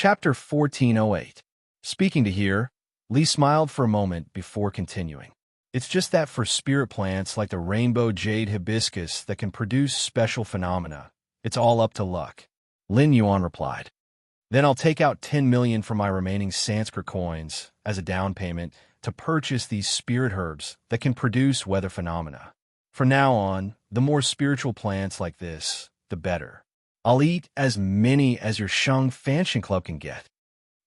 Chapter 1408. Speaking to here, Lee smiled for a moment before continuing. It's just that for spirit plants like the rainbow jade hibiscus that can produce special phenomena, it's all up to luck. Lin Yuan replied. Then I'll take out 10 million from my remaining Sanskrit coins as a down payment to purchase these spirit herbs that can produce weather phenomena. From now on, the more spiritual plants like this, the better. I'll eat as many as your Sheng Fanxian Club can get.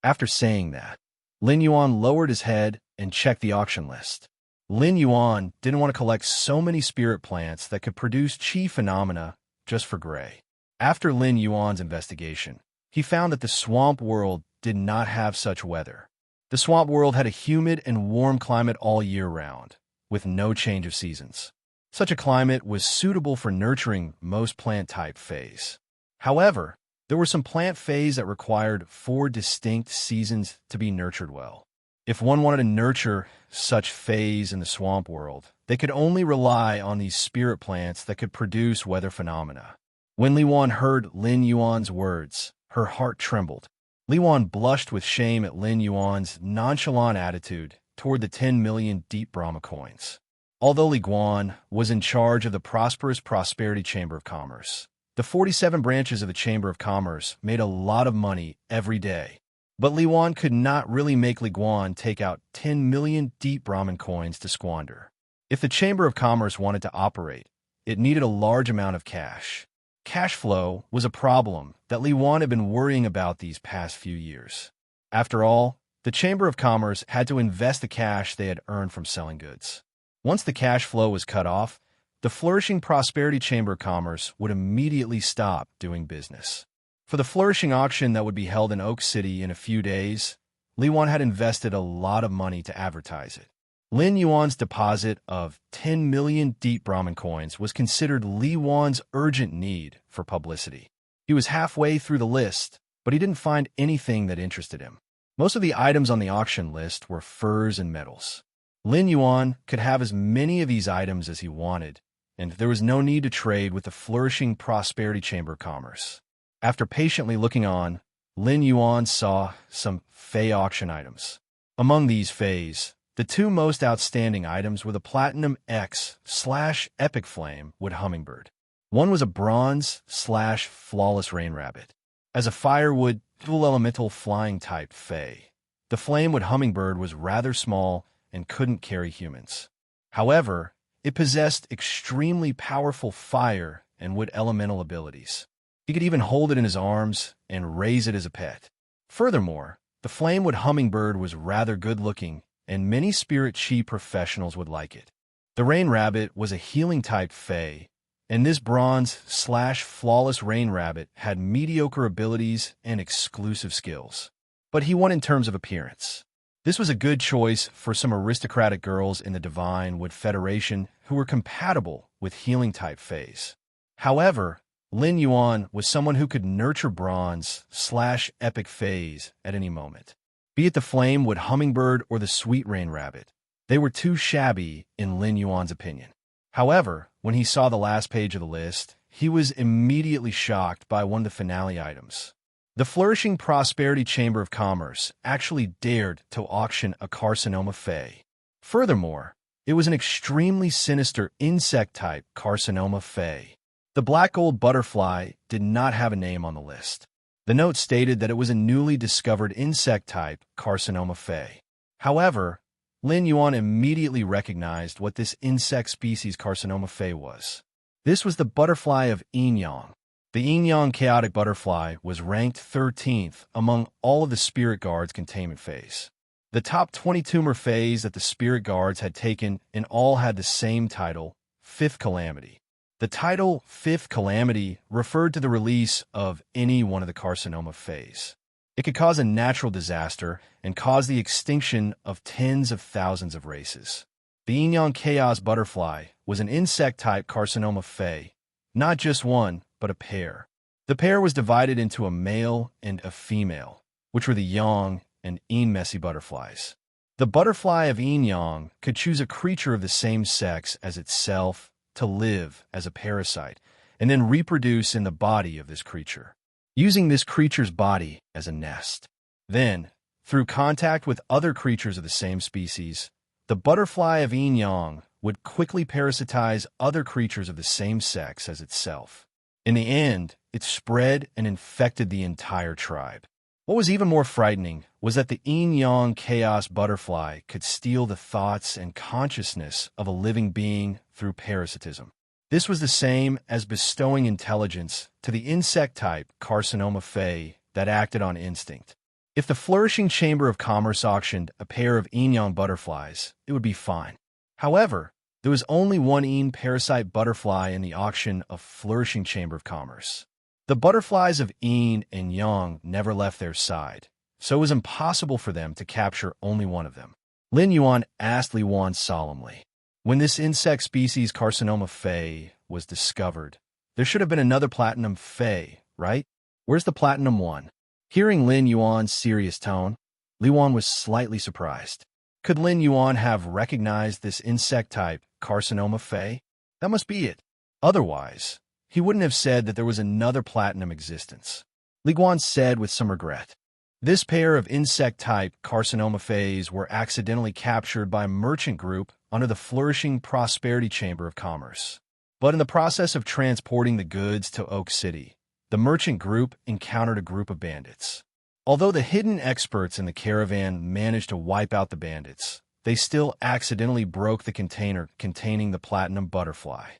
After saying that, Lin Yuan lowered his head and checked the auction list. Lin Yuan didn't want to collect so many spirit plants that could produce chi phenomena just for Gray. After Lin Yuan's investigation, he found that the swamp world did not have such weather. The swamp world had a humid and warm climate all year round, with no change of seasons. Such a climate was suitable for nurturing most plant-type phase. However, there were some plant phase that required 4 distinct seasons to be nurtured well. If one wanted to nurture such phase in the swamp world, they could only rely on these spirit plants that could produce weather phenomena. When Li Wan heard Lin Yuan's words, her heart trembled. Li Wan blushed with shame at Lin Yuan's nonchalant attitude toward the 10 million deep Brahma coins. Although Li Guan was in charge of the prosperous Prosperity Chamber of Commerce, the 47 branches of the Chamber of Commerce made a lot of money every day. But Li Wan could not really make Li Guan take out 10 million deep Brahman coins to squander. If the Chamber of Commerce wanted to operate, it needed a large amount of cash. Cash flow was a problem that Li Wan had been worrying about these past few years. After all, the Chamber of Commerce had to invest the cash they had earned from selling goods. Once the cash flow was cut off, the flourishing Prosperity Chamber of Commerce would immediately stop doing business. For the flourishing auction that would be held in Oak City in a few days, Li Wan had invested a lot of money to advertise it. Lin Yuan's deposit of 10 million deep Brahman coins was considered Li Wan's urgent need for publicity. He was halfway through the list, but he didn't find anything that interested him. Most of the items on the auction list were furs and metals. Lin Yuan could have as many of these items as he wanted, and there was no need to trade with the flourishing Prosperity Chamber of Commerce. After patiently looking on, Lin Yuan saw some Fey auction items. Among these Feys, the 2 most outstanding items were the Platinum X/Epic Flame Wood Hummingbird. One was a Bronze/Flawless Rain Rabbit. As a firewood, dual elemental flying type Fey, the Flame Wood Hummingbird was rather small and couldn't carry humans. However, it possessed extremely powerful fire and wood elemental abilities. He could even hold it in his arms and raise it as a pet. Furthermore, the Flame Wood Hummingbird was rather good-looking, and many spirit chi professionals would like it. The Rain Rabbit was a healing-type Fey, and this Bronze/Flawless Rain Rabbit had mediocre abilities and exclusive skills. But he won in terms of appearance. This was a good choice for some aristocratic girls in the Divine Wood Federation who were compatible with healing-type Feys. However, Lin Yuan was someone who could nurture Bronze/Epic Feys at any moment. Be it the Flame Wood Hummingbird or the Sweet Rain Rabbit, they were too shabby in Lin Yuan's opinion. However, when he saw the last page of the list, he was immediately shocked by one of the finale items. The flourishing Prosperity Chamber of Commerce actually dared to auction a Carcinoma Fey. Furthermore, it was an extremely sinister insect-type Carcinoma Fey. The black gold butterfly did not have a name on the list. The note stated that it was a newly discovered insect-type Carcinoma Fey. However, Lin Yuan immediately recognized what this insect species Carcinoma Fey was. This was the butterfly of Yin Yang. The Yin Yang chaotic butterfly was ranked 13th among all of the Spirit Guards containment phase. The top 20 tumor phase that the Spirit Guards had taken in all had the same title, Fifth Calamity. The title Fifth Calamity referred to the release of any one of the Carcinoma Phase. It could cause a natural disaster and cause the extinction of tens of thousands of races. The Yin Yang Chaos Butterfly was an insect-type Carcinoma Fey, not just one, but a pair. The pair was divided into a male and a female, which were the Yang and Yin Messy butterflies. The butterfly of Yin Yang could choose a creature of the same sex as itself to live as a parasite and then reproduce in the body of this creature. using this creature's body as a nest. Then, through contact with other creatures of the same species, the butterfly of yin-yang would quickly parasitize other creatures of the same sex as itself. In the end, it spread and infected the entire tribe. What was even more frightening was that the yin-yang chaos butterfly could steal the thoughts and consciousness of a living being through parasitism. This was the same as bestowing intelligence to the insect type Carcinoma Fey that acted on instinct. If the Flourishing Chamber of Commerce auctioned a pair of yin-yang butterflies, it would be fine. However, there was only one yin parasite butterfly in the auction of Flourishing Chamber of Commerce. The butterflies of yin and yang never left their side, so it was impossible for them to capture only one of them. Lin Yuan asked Li Wan solemnly, "When this insect species Carcinoma Fey was discovered, there should have been another platinum Fey, right? Where's the platinum one?" Hearing Lin Yuan's serious tone, Li Wan was slightly surprised. Could Lin Yuan have recognized this insect type Carcinoma Fey? That must be it. Otherwise, he wouldn't have said that there was another platinum existence. Li Guan said with some regret. This pair of insect-type Carcinoma Feys were accidentally captured by a merchant group under the Flourishing Prosperity Chamber of Commerce. But in the process of transporting the goods to Oak City, the merchant group encountered a group of bandits. Although the hidden experts in the caravan managed to wipe out the bandits, they still accidentally broke the container containing the platinum butterfly.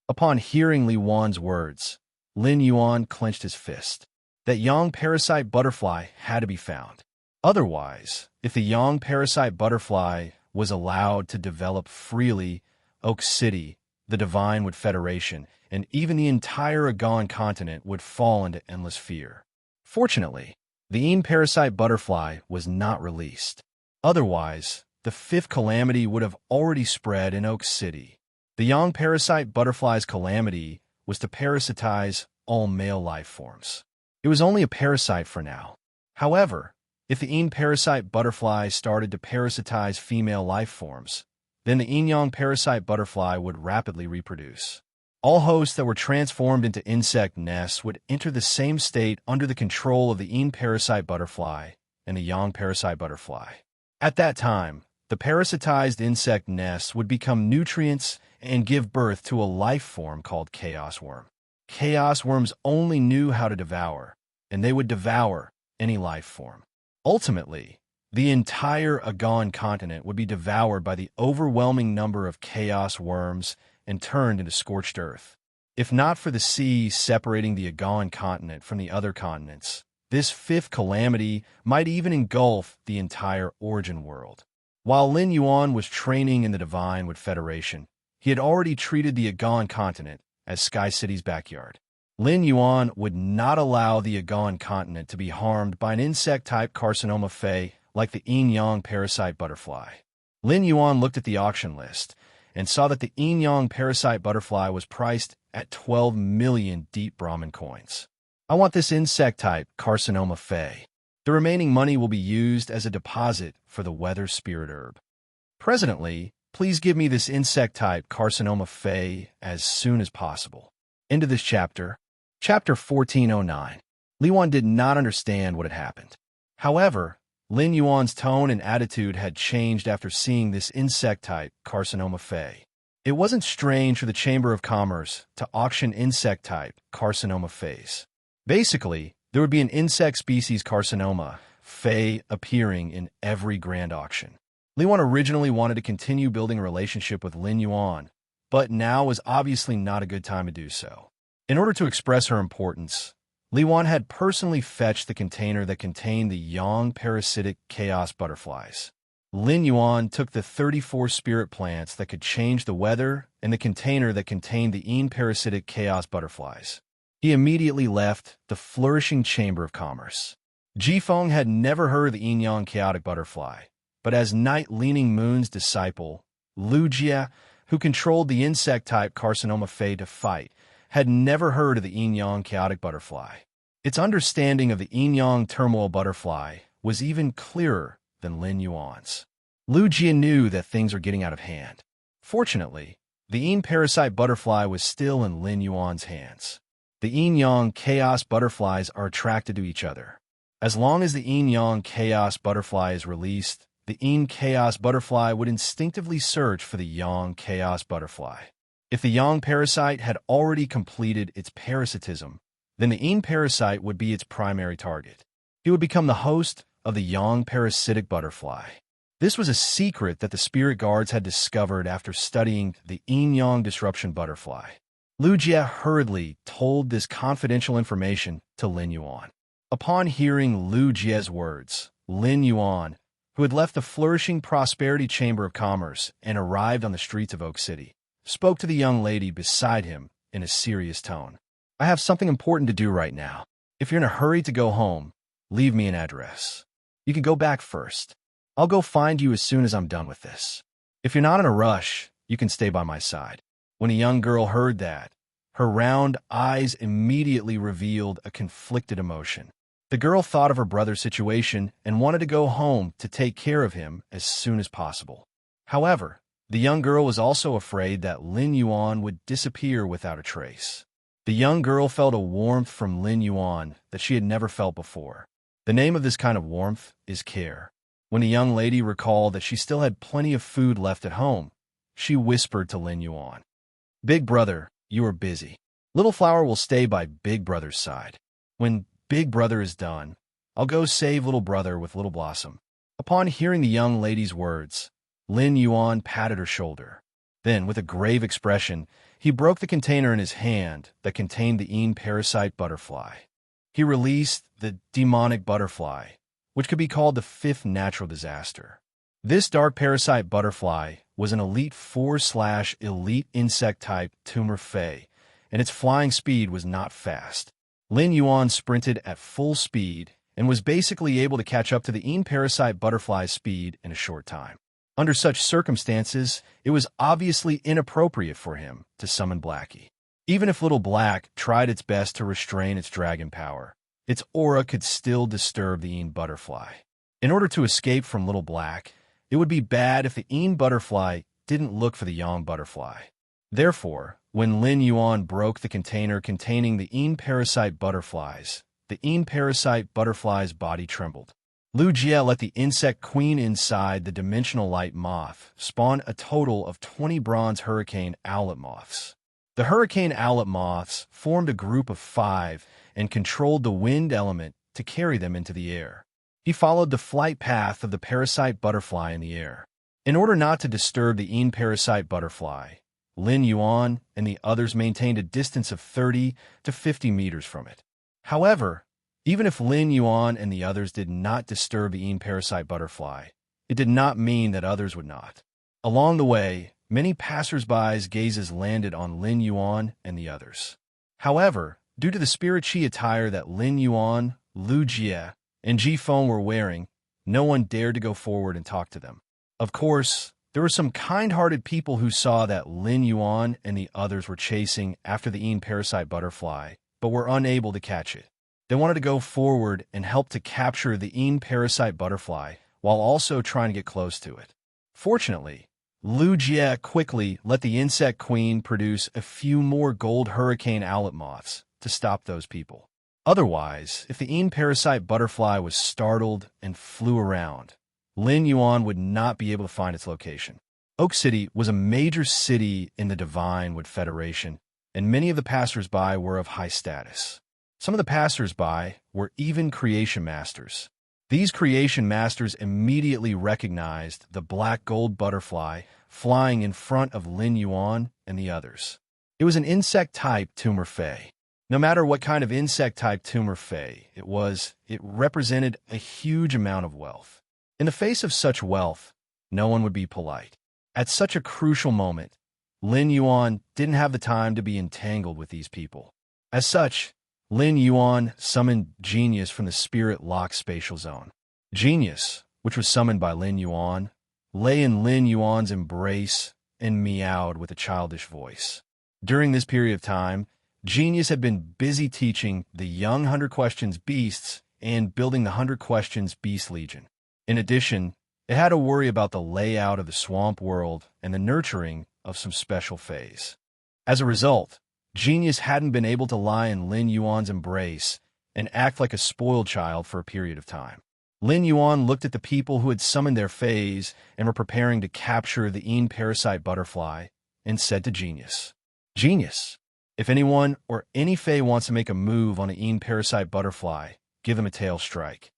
Upon hearing Li Wan's words, Lin Yuan clenched his fist. That yang parasite butterfly had to be found. Otherwise, if the yang parasite butterfly was allowed to develop freely, Oak City, the Divine Federation, and even the entire Agon continent would fall into endless fear. Fortunately, the yin parasite butterfly was not released. Otherwise, the fifth calamity would have already spread in Oak City. The yang parasite butterfly's calamity was to parasitize all male life forms. It was only a parasite for now. However, if the yin parasite butterfly started to parasitize female life forms, then the yin-yang parasite butterfly would rapidly reproduce. All hosts that were transformed into insect nests would enter the same state under the control of the yin parasite butterfly and the yang parasite butterfly. At that time, the parasitized insect nests would become nutrients and give birth to a life form called chaos worm. Chaos worms only knew how to devour, and they would devour any life form. Ultimately, the entire Agon continent would be devoured by the overwhelming number of chaos worms and turned into scorched earth. If not for the sea separating the Agon continent from the other continents, this fifth calamity might even engulf the entire origin world. While Lin Yuan was training in the Divine Federation, he had already treated the Agon continent as Sky City's backyard. Lin Yuan would not allow the Agon continent to be harmed by an insect-type Carcinoma Fey like the yin-yang parasite butterfly. Lin Yuan looked at the auction list and saw that the yin-yang parasite butterfly was priced at 12 million deep Brahmin coins. "I want this insect-type Carcinoma Fey. The remaining money will be used as a deposit for the weather spirit herb. Presently, please give me this insect-type Carcinoma Fey as soon as possible." End of this chapter. Chapter 1409. Li Wan did not understand what had happened. However, Lin Yuan's tone and attitude had changed after seeing this insect-type Carcinoma Fey. It wasn't strange for the Chamber of Commerce to auction insect-type Carcinoma Feys. Basically, there would be an insect species Carcinoma Fey appearing in every grand auction. Li Wan originally wanted to continue building a relationship with Lin Yuan, but now was obviously not a good time to do so. In order to express her importance, Li Wan had personally fetched the container that contained the yang parasitic chaos butterflies. Lin Yuan took the 34 spirit plants that could change the weather and the container that contained the yin parasitic chaos butterflies. He immediately left the Flourishing Chamber of Commerce. Jifeng had never heard of the yin-yang chaotic butterfly, but as Night Leaning Moon's disciple, Lu Jia, who controlled the insect-type Carcinoma Fey to fight, had never heard of the yin-yang chaotic butterfly. Its understanding of the yin-yang turmoil butterfly was even clearer than Lin Yuan's. Lu Jia knew that things were getting out of hand. Fortunately, the yin parasite butterfly was still in Lin Yuan's hands. The yin-yang chaos butterflies are attracted to each other. As long as the yin-yang chaos butterfly is released, the yin chaos butterfly would instinctively search for the yang chaos butterfly. If the yang parasite had already completed its parasitism, then the yin parasite would be its primary target. He would become the host of the yang parasitic butterfly. This was a secret that the spirit guards had discovered after studying the yin-yang disruption butterfly. Lu Jie hurriedly told this confidential information to Lin Yuan. Upon hearing Lu Jie's words, Lin Yuan, who had left the flourishing Prosperity Chamber of Commerce and arrived on the streets of Oak City, spoke to the young lady beside him in a serious tone. I have something important to do right now. If you're in a hurry to go home, leave me an address. You can go back first. I'll go find you as soon as I'm done with this. If you're not in a rush, you can stay by my side. When a young girl heard that, her round eyes immediately revealed a conflicted emotion. The girl thought of her brother's situation and wanted to go home to take care of him as soon as possible. However, the young girl was also afraid that Lin Yuan would disappear without a trace. The young girl felt a warmth from Lin Yuan that she had never felt before. The name of this kind of warmth is care. When the young lady recalled that she still had plenty of food left at home, she whispered to Lin Yuan, "Big brother, you are busy. Little Flower will stay by Big Brother's side. When Big Brother is done, I'll go save Little Brother with Little Blossom." Upon hearing the young lady's words, Lin Yuan patted her shoulder. Then, with a grave expression, he broke the container in his hand that contained the yin parasite butterfly. He released the demonic butterfly, which could be called the fifth natural disaster. This dark parasite butterfly was an Elite 4/Elite insect-type tumor fey, and its flying speed was not fast. Lin Yuan sprinted at full speed and was basically able to catch up to the yin parasite butterfly's speed in a short time. Under such circumstances, it was obviously inappropriate for him to summon Blackie. Even if Little Black tried its best to restrain its dragon power, its aura could still disturb the yin butterfly. In order to escape from Little Black, it would be bad if the yin butterfly didn't look for the yang butterfly. Therefore, when Lin Yuan broke the container containing the yin parasite butterflies, the yin parasite butterfly's body trembled. Lu Jie let the insect queen inside the dimensional light moth spawn a total of 20 bronze hurricane owlet moths. The hurricane owlet moths formed a group of 5 and controlled the wind element to carry them into the air. He followed the flight path of the parasite butterfly in the air. In order not to disturb the yin parasite butterfly, Lin Yuan and the others maintained a distance of 30 to 50 meters from it. However, even if Lin Yuan and the others did not disturb the yin parasite butterfly, it did not mean that others would not. Along the way, many passers-by's gazes landed on Lin Yuan and the others. However, due to the spirit chi attire that Lin Yuan, Lu Jie, and Ji Feng were wearing, no one dared to go forward and talk to them. Of course, there were some kind-hearted people who saw that Lin Yuan and the others were chasing after the yin parasite butterfly, but were unable to catch it. They wanted to go forward and help to capture the yin parasite butterfly while also trying to get close to it. Fortunately, Lu Jie quickly let the insect queen produce a few more gold hurricane owlet moths to stop those people. Otherwise, if the yin parasite butterfly was startled and flew around, Lin Yuan would not be able to find its location. Oak City was a major city in the Divine Wood Federation, and many of the passers-by were of high status. Some of the passers-by were even creation masters. These creation masters immediately recognized the black gold butterfly flying in front of Lin Yuan and the others. It was an insect-type tumor fey. No matter what kind of insect-type tumor fey it was, it represented a huge amount of wealth. In the face of such wealth, no one would be polite. At such a crucial moment, Lin Yuan didn't have the time to be entangled with these people. As such, Lin Yuan summoned Genius from the Spirit Lock Spatial Zone. Genius, which was summoned by Lin Yuan, lay in Lin Yuan's embrace and meowed with a childish voice. During this period of time, Genius had been busy teaching the young 100 Questions Beasts and building the 100 Questions Beast Legion. In addition, it had to worry about the layout of the swamp world and the nurturing of some special phase. As a result, Genius hadn't been able to lie in Lin Yuan's embrace and act like a spoiled child for a period of time. Lin Yuan looked at the people who had summoned their fays and were preparing to capture the Een parasite butterfly and said to Genius, "Genius, if anyone or any fae wants to make a move on the Een parasite butterfly, give them a tail strike."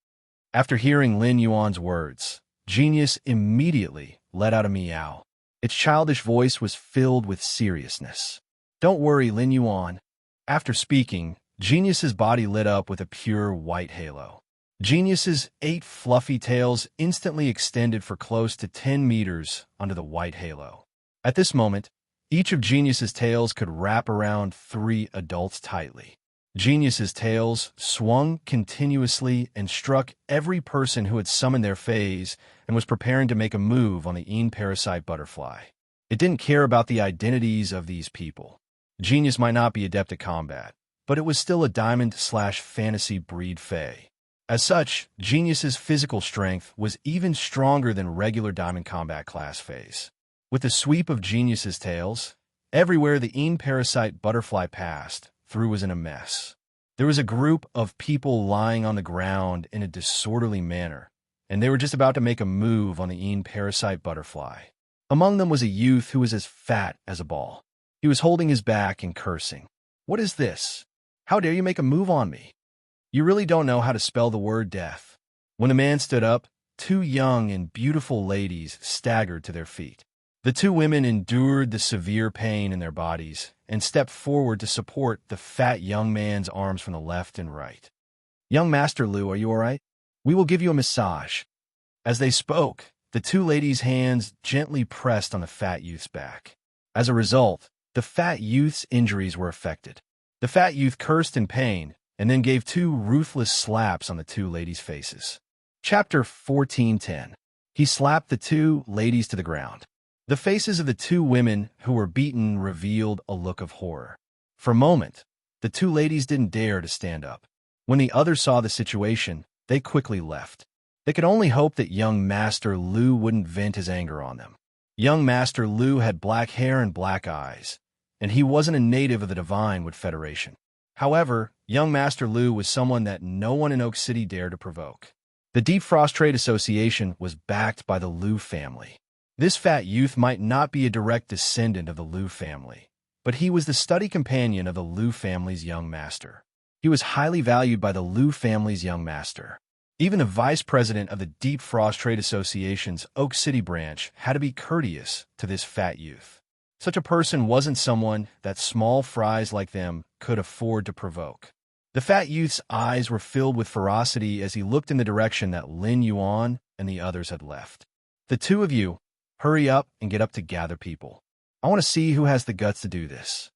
After hearing Lin Yuan's words, Genius immediately let out a meow. Its childish voice was filled with seriousness. "Don't worry, Lin Yuan." After speaking, Genius's body lit up with a pure white halo. Genius's 8 fluffy tails instantly extended for close to 10 meters under the white halo. At this moment, each of Genius's tails could wrap around 3 adults tightly. Genius's tails swung continuously and struck every person who had summoned their fays and was preparing to make a move on the Een parasite butterfly. It didn't care about the identities of these people. Genius might not be adept at combat, but it was still a diamond/fantasy breed fae. As such, Genius's physical strength was even stronger than regular diamond combat class fays. With the sweep of Genius's tails, everywhere the Een parasite butterfly passed through was in a mess. There was a group of people lying on the ground in a disorderly manner, and they were just about to make a move on the Een parasite butterfly. Among them was a youth who was as fat as a ball. He was holding his back and cursing. "What is this? How dare you make a move on me? You really don't know how to spell the word death." When the man stood up, 2 young and beautiful ladies staggered to their feet. The 2 women endured the severe pain in their bodies and stepped forward to support the fat young man's arms from the left and right. "Young Master Lu, are you all right? We will give you a massage." As they spoke, the 2 ladies' hands gently pressed on the fat youth's back. As a result, the fat youth's injuries were affected. The fat youth cursed in pain and then gave 2 ruthless slaps on the 2 ladies' faces. Chapter 14:10. He slapped the 2 ladies to the ground. The faces of the 2 women who were beaten revealed a look of horror. For a moment, the 2 ladies didn't dare to stand up. When the others saw the situation, they quickly left. They could only hope that young Master Lu wouldn't vent his anger on them. Young Master Lu had black hair and black eyes, and he wasn't a native of the Divine Wood Federation. However, young Master Lu was someone that no one in Oak City dared to provoke. The Deep Frost Trade Association was backed by the Lu family. This fat youth might not be a direct descendant of the Lu family, but he was the study companion of the Lu family's young master. He was highly valued by the Lu family's young master. Even the vice president of the Deep Frost Trade Association's Oak City branch had to be courteous to this fat youth. Such a person wasn't someone that small fries like them could afford to provoke. The fat youth's eyes were filled with ferocity as he looked in the direction that Lin Yuan and the others had left. "The 2 of you, hurry up and get up to gather people. I want to see who has the guts to do this."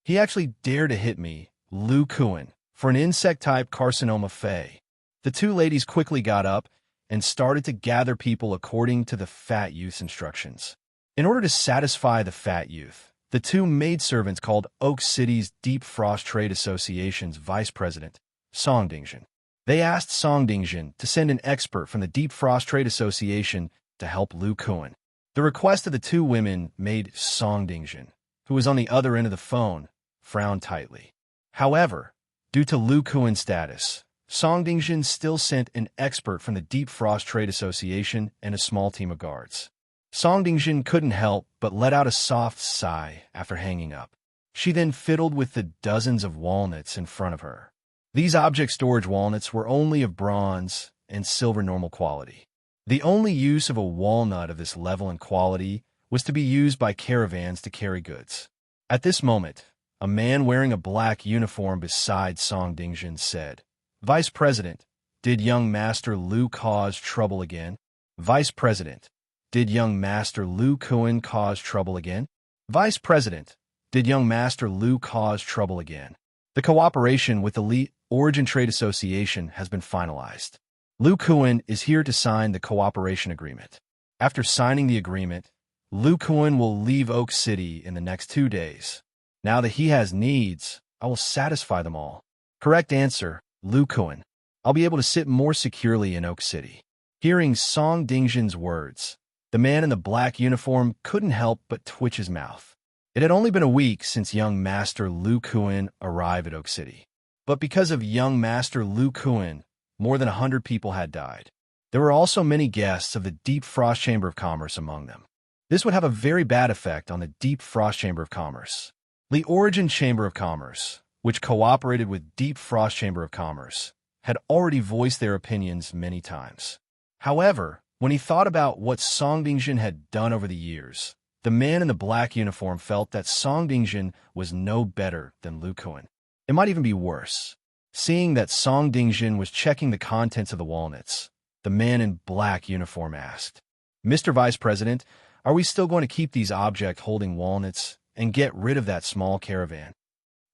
He actually dared to hit me, Lu Kuan, for an insect-type carcinoma fae. The 2 ladies quickly got up and started to gather people according to the fat youth's instructions. In order to satisfy the fat youth, the 2 maidservants called Oak City's Deep Frost Trade Association's vice president, Song Dingjin. They asked Song Dingjin to send an expert from the Deep Frost Trade Association to help Lu Kuan. The request of the 2 women made Song Dingjin, who was on the other end of the phone, frown tightly. However, due to Lu Kuan's status, Song Dingjin still sent an expert from the Deep Frost Trade Association and a small team of guards. Song Dingjin couldn't help but let out a soft sigh after hanging up. She then fiddled with the dozens of walnuts in front of her. These object storage walnuts were only of bronze and silver normal quality. The only use of a walnut of this level and quality was to be used by caravans to carry goods. At this moment, a man wearing a black uniform beside Song Dingjin said, "Vice President, did young Master Lu cause trouble again?" "Vice President, did young Master Lu Kuan cause trouble again?" "Vice President, did young Master Lu cause trouble again?" The cooperation with the Elite Origin Trade Association has been finalized. Lu Kuan is here to sign the cooperation agreement. After signing the agreement, Lu Kuan will leave Oak City in the next 2 days. Now that he has needs, I will satisfy them all. Correct answer, Lu Kuan. I'll be able to sit more securely in Oak City. Hearing Song Dingjin's words, the man in the black uniform couldn't help but twitch his mouth. It had only been a week since young Master Lu Kuan arrived at Oak City. But because of young Master Lu Kuan, more than 100 people had died. There were also many guests of the Deep Frost Chamber of Commerce among them. This would have a very bad effect on the Deep Frost Chamber of Commerce. The Origin Chamber of Commerce, which cooperated with Deep Frost Chamber of Commerce, had already voiced their opinions many times. However, when he thought about what Song Dingjin had done over the years, the man in the black uniform felt that Song Dingjin was no better than Lu Kuan. It might even be worse. Seeing that Song Dingjin was checking the contents of the walnuts, the man in black uniform asked, "Mr. Vice President, are we still going to keep these object-holding walnuts and get rid of that small caravan?"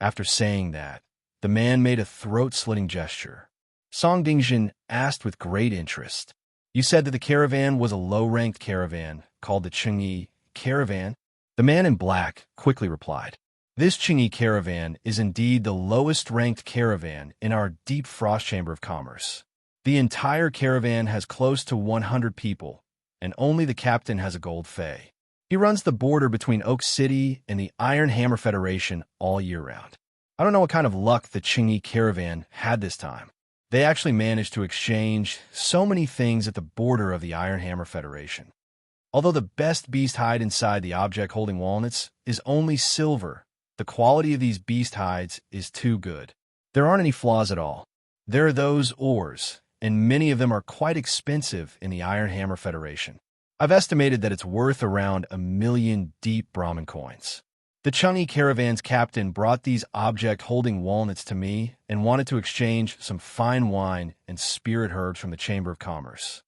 After saying that, the man made a throat-slitting gesture. Song Dingjin asked with great interest, "You said that the caravan was a low-ranked caravan called the Qingyi Caravan?" The man in black quickly replied, "This Qingyi Caravan is indeed the lowest-ranked caravan in our Deep Frost Chamber of Commerce. The entire caravan has close to 100 people, and only the captain has a gold fei. He runs the border between Oak City and the Iron Hammer Federation all year round. I don't know what kind of luck the Qingyi Caravan had this time. They actually managed to exchange so many things at the border of the Iron Hammer Federation. Although the best beast hide inside the object-holding walnuts is only silver, the quality of these beast hides is too good. There aren't any flaws at all. There are those ores, and many of them are quite expensive in the Iron Hammer Federation. I've estimated that it's worth around 1,000,000 deep Brahmin coins. The Qingyi Caravan's captain brought these object-holding walnuts to me and wanted to exchange some fine wine and spirit herbs from the Chamber of Commerce.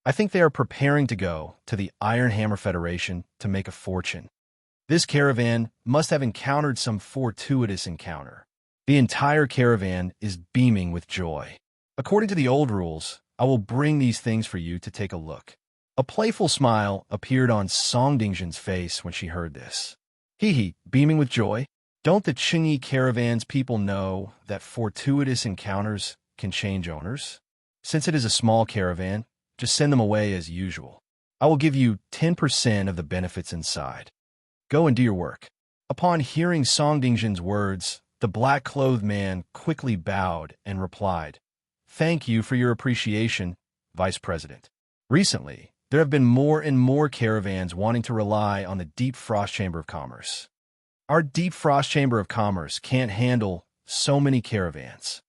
I think they are preparing to go to the Iron Hammer Federation to make a fortune. This caravan must have encountered some fortuitous encounter. The entire caravan is beaming with joy. According to the old rules, I will bring these things for you to take a look." A playful smile appeared on Song Dingjin's face when she heard this. Hee, beaming with joy? Don't the Qingyi Caravan's people know that fortuitous encounters can change owners? Since it is a small caravan, just send them away as usual. I will give you 10% of the benefits inside. Go and do your work." Upon hearing Song Dingjin's words, the black-clothed man quickly bowed and replied, "Thank you for your appreciation, Vice President. Recently, there have been more and more caravans wanting to rely on the Deep Frost Chamber of Commerce. Our Deep Frost Chamber of Commerce can't handle so many caravans.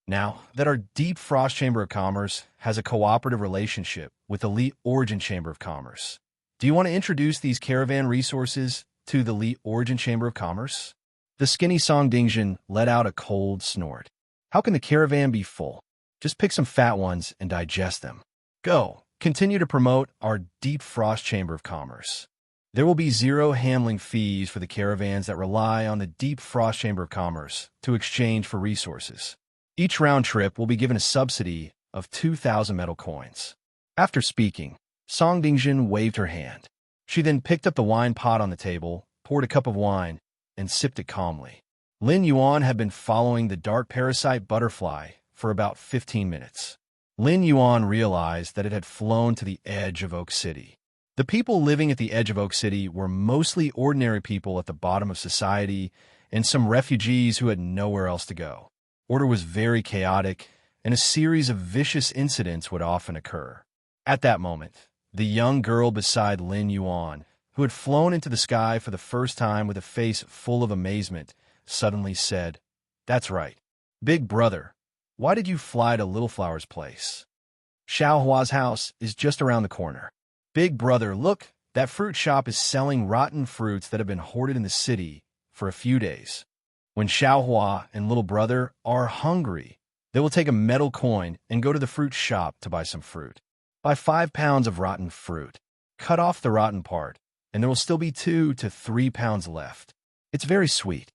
Now that our Deep Frost Chamber of Commerce has a cooperative relationship with Elite Origin Chamber of Commerce, do you want to introduce these caravan resources to the Elite Origin Chamber of Commerce?" The skinny Song Dingjin let out a cold snort. "How can the caravan be full? Just pick some fat ones and digest them. Go. Continue to promote our Deep Frost Chamber of Commerce. There will be 0 handling fees for the caravans that rely on the Deep Frost Chamber of Commerce to exchange for resources. Each round trip will be given a subsidy of 2,000 metal coins." After speaking, Song Dingjin waved her hand. She then picked up the wine pot on the table, poured a cup of wine, and sipped it calmly. Lin Yuan had been following the dark parasite butterfly for about 15 minutes. Lin Yuan realized that it had flown to the edge of Oak City. The people living at the edge of Oak City were mostly ordinary people at the bottom of society and some refugees who had nowhere else to go. Order was very chaotic, and a series of vicious incidents would often occur. At that moment, the young girl beside Lin Yuan, who had flown into the sky for the first time with a face full of amazement, suddenly said, "That's right. Big brother, why did you fly to Little Flower's place? Xiao Hua's house is just around the corner. Big brother, look, that fruit shop is selling rotten fruits that have been hoarded in the city for a few days. When Xiao Hua and little brother are hungry, they will take a metal coin and go to the fruit shop to buy some fruit. Buy 5 pounds of rotten fruit. Cut off the rotten part, and there will still be 2 to 3 pounds left. It's very sweet."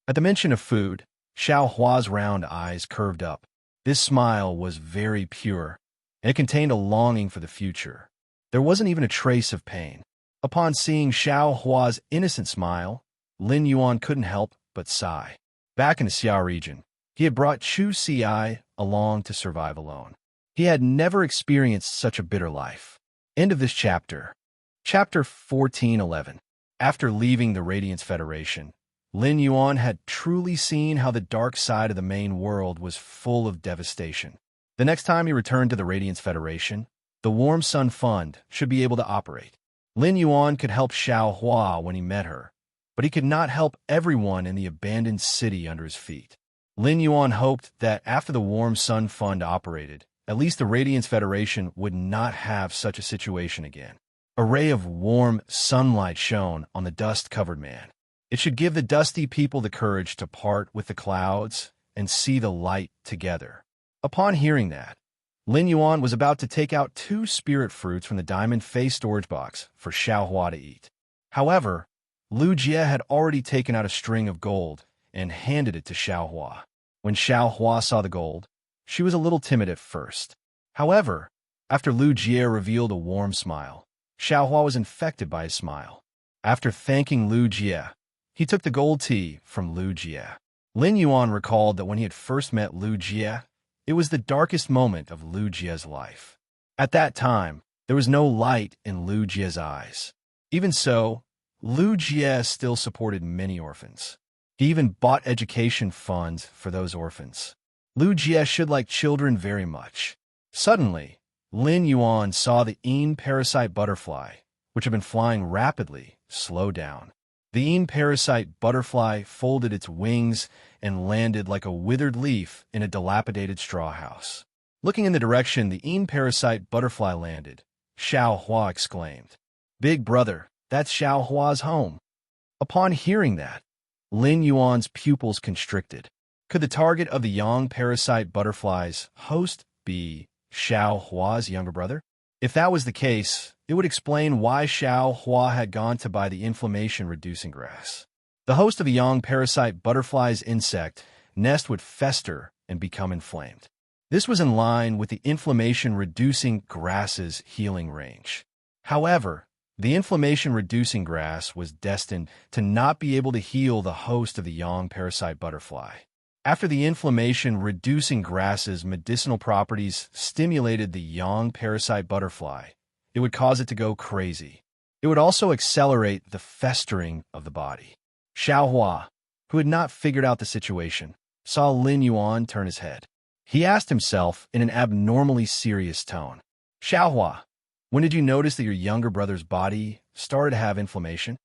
At the mention of food, Xiao Hua's round eyes curved up. This smile was very pure, and it contained a longing for the future. There wasn't even a trace of pain. Upon seeing Xiao Hua's innocent smile, Lin Yuan couldn't help but sigh. Back in the Xiao region, he had brought Chu Xi along to survive alone. He had never experienced such a bitter life. End of this chapter. Chapter 1411. After leaving the Radiance Federation, Lin Yuan had truly seen how the dark side of the main world was full of devastation. The next time he returned to the Radiance Federation, the Warm Sun Fund should be able to operate. Lin Yuan could help Xiao Hua when he met her, but he could not help everyone in the abandoned city under his feet. Lin Yuan hoped that after the Warm Sun Fund operated, at least the Radiance Federation would not have such a situation again. A ray of warm sunlight shone on the dust-covered man. It should give the dusty people the courage to part with the clouds and see the light together. Upon hearing that, Lin Yuan was about to take out 2 spirit fruits from the diamond face storage box for Xiao Hua to eat. However, Lu Jie had already taken out a string of gold and handed it to Xiao Hua. When Xiao Hua saw the gold, she was a little timid at first. However, after Lu Jie revealed a warm smile, Xiao Hua was infected by his smile. After thanking Lu Jie, he took the gold tea from Lu Jie. Lin Yuan recalled that when he had first met Lu Jie, it was the darkest moment of Lu Jie's life. At that time, there was no light in Lu Jie's eyes. Even so, Lu Jie still supported many orphans. He even bought education funds for those orphans. Lu Jie should like children very much. Suddenly, Lin Yuan saw the parasite butterfly, which had been flying rapidly, slow down. The parasite butterfly folded its wings and landed like a withered leaf in a dilapidated straw house. Looking in the direction the parasite butterfly landed, Xiao Hua exclaimed, "Big brother, that's Xiao Hua's home." Upon hearing that, Lin Yuan's pupils constricted. Could the target of the parasite butterfly's host be Xiao Hua's younger brother? If that was the case, it would explain why Xiao Hua had gone to buy the inflammation-reducing grass. The host of the parasite butterfly's insect nest would fester and become inflamed. This was in line with the inflammation-reducing grass's healing range. However, the inflammation-reducing grass was destined to not be able to heal the host of the parasite butterfly. After the inflammation-reducing grass's medicinal properties stimulated the parasite butterfly, it would cause it to go crazy. It would also accelerate the festering of the body. Xiao Hua, who had not figured out the situation, saw Lin Yuan turn his head. He asked himself in an abnormally serious tone, "Xiao Hua, when did you notice that your younger brother's body started to have inflammation?"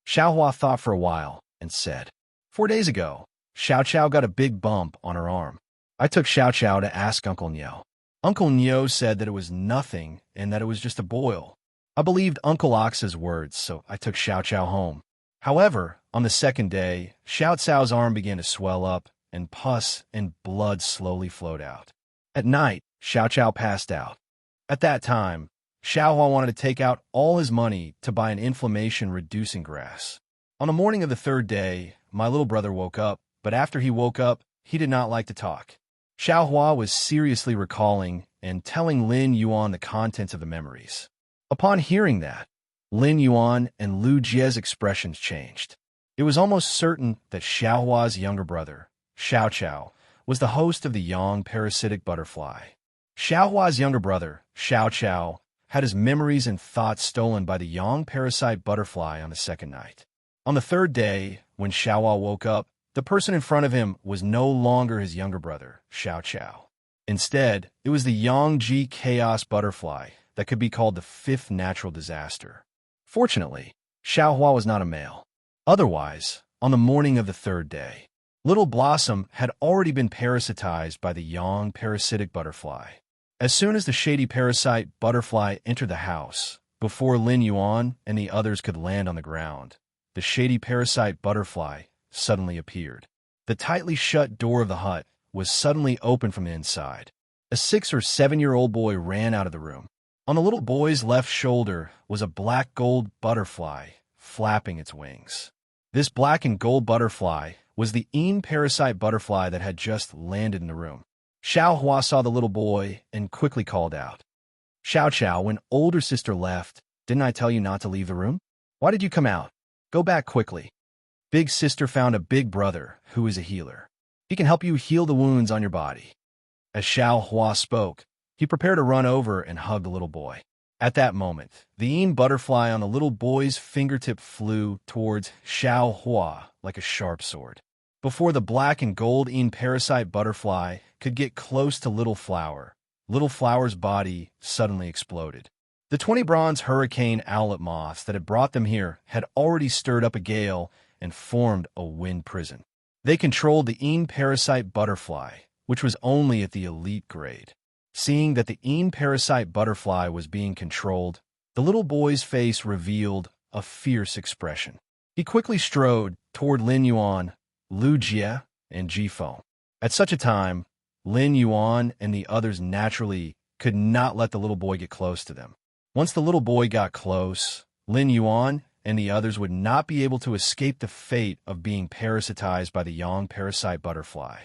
Xiao Hua thought for a while and said, 4 days ago, Xiao Xiao got a big bump on her arm. I took Xiao Xiao to ask Uncle Niu. Uncle Niu said that it was nothing and that it was just a boil. I believed Uncle Ox's words, so I took Xiao Xiao home. However, on the second day, Xiao Xiao's arm began to swell up, and pus and blood slowly flowed out. At night, Xiao Xiao passed out. At that time, Xiao Hua wanted to take out all his money to buy an inflammation-reducing grass. On the morning of the 3rd day, my little brother woke up, but after he woke up, he did not like to talk. Xiao Hua was seriously recalling and telling Lin Yuan the contents of the memories. Upon hearing that, Lin Yuan and Lu Jie's expressions changed. It was almost certain that Xiao Hua's younger brother, Xiao Xiao, was the host of the parasitic butterfly. Xiao Hua's younger brother, Xiao Xiao, had his memories and thoughts stolen by the parasite butterfly on the 2nd night. On the 3rd day, when Xiao Hua woke up, the person in front of him was no longer his younger brother, Xiao Xiao. Instead, it was the Yangji chaos butterfly that could be called the 5th natural disaster. Fortunately, Xiao Hua was not a male. Otherwise, on the morning of the 3rd day, Little Blossom had already been parasitized by the parasitic butterfly. As soon as the shady parasite butterfly entered the house, before Lin Yuan and the others could land on the ground, the shady parasite butterfly suddenly appeared. The tightly shut door of the hut was suddenly opened from the inside. A 6 or 7-year-old boy ran out of the room. On the little boy's left shoulder was a black gold butterfly flapping its wings. This black and gold butterfly was the parasite butterfly that had just landed in the room. Xiao Hua saw the little boy and quickly called out, "Xiao Xiao, when older sister left, didn't I tell you not to leave the room? Why did you come out? Go back quickly. Big sister found a big brother who is a healer. He can help you heal the wounds on your body." As Xiao Hua spoke, he prepared to run over and hug the little boy. At that moment, the Yin butterfly on the little boy's fingertip flew towards Xiao Hua like a sharp sword. Before the black and gold Yin parasite butterfly could get close to Little Flower's body suddenly exploded. The 20 bronze hurricane owlet moths that had brought them here had already stirred up a gale and formed a wind prison. They controlled the Yin parasite butterfly, which was only at the elite grade. Seeing that the Yin parasite butterfly was being controlled, the little boy's face revealed a fierce expression. He quickly strode toward Lin Yuan, Lu Jie, and Jifeng. At such a time, Lin Yuan and the others naturally could not let the little boy get close to them. Once the little boy got close, Lin Yuan and the others would not be able to escape the fate of being parasitized by the Yang parasite butterfly.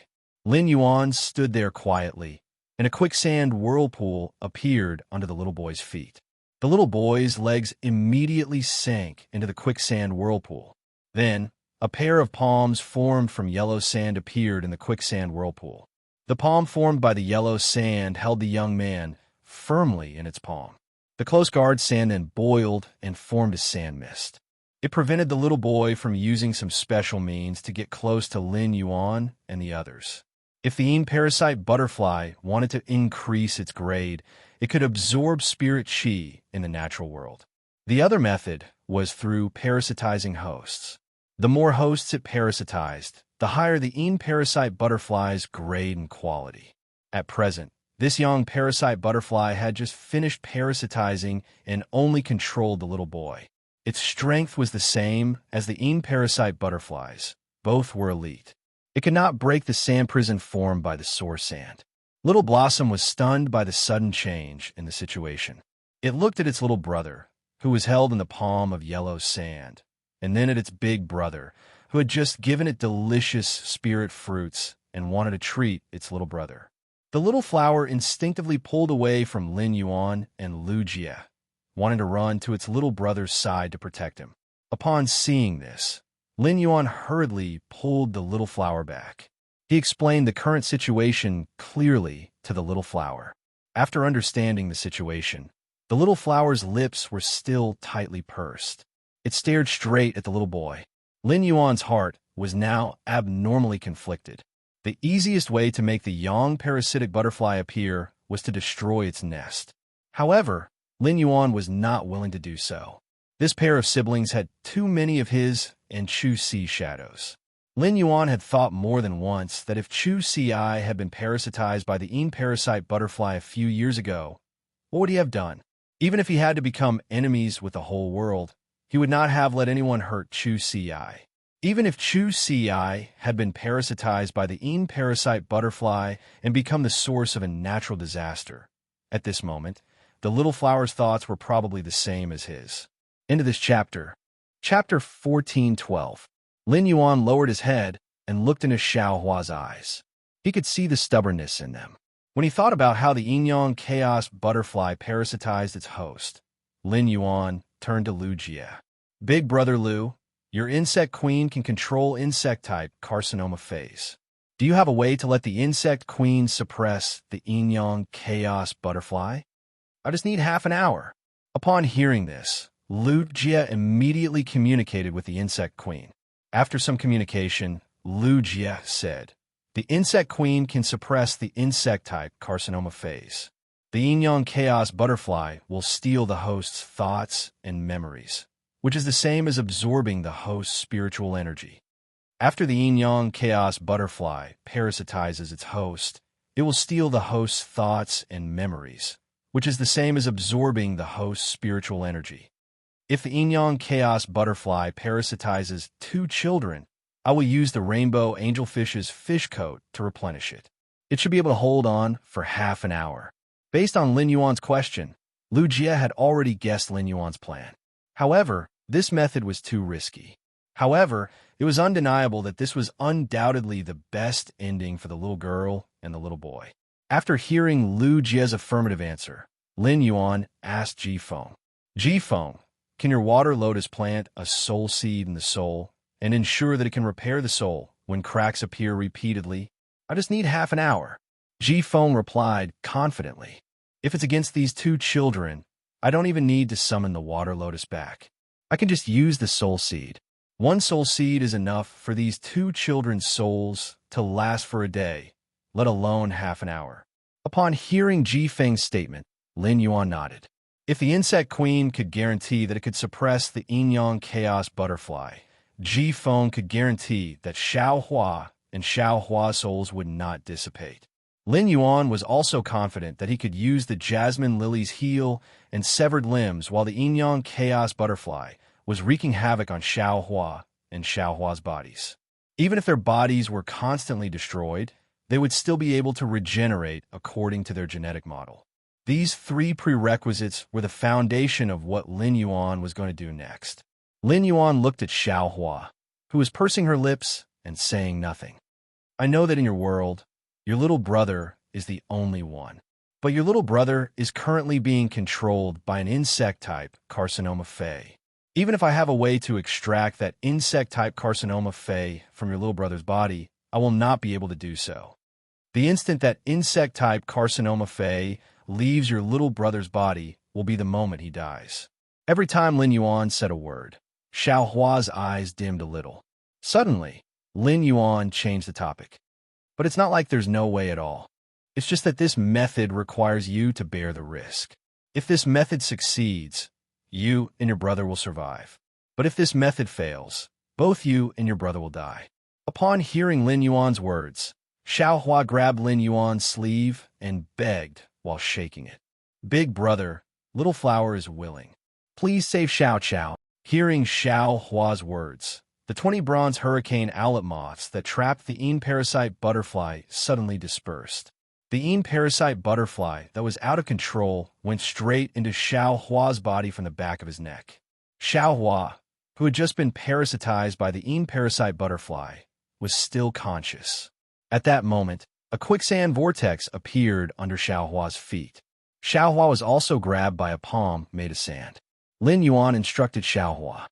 Lin Yuan stood there quietly, and a quicksand whirlpool appeared under the little boy's feet. The little boy's legs immediately sank into the quicksand whirlpool. Then, a pair of palms formed from yellow sand appeared in the quicksand whirlpool. The palm formed by the yellow sand held the young man firmly in its palm. The close guard sand then boiled and formed a sand mist. It prevented the little boy from using some special means to get close to Lin Yuan and the others. If the Yin parasite butterfly wanted to increase its grade, it could absorb spirit qi in the natural world. The other method was through parasitizing hosts. The more hosts it parasitized, the higher the Yin parasite butterfly's grade and quality. At present, this young parasite butterfly had just finished parasitizing and only controlled the little boy. Its strength was the same as the Yin parasite butterflies. Both were elite. It could not break the sand prison formed by the sore sand. Little Blossom was stunned by the sudden change in the situation. It looked at its little brother, who was held in the palm of yellow sand, and then at its big brother, who had just given it delicious spirit fruits and wanted to treat its little brother. The little flower instinctively pulled away from Lin Yuan and Lu Jie, wanting to run to its little brother's side to protect him. Upon seeing this, Lin Yuan hurriedly pulled the little flower back. He explained the current situation clearly to the little flower. After understanding the situation, the little flower's lips were still tightly pursed. It stared straight at the little boy. Lin Yuan's heart was now abnormally conflicted. The easiest way to make the Yang parasitic butterfly appear was to destroy its nest. However, Lin Yuan was not willing to do so. This pair of siblings had too many of his and Chu Si shadows. Lin Yuan had thought more than once that if Chu Si had been parasitized by the Yin parasite butterfly a few years ago, what would he have done? Even if he had to become enemies with the whole world, he would not have let anyone hurt Chu Si. Even if Chu Si had been parasitized by the Yin parasite butterfly and become the source of a natural disaster, at this moment, the little flower's thoughts were probably the same as his. Into this chapter. Chapter 14:12. Lin Yuan lowered his head and looked into Xiao Hua's eyes. He could see the stubbornness in them. When he thought about how the yin-yang chaos butterfly parasitized its host, Lin Yuan turned to Lu Jie. Big brother Lu, your insect queen can control insect-type carcinoma phase. Do you have a way to let the insect queen suppress the yin-yang chaos butterfly? I just need half an hour. Upon hearing this, Lu Jie immediately communicated with the insect queen. After some communication, Lu Jie said, the insect queen can suppress the insect-type carcinoma phase. The yin-yang chaos butterfly will steal the host's thoughts and memories, which is the same as absorbing the host's spiritual energy. After the yin-yang chaos butterfly parasitizes its host, it will steal the host's thoughts and memories, which is the same as absorbing the host's spiritual energy. If the yin-yang chaos butterfly parasitizes 2 children, I will use the rainbow angelfish's fish coat to replenish it. It should be able to hold on for half an hour. Based on Lin Yuan's question, Lu Jie had already guessed Lin Yuan's plan. However, this method was too risky. However, it was undeniable that this was undoubtedly the best ending for the little girl and the little boy. After hearing Lu Jie's affirmative answer, Lin Yuan asked Jifeng, Jifeng, can your water lotus plant a soul seed in the soul and ensure that it can repair the soul when cracks appear repeatedly? I just need half an hour. Jifeng replied confidently. If it's against these 2 children, I don't even need to summon the water lotus back. I can just use the soul seed. One soul seed is enough for these two children's souls to last for a day, let alone half an hour. Upon hearing Ji Feng's statement, Lin Yuan nodded. If the insect queen could guarantee that it could suppress the yin-yang chaos butterfly, Ji Feng could guarantee that Xiao Hua and Xiao Hua's souls would not dissipate. Lin Yuan was also confident that he could use the jasmine lily's heel and severed limbs while the yin-yang chaos butterfly was wreaking havoc on Xiao Hua and Xiao Hua's bodies. Even if their bodies were constantly destroyed, they would still be able to regenerate according to their genetic model. These three prerequisites were the foundation of what Lin Yuan was going to do next. Lin Yuan looked at Xiao Hua, who was pursing her lips and saying nothing. I know that in your world, your little brother is the only one. But your little brother is currently being controlled by an insect-type carcinoma Fey. Even if I have a way to extract that insect-type carcinoma Fey from your little brother's body, I will not be able to do so. The instant that insect-type carcinoma Fey leaves your little brother's body will be the moment he dies. Every time Lin Yuan said a word, Xiao Hua's eyes dimmed a little. Suddenly, Lin Yuan changed the topic. But it's not like there's no way at all. It's just that this method requires you to bear the risk. If this method succeeds, you and your brother will survive. But if this method fails, both you and your brother will die. Upon hearing Lin Yuan's words, Xiao Hua grabbed Lin Yuan's sleeve and begged while shaking it. Big brother, little flower is willing. Please save Xiao Qiao. Hearing Xiao Hua's words, the 20 bronze hurricane owlet moths that trapped the Een parasite butterfly suddenly dispersed. The Een parasite butterfly that was out of control went straight into Xiao Hua's body from the back of his neck. Xiao Hua, who had just been parasitized by the Een parasite butterfly, was still conscious. At that moment, a quicksand vortex appeared under Xiao Hua's feet. Xiao Hua was also grabbed by a palm made of sand. Lin Yuan instructed Xiao Hua,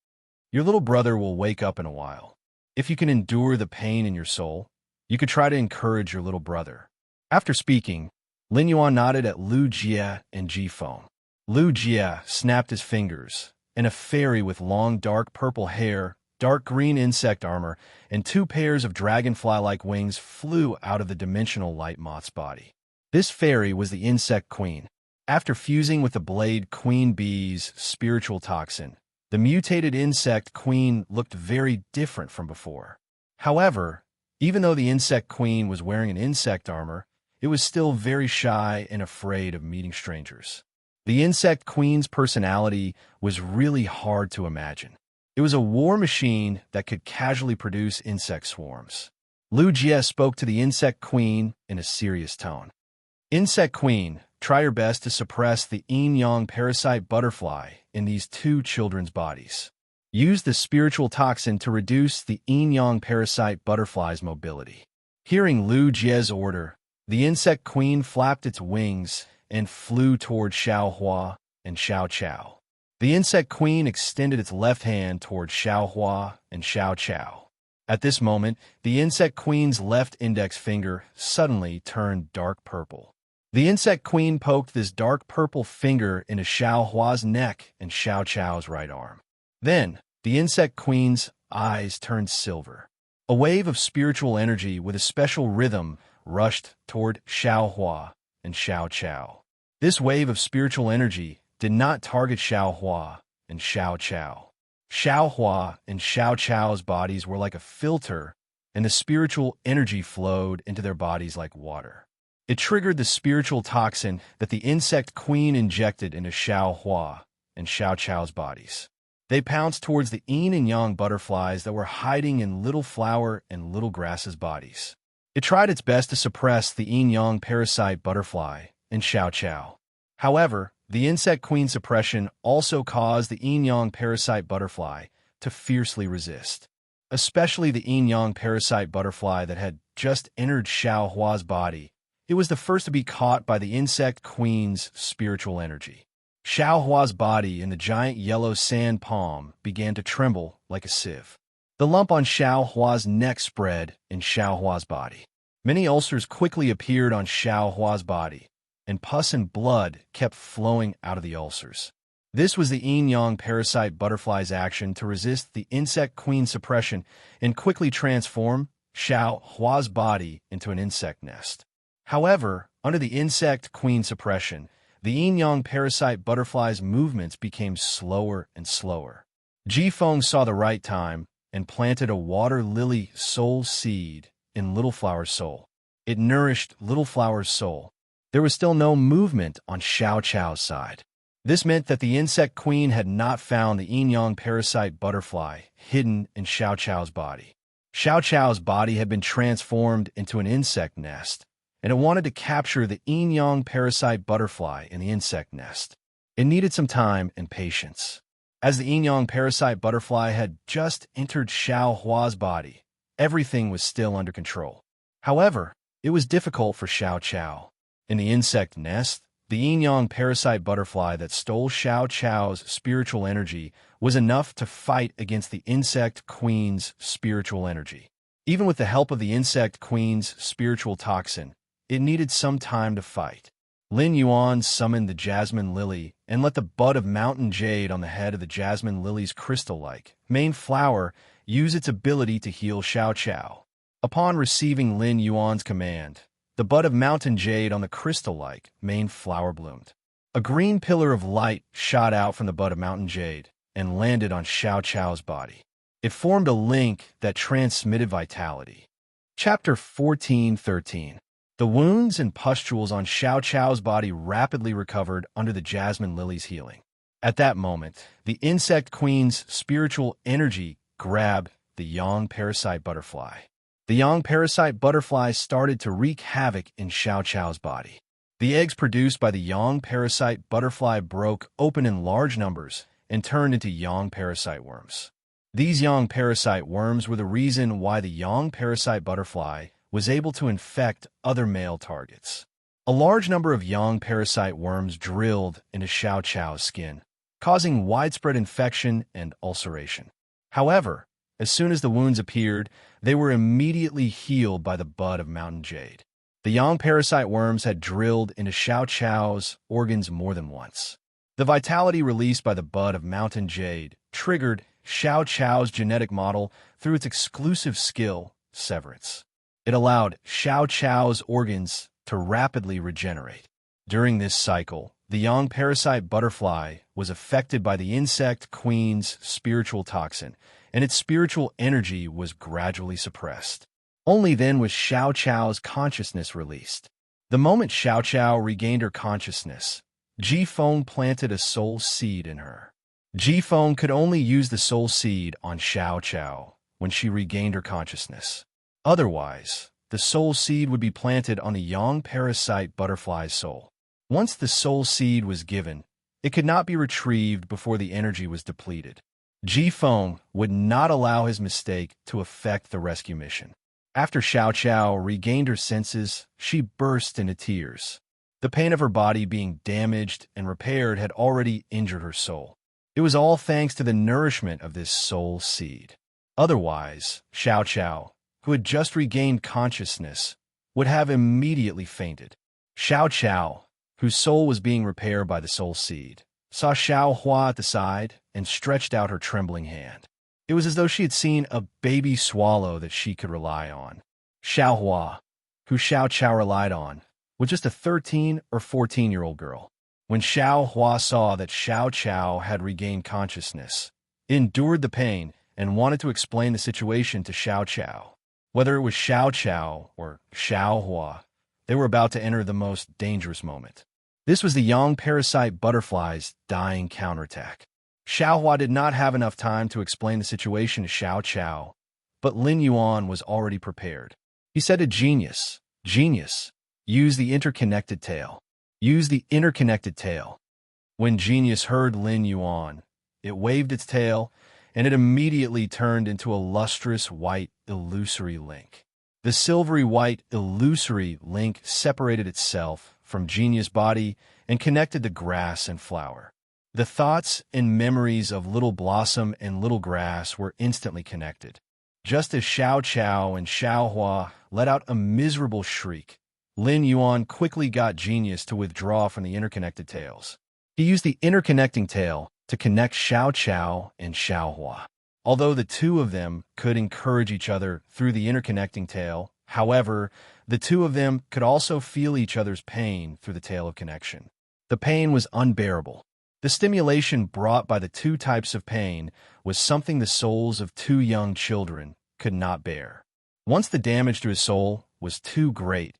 your little brother will wake up in a while. If you can endure the pain in your soul, you could try to encourage your little brother. After speaking, Lin Yuan nodded at Lu Jie and Ji Feng. Lu Jie snapped his fingers, and a fairy with long dark purple hair, dark green insect armor, and 2 pairs of dragonfly-like wings flew out of the dimensional light moth's body. This fairy was the insect queen. After fusing with the blade queen bee's spiritual toxin, the mutated insect queen looked very different from before. However, even though the insect queen was wearing an insect armor, it was still very shy and afraid of meeting strangers. The insect queen's personality was really hard to imagine. It was a war machine that could casually produce insect swarms. Lu Jie spoke to the insect queen in a serious tone. Insect queen, try your best to suppress the yin-yang parasite butterfly in these 2 children's bodies. Use the spiritual toxin to reduce the yin-yang parasite butterfly's mobility. Hearing Lu Jie's order, the insect queen flapped its wings and flew toward Xiao Hua and Xiao Qiao. The insect queen extended its left hand toward Xiao Hua and Xiao Qiao. At this moment, the insect queen's left index finger suddenly turned dark purple. The insect queen poked this dark purple finger into Xiao Hua's neck and Xiao Qiao's right arm. Then, the insect queen's eyes turned silver. A wave of spiritual energy with a special rhythm rushed toward Xiao Hua and Xiao Qiao. This wave of spiritual energy did not target Xiao Hua and Xiao Qiao. Xiao Hua and Xiao Qiao's bodies were like a filter, and the spiritual energy flowed into their bodies like water. It triggered the spiritual toxin that the insect queen injected into Xiao Hua and Xiao Qiao's bodies. They pounced towards the yin and yang butterflies that were hiding in little flower and little grass's bodies. It tried its best to suppress the yin-yang parasite butterfly and Xiao Qiao. However, the insect queen suppression also caused the yin-yang parasite butterfly to fiercely resist, especially the yin-yang parasite butterfly that had just entered Xiao Hua's body. It was the first to be caught by the insect queen's spiritual energy. Xiao Hua's body in the giant yellow sand palm began to tremble like a sieve. The lump on Xiao Hua's neck spread in Xiao Hua's body. Many ulcers quickly appeared on Xiao Hua's body, and pus and blood kept flowing out of the ulcers. This was the yin-yang parasite butterfly's action to resist the insect queen suppression and quickly transform Xiao Hua's body into an insect nest. However, under the insect queen suppression, the yin-yang parasite butterfly's movements became slower and slower. Ji Feng saw the right time and planted a water lily soul seed in Little Flower's soul. It nourished Little Flower's soul. There was still no movement on Xiao Chao's side. This meant that the insect queen had not found the yin-yang parasite butterfly hidden in Xiao Chao's body. Xiao Chao's body had been transformed into an insect nest, and it wanted to capture the yin-yang parasite butterfly in the insect nest. It needed some time and patience. As the yin-yang parasite butterfly had just entered Xiao Hua's body, everything was still under control. However, it was difficult for Xiao Chao. In the insect nest, the yin-yang parasite butterfly that stole Xiao Chao's spiritual energy was enough to fight against the insect queen's spiritual energy. Even with the help of the insect queen's spiritual toxin, it needed some time to fight. Lin Yuan summoned the jasmine lily and let the bud of mountain jade on the head of the jasmine lily's crystal-like main flower use its ability to heal Xiao Chao. Upon receiving Lin Yuan's command, the bud of mountain jade on the crystal-like main flower bloomed. A green pillar of light shot out from the bud of mountain jade and landed on Xiao Chao's body. It formed a link that transmitted vitality. Chapter 14:13. The wounds and pustules on Xiao Chao's body rapidly recovered under the jasmine lily's healing. At that moment, the insect queen's spiritual energy grabbed the yang parasite butterfly. The yang parasite butterfly started to wreak havoc in Xiao Chao's body. The eggs produced by the yang parasite butterfly broke open in large numbers and turned into yang parasite worms. These yang parasite worms were the reason why the yang parasite butterfly was able to infect other male targets. A large number of yang parasite worms drilled into Xiao Chao's skin, causing widespread infection and ulceration. However, as soon as the wounds appeared, they were immediately healed by the bud of mountain jade. The yang parasite worms had drilled into Xiao Chao's organs more than once. The vitality released by the bud of mountain jade triggered Xiao Chao's genetic model through its exclusive skill, severance. It allowed Xiao Chao's organs to rapidly regenerate. During this cycle, the yang parasite butterfly was affected by the insect queen's spiritual toxin, and its spiritual energy was gradually suppressed. Only then was Xiao Chao's consciousness released. The moment Xiao Chao regained her consciousness, Ji Feng planted a soul seed in her. Ji Feng could only use the soul seed on Xiao Chao when she regained her consciousness. Otherwise, the soul seed would be planted on the yang parasite butterfly's soul. Once the soul seed was given, it could not be retrieved before the energy was depleted. Ji Feng would not allow his mistake to affect the rescue mission. After Xiao Chao regained her senses, she burst into tears. The pain of her body being damaged and repaired had already injured her soul. It was all thanks to the nourishment of this soul seed. Otherwise, Xiao Chao, who had just regained consciousness, would have immediately fainted. Xiao Chao, whose soul was being repaired by the soul seed, saw Xiao Hua at the side and stretched out her trembling hand. It was as though she had seen a baby swallow that she could rely on. Xiao Hua, who Xiao Chao relied on, was just a 13 or 14-year-old girl. When Xiao Hua saw that Xiao Chao had regained consciousness, it endured the pain and wanted to explain the situation to Xiao Chao. Whether it was Xiao Chao or Xiao Hua, they were about to enter the most dangerous moment. This was the yang parasite butterfly's dying counterattack. Xiao Hua did not have enough time to explain the situation to Xiao Chao, but Lin Yuan was already prepared. He said to Genius, "Genius, use the interconnected tail. Use the interconnected tail." When Genius heard Lin Yuan, it waved its tail, and it immediately turned into a lustrous white illusory link. The silvery white illusory link separated itself from Genius' body and connected the grass and flower. The thoughts and memories of Little Blossom and Little Grass were instantly connected. Just as Xiao Chao and Xiao Hua let out a miserable shriek, Lin Yuan quickly got Genius to withdraw from the interconnected tails. He used the interconnecting tail to connect Xiao Chao and Xiao Hua. Although the two of them could encourage each other through the interconnecting tail, however, the two of them could also feel each other's pain through the tail of connection. The pain was unbearable. The stimulation brought by the two types of pain was something the souls of two young children could not bear. Once the damage to his soul was too great,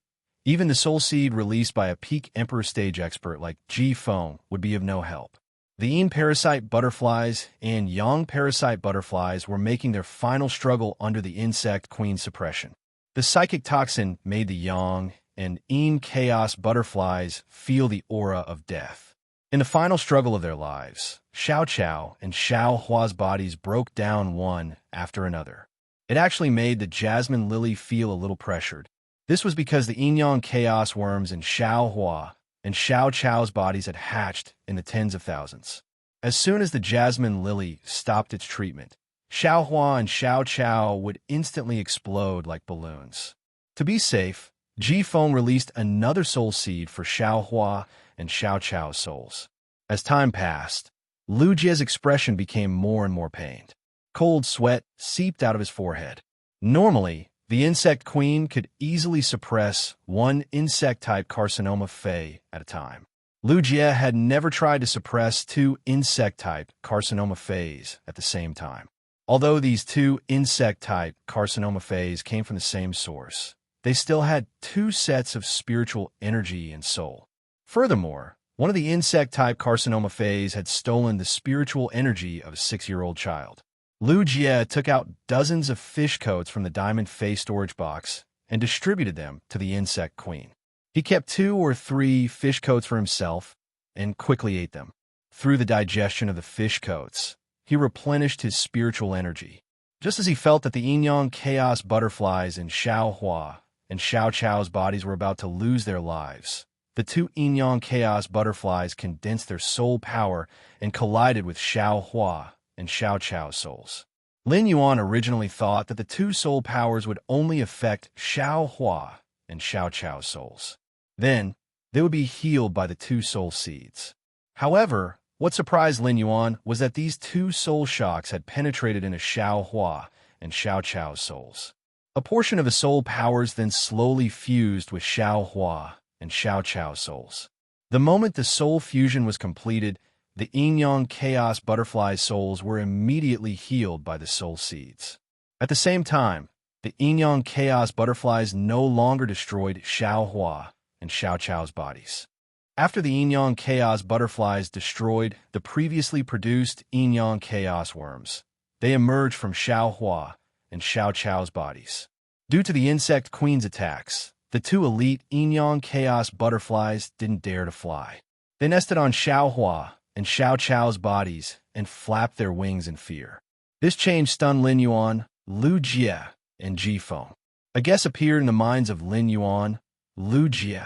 even the soul seed released by a peak Emperor stage expert like Ji Feng would be of no help. The Yin parasite butterflies and Yang parasite butterflies were making their final struggle under the insect queen suppression. The psychic toxin made the Yang and Yin chaos butterflies feel the aura of death. In the final struggle of their lives, Xiao Chao and Xiao Hua's bodies broke down one after another. It actually made the jasmine lily feel a little pressured. This was because the Yin-Yang chaos worms in Xiao Hua and Xiao Chao's bodies had hatched in the tens of thousands. As soon as the jasmine lily stopped its treatment, Xiao Hua and Xiao Chao would instantly explode like balloons. To be safe, Ji Feng released another soul seed for Xiao Hua and Xiao Chao's souls. As time passed, Lu Jie's expression became more and more pained. Cold sweat seeped out of his forehead. Normally, the insect queen could easily suppress one insect-type carcinoma Fey at a time. Lu Jie had never tried to suppress two insect-type carcinoma Feys at the same time. Although these two insect-type carcinoma Feys came from the same source, they still had two sets of spiritual energy and soul. Furthermore, one of the insect-type carcinoma Feys had stolen the spiritual energy of a 6-year-old child. Lu Jie took out dozens of fish coats from the diamond Fey storage box and distributed them to the insect queen. He kept 2 or 3 fish coats for himself and quickly ate them. Through the digestion of the fish coats, he replenished his spiritual energy. Just as he felt that the Yin-Yang chaos butterflies in Xiao Hua and Xiao Chao's bodies were about to lose their lives, the two Yin-Yang chaos butterflies condensed their soul power and collided with Xiao Hua and Xiao Chao's souls. Lin Yuan originally thought that the two soul powers would only affect Xiao Hua and Xiao Chao's souls. Then, they would be healed by the two soul seeds. However, what surprised Lin Yuan was that these two soul shocks had penetrated into Xiao Hua and Xiao Chao's souls. A portion of the soul powers then slowly fused with Xiao Hua and Xiao Chao's souls. The moment the soul fusion was completed, the Yin-Yang chaos butterfly's souls were immediately healed by the soul seeds. At the same time, the Yin-Yang chaos butterflies no longer destroyed Xiao Hua and Xiao Chao's bodies. After the Yin-Yang chaos butterflies destroyed the previously produced Yin-Yang chaos worms, they emerged from Xiao Hua and Xiao Chao's bodies. Due to the insect queen's attacks, the two elite Yin-Yang chaos butterflies didn't dare to fly. They nested on Xiao Hua and Xiao Chao's bodies and flapped their wings in fear. This change stunned Lin Yuan, Lu Jie, and Ji Feng. A guess appeared in the minds of Lin Yuan, Lu Jie,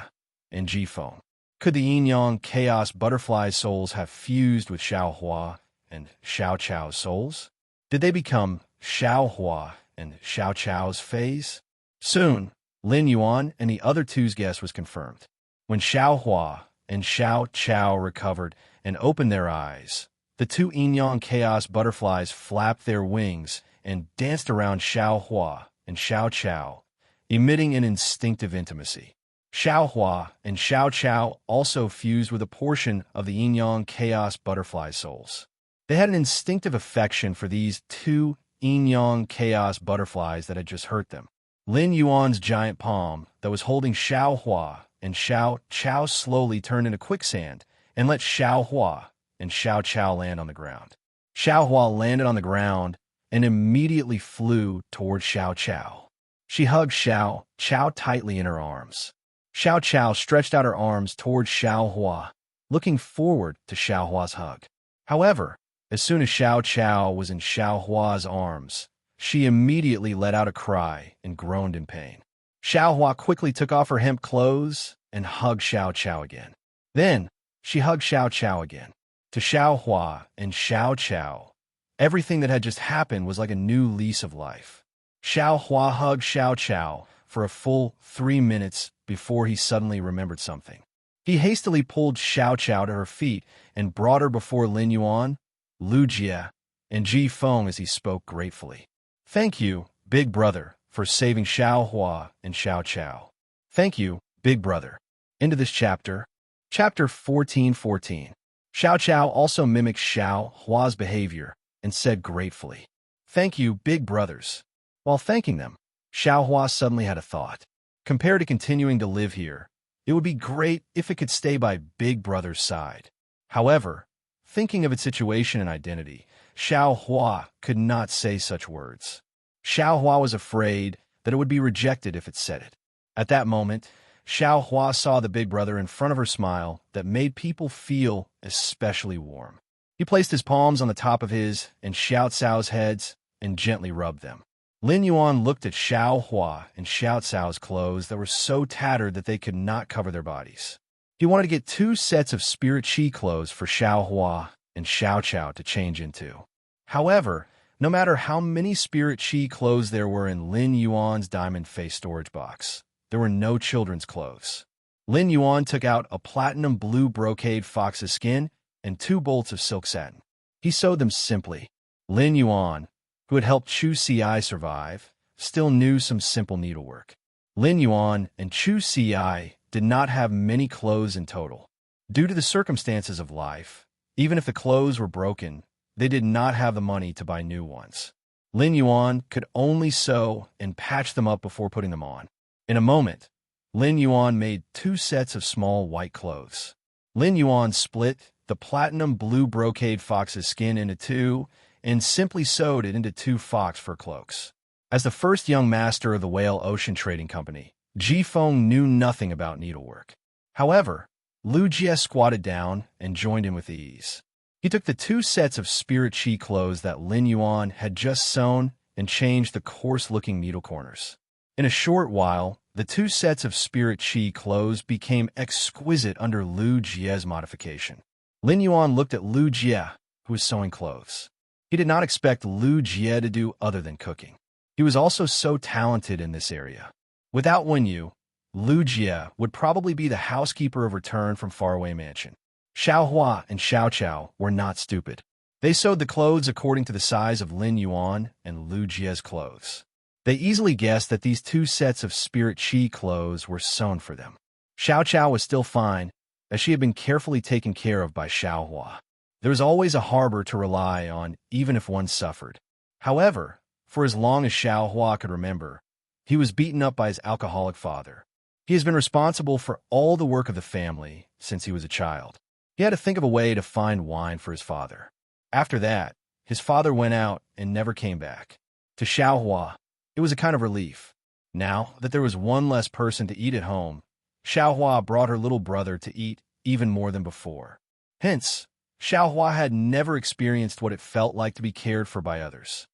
and Ji Feng. Could the Yin-Yang chaos butterfly's souls have fused with Xiao Hua and Xiao Chao's souls? Did they become Xiao Hua and Xiao Chao's Feys? Soon, Lin Yuan and the other two's guess was confirmed. When Xiao Hua and Xiao Chao recovered and opened their eyes, the two Yin-Yang chaos butterflies flapped their wings and danced around Xiao Hua and Xiao Chao, emitting an instinctive intimacy. Xiao Hua and Xiao Chao also fused with a portion of the Yin-Yang chaos butterfly souls. They had an instinctive affection for these two Yin-Yang chaos butterflies that had just hurt them. Lin Yuan's giant palm that was holding Xiao Hua and Xiao Chao slowly turned into quicksand and let Xiao Hua and Xiao Chao land on the ground. Xiao Hua landed on the ground and immediately flew toward Xiao Chao. She hugged Xiao Chao tightly in her arms. Xiao Chao stretched out her arms toward Xiao Hua, looking forward to Xiao Hua's hug. However, as soon as Xiao Chao was in Xiao Hua's arms, she immediately let out a cry and groaned in pain. Xiao Hua quickly took off her hemp clothes and hugged Xiao Chao again. Then, she hugged Xiao Chao again. To Xiao Hua and Xiao Chao, everything that had just happened was like a new lease of life. Xiao Hua hugged Xiao Chao for a full 3 minutes before he suddenly remembered something. He hastily pulled Xiao Qiao to her feet and brought her before Lin Yuan, Lu Jie, and Ji Feng as he spoke gratefully. Thank you, big brother, for saving Xiao Hua and Xiao Qiao. Thank you, big brother. Into this chapter. Chapter 14:14. Xiao Qiao also mimicked Xiao Hua's behavior and said gratefully, "Thank you, big brothers." While thanking them, Xiao Hua suddenly had a thought. Compared to continuing to live here, it would be great if it could stay by Big Brother's side. However, thinking of its situation and identity, Xiao Hua could not say such words. Xiao Hua was afraid that it would be rejected if it said it. At that moment, Xiao Hua saw the Big Brother in front of her smile that made people feel especially warm. He placed his palms on the top of his and Xiao Cao's heads and gently rubbed them. Lin Yuan looked at Xiao Hua and Xiao Cao's clothes that were so tattered that they could not cover their bodies. He wanted to get 2 sets of spirit chi clothes for Xiao Hua and Xiao Qiao to change into. However, no matter how many spirit chi clothes there were in Lin Yuan's diamond face storage box, there were no children's clothes. Lin Yuan took out a platinum blue brocade fox's skin and 2 bolts of silk satin. He sewed them simply. Lin Yuan, who had helped Chu Ci survive, still knew some simple needlework. Lin Yuan and Chu Ci did not have many clothes in total. Due to the circumstances of life, even if the clothes were broken, they did not have the money to buy new ones. Lin Yuan could only sew and patch them up before putting them on. In a moment, Lin Yuan made 2 sets of small white clothes. Lin Yuan split the platinum blue brocade fox's skin into 2 and simply sewed it into 2 fox fur cloaks. As the first young master of the Whale Ocean Trading Company, Ji Feng knew nothing about needlework. However, Lu Jie squatted down and joined him with ease. He took the 2 sets of spirit chi clothes that Lin Yuan had just sewn and changed the coarse-looking needle corners. In a short while, the 2 sets of spirit chi clothes became exquisite under Lu Jie's modification. Lin Yuan looked at Lu Jie, who was sewing clothes. He did not expect Lu Jie to do other than cooking. He was also so talented in this area. Without Wenyu, Lu Jie would probably be the housekeeper of return from faraway mansion. Xiao Hua and Xiao Qiao were not stupid. They sewed the clothes according to the size of Lin Yuan and Lu Jie's clothes. They easily guessed that these 2 sets of spirit chi clothes were sewn for them. Xiao Qiao was still fine, as she had been carefully taken care of by Xiao Hua. There was always a harbor to rely on, even if one suffered. However, for as long as Xiao Hua could remember, he was beaten up by his alcoholic father. He has been responsible for all the work of the family since he was a child. He had to think of a way to find wine for his father. After that, his father went out and never came back. To Xiao Hua, it was a kind of relief. Now that there was one less person to eat at home, Xiao Hua brought her little brother to eat even more than before. Hence, Xiao Hua had never experienced what it felt like to be cared for by others.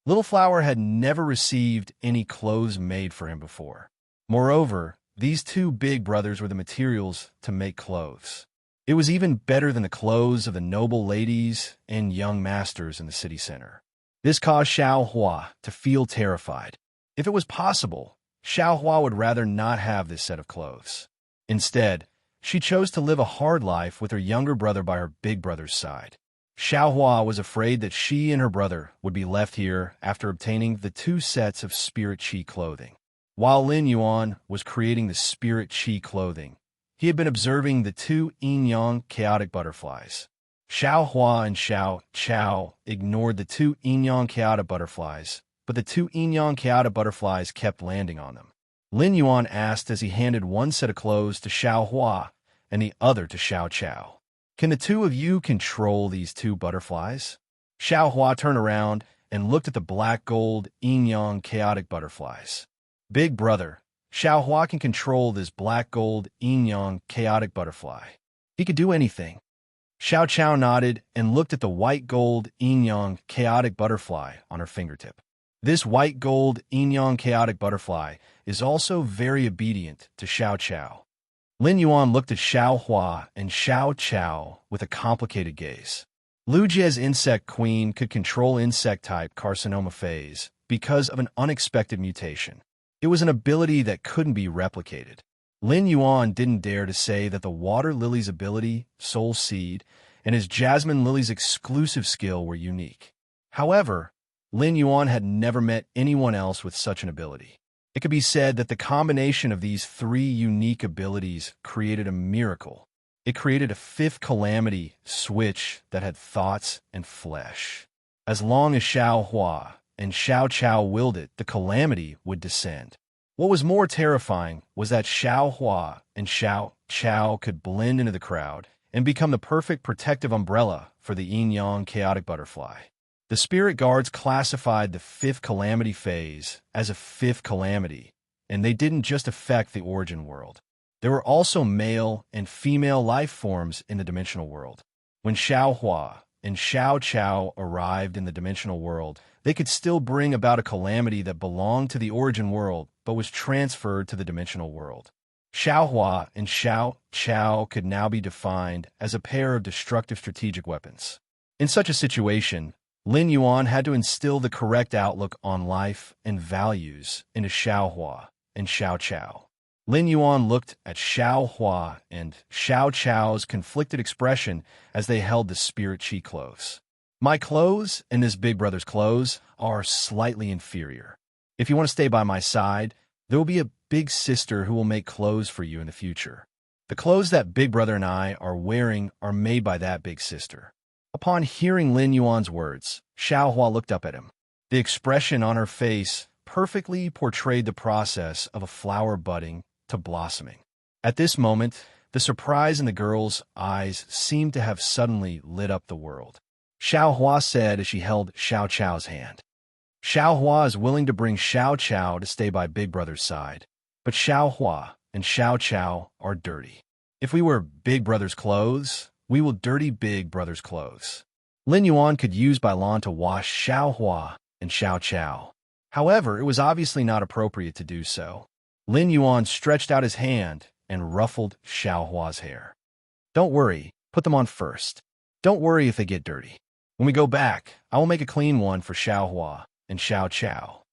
Little Flower had never received any clothes made for him before. Moreover, these 2 big brothers were the materials to make clothes. It was even better than the clothes of the noble ladies and young masters in the city center. This caused Xiao Hua to feel terrified. If it was possible, Xiao Hua would rather not have this set of clothes. Instead, she chose to live a hard life with her younger brother by her big brother's side. Xiao Hua was afraid that she and her brother would be left here after obtaining the 2 sets of spirit chi clothing. While Lin Yuan was creating the spirit chi clothing, he had been observing the 2 yin-yang chaotic butterflies. Xiao Hua and Xiao Qiao ignored the 2 yin-yang chaotic butterflies, but the 2 yin-yang chaotic butterflies kept landing on them. Lin Yuan asked as he handed one set of clothes to Xiao Hua and the other to Xiao Qiao. Can the 2 of you control these 2 butterflies? Xiao Hua turned around and looked at the black gold yin-yang chaotic butterflies. Big brother, Xiao Hua can control this black gold yin-yang chaotic butterfly. He could do anything. Xiao Qiao nodded and looked at the white gold yin-yang chaotic butterfly on her fingertip. This white gold yin-yang chaotic butterfly is also very obedient to Xiao Qiao. Lin Yuan looked at Xiao Hua and Xiao Qiao with a complicated gaze. Lu Jie's insect queen could control insect-type carcinoma phase because of an unexpected mutation. It was an ability that couldn't be replicated. Lin Yuan didn't dare to say that the water lily's ability, soul seed, and his jasmine lily's exclusive skill were unique. However, Lin Yuan had never met anyone else with such an ability. It could be said that the combination of these three unique abilities created a miracle. It created a fifth calamity switch that had thoughts and flesh. As long as Xiao Hua and Xiao Chao willed it, the calamity would descend. What was more terrifying was that Xiao Hua and Xiao Chao could blend into the crowd and become the perfect protective umbrella for the yin-yang chaotic butterfly. The spirit guards classified the fifth calamity phase as a fifth calamity, and they didn't just affect the origin world. There were also male and female life forms in the dimensional world. When Xiao Hua and Xiao Chao arrived in the dimensional world, they could still bring about a calamity that belonged to the origin world but was transferred to the dimensional world. Xiao Hua and Xiao Chao could now be defined as a pair of destructive strategic weapons. In such a situation, Lin Yuan had to instill the correct outlook on life and values into Xiao Hua and Xiao Chao. Lin Yuan looked at Xiao Hua and Xiao Chao's conflicted expression as they held the spirit chi close. My clothes and this big brother's clothes are slightly inferior. If you want to stay by my side, there will be a big sister who will make clothes for you in the future. The clothes that big brother and I are wearing are made by that big sister. Upon hearing Lin Yuan's words, Xiao Hua looked up at him. The expression on her face perfectly portrayed the process of a flower budding to blossoming. At this moment, the surprise in the girl's eyes seemed to have suddenly lit up the world. Xiao Hua said as she held Xiao Chao's hand. Xiao Hua is willing to bring Xiao Chao to stay by Big Brother's side, but Xiao Hua and Xiao Chao are dirty. If we wear Big Brother's clothes, we will dirty Big Brother's clothes. Lin Yuan could use Bailan to wash Xiao Hua and Xiao Chao. However, it was obviously not appropriate to do so. Lin Yuan stretched out his hand and ruffled Xiao Hua's hair. Don't worry, put them on first. Don't worry if they get dirty. When we go back, I will make a clean one for Xiao Hua and Xiao Chao.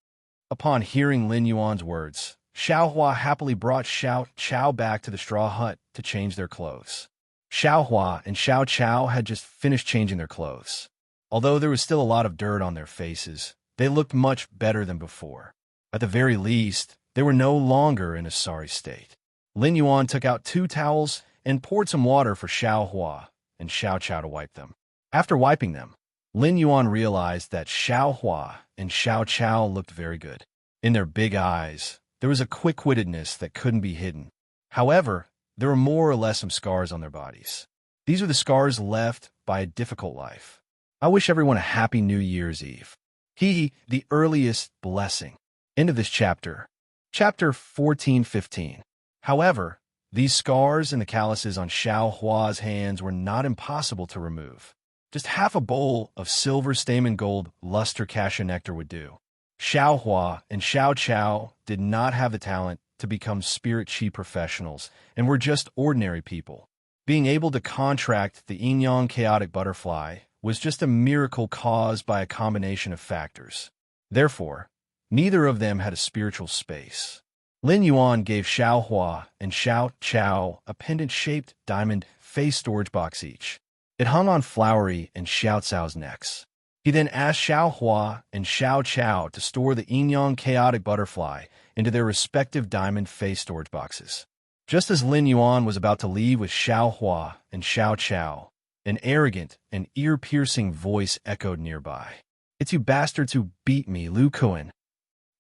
Upon hearing Lin Yuan's words, Xiao Hua happily brought Xiao Chao back to the straw hut to change their clothes. Xiao Hua and Xiao Chao had just finished changing their clothes. Although there was still a lot of dirt on their faces, they looked much better than before. At the very least, they were no longer in a sorry state. Lin Yuan took out 2 towels and poured some water for Xiao Hua and Xiao Chao to wipe them. After wiping them, Lin Yuan realized that Xiao Hua and Xiao Chao looked very good. In their big eyes, there was a quick-wittedness that couldn't be hidden. However, there were more or less some scars on their bodies. These are the scars left by a difficult life. I wish everyone a happy New Year's Eve. The earliest blessing. End of this chapter. Chapter 14-15. However, these scars and the calluses on Xiao Hua's hands were not impossible to remove. Just half a bowl of silver stamen gold luster cassia nectar would do. Xiao Hua and Xiao Chao did not have the talent to become spirit chi professionals and were just ordinary people. Being able to contract the yin-yang chaotic butterfly was just a miracle caused by a combination of factors. Therefore, neither of them had a spiritual space. Lin Yuan gave Xiao Hua and Xiao Chao a pendant-shaped diamond face storage box each. It hung on Flowery and Xiao Cao's necks. He then asked Xiao Hua and Xiao Chao to store the yin-yang chaotic butterfly into their respective diamond face storage boxes. Just as Lin Yuan was about to leave with Xiao Hua and Xiao Chao, an arrogant and ear-piercing voice echoed nearby. It's you bastards who beat me, Lu Kuan.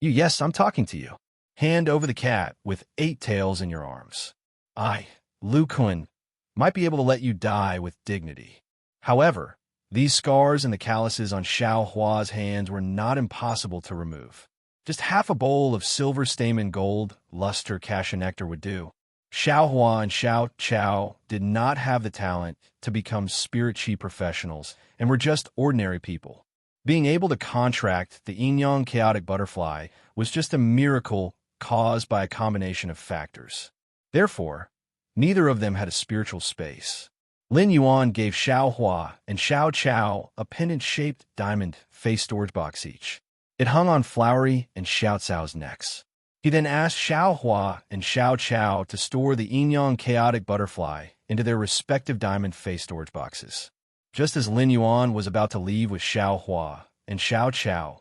Yes, I'm talking to you. Hand over the cat with 8 tails in your arms. I, Lu Kuan, might be able to let you die with dignity. However, these scars and the calluses on Xiao Hua's hands were not impossible to remove. Just half a bowl of silver stamen gold luster cassia nectar would do. Xiao Hua and Xiao Chao did not have the talent to become spirit chi professionals and were just ordinary people. Being able to contract the yin-yang chaotic butterfly was just a miracle caused by a combination of factors. Therefore, neither of them had a spiritual space. Lin Yuan gave Xiao Hua and Xiao Chao a pendant-shaped diamond face storage box each. It hung on Flowery and Xiao Cao's necks. He then asked Xiao Hua and Xiao Chao to store the yin-yang chaotic butterfly into their respective diamond face storage boxes. Just as Lin Yuan was about to leave with Xiao Hua and Xiao Chao,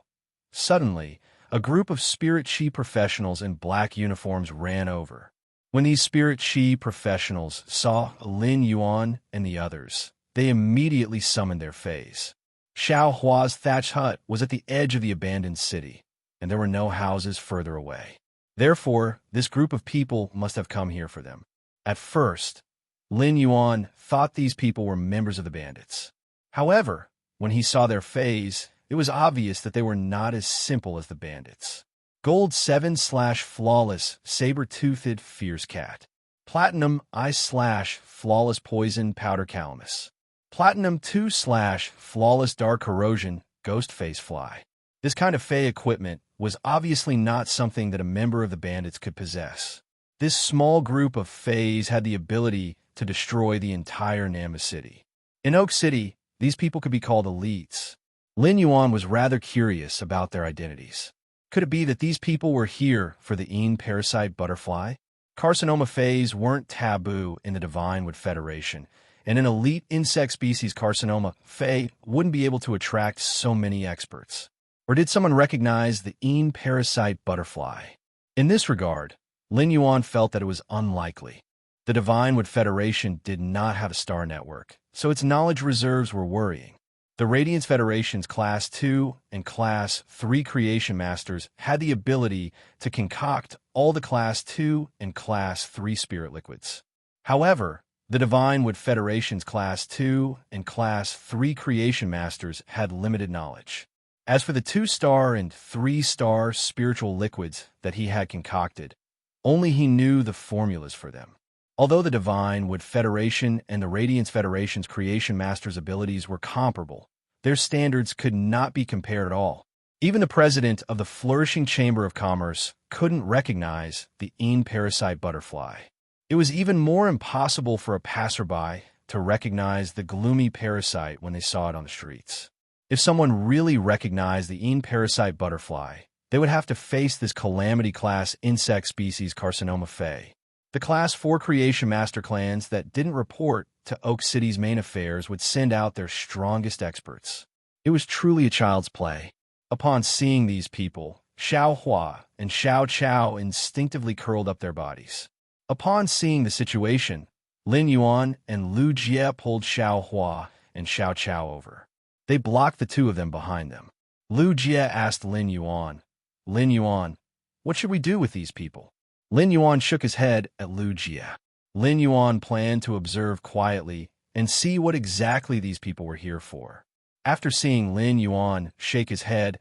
suddenly, a group of spirit chi professionals in black uniforms ran over. When these spirit chi professionals saw Lin Yuan and the others, they immediately summoned their fays. Xiao Hua's thatched hut was at the edge of the abandoned city, and there were no houses further away. Therefore, this group of people must have come here for them. At first, Lin Yuan thought these people were members of the bandits. However, when he saw their fays, it was obvious that they were not as simple as the bandits. Gold 7/flawless saber-toothed fierce cat. Platinum I/flawless poison powder calamus. Platinum 2/flawless dark corrosion ghost face fly. This kind of fey equipment was obviously not something that a member of the bandits could possess. This small group of fays had the ability to destroy the entire Nama City. In Oak City, these people could be called elites. Lin Yuan was rather curious about their identities. Could it be that these people were here for the Een parasite butterfly? Carcinoma fays weren't taboo in the Divine Wood Federation, and an elite insect species carcinoma fey wouldn't be able to attract so many experts. Or did someone recognize the Een parasite butterfly? In this regard, Lin Yuan felt that it was unlikely. The Divine Wood Federation did not have a star network, so its knowledge reserves were worrying. The Radiance Federation's Class 2 and Class 3 Creation Masters had the ability to concoct all the Class 2 and Class 3 spirit liquids. However, the Divine Wood Federation's Class 2 and Class 3 Creation Masters had limited knowledge. As for the 2-star and 3-star spiritual liquids that he had concocted, only he knew the formulas for them. Although the Divine Wood Federation and the Radiance Federation's Creation Masters' abilities were comparable, their standards could not be compared at all. Even the president of the Flourishing Chamber of Commerce couldn't recognize the Een parasite butterfly. It was even more impossible for a passerby to recognize the gloomy parasite when they saw it on the streets. If someone really recognized the Een parasite butterfly, they would have to face this calamity-class insect species carcinoma fey. The Class 4 Creation Master clans that didn't report to Oak City's main affairs would send out their strongest experts. It was truly a child's play. Upon seeing these people, Xiao Hua and Xiao Chao instinctively curled up their bodies. Upon seeing the situation, Lin Yuan and Lu Jie pulled Xiao Hua and Xiao Chao over. They blocked the two of them behind them. Lu Jie asked Lin Yuan, what should we do with these people? Lin Yuan shook his head at Lu Jie. Lin Yuan planned to observe quietly and see what exactly these people were here for. After seeing Lin Yuan shake his head,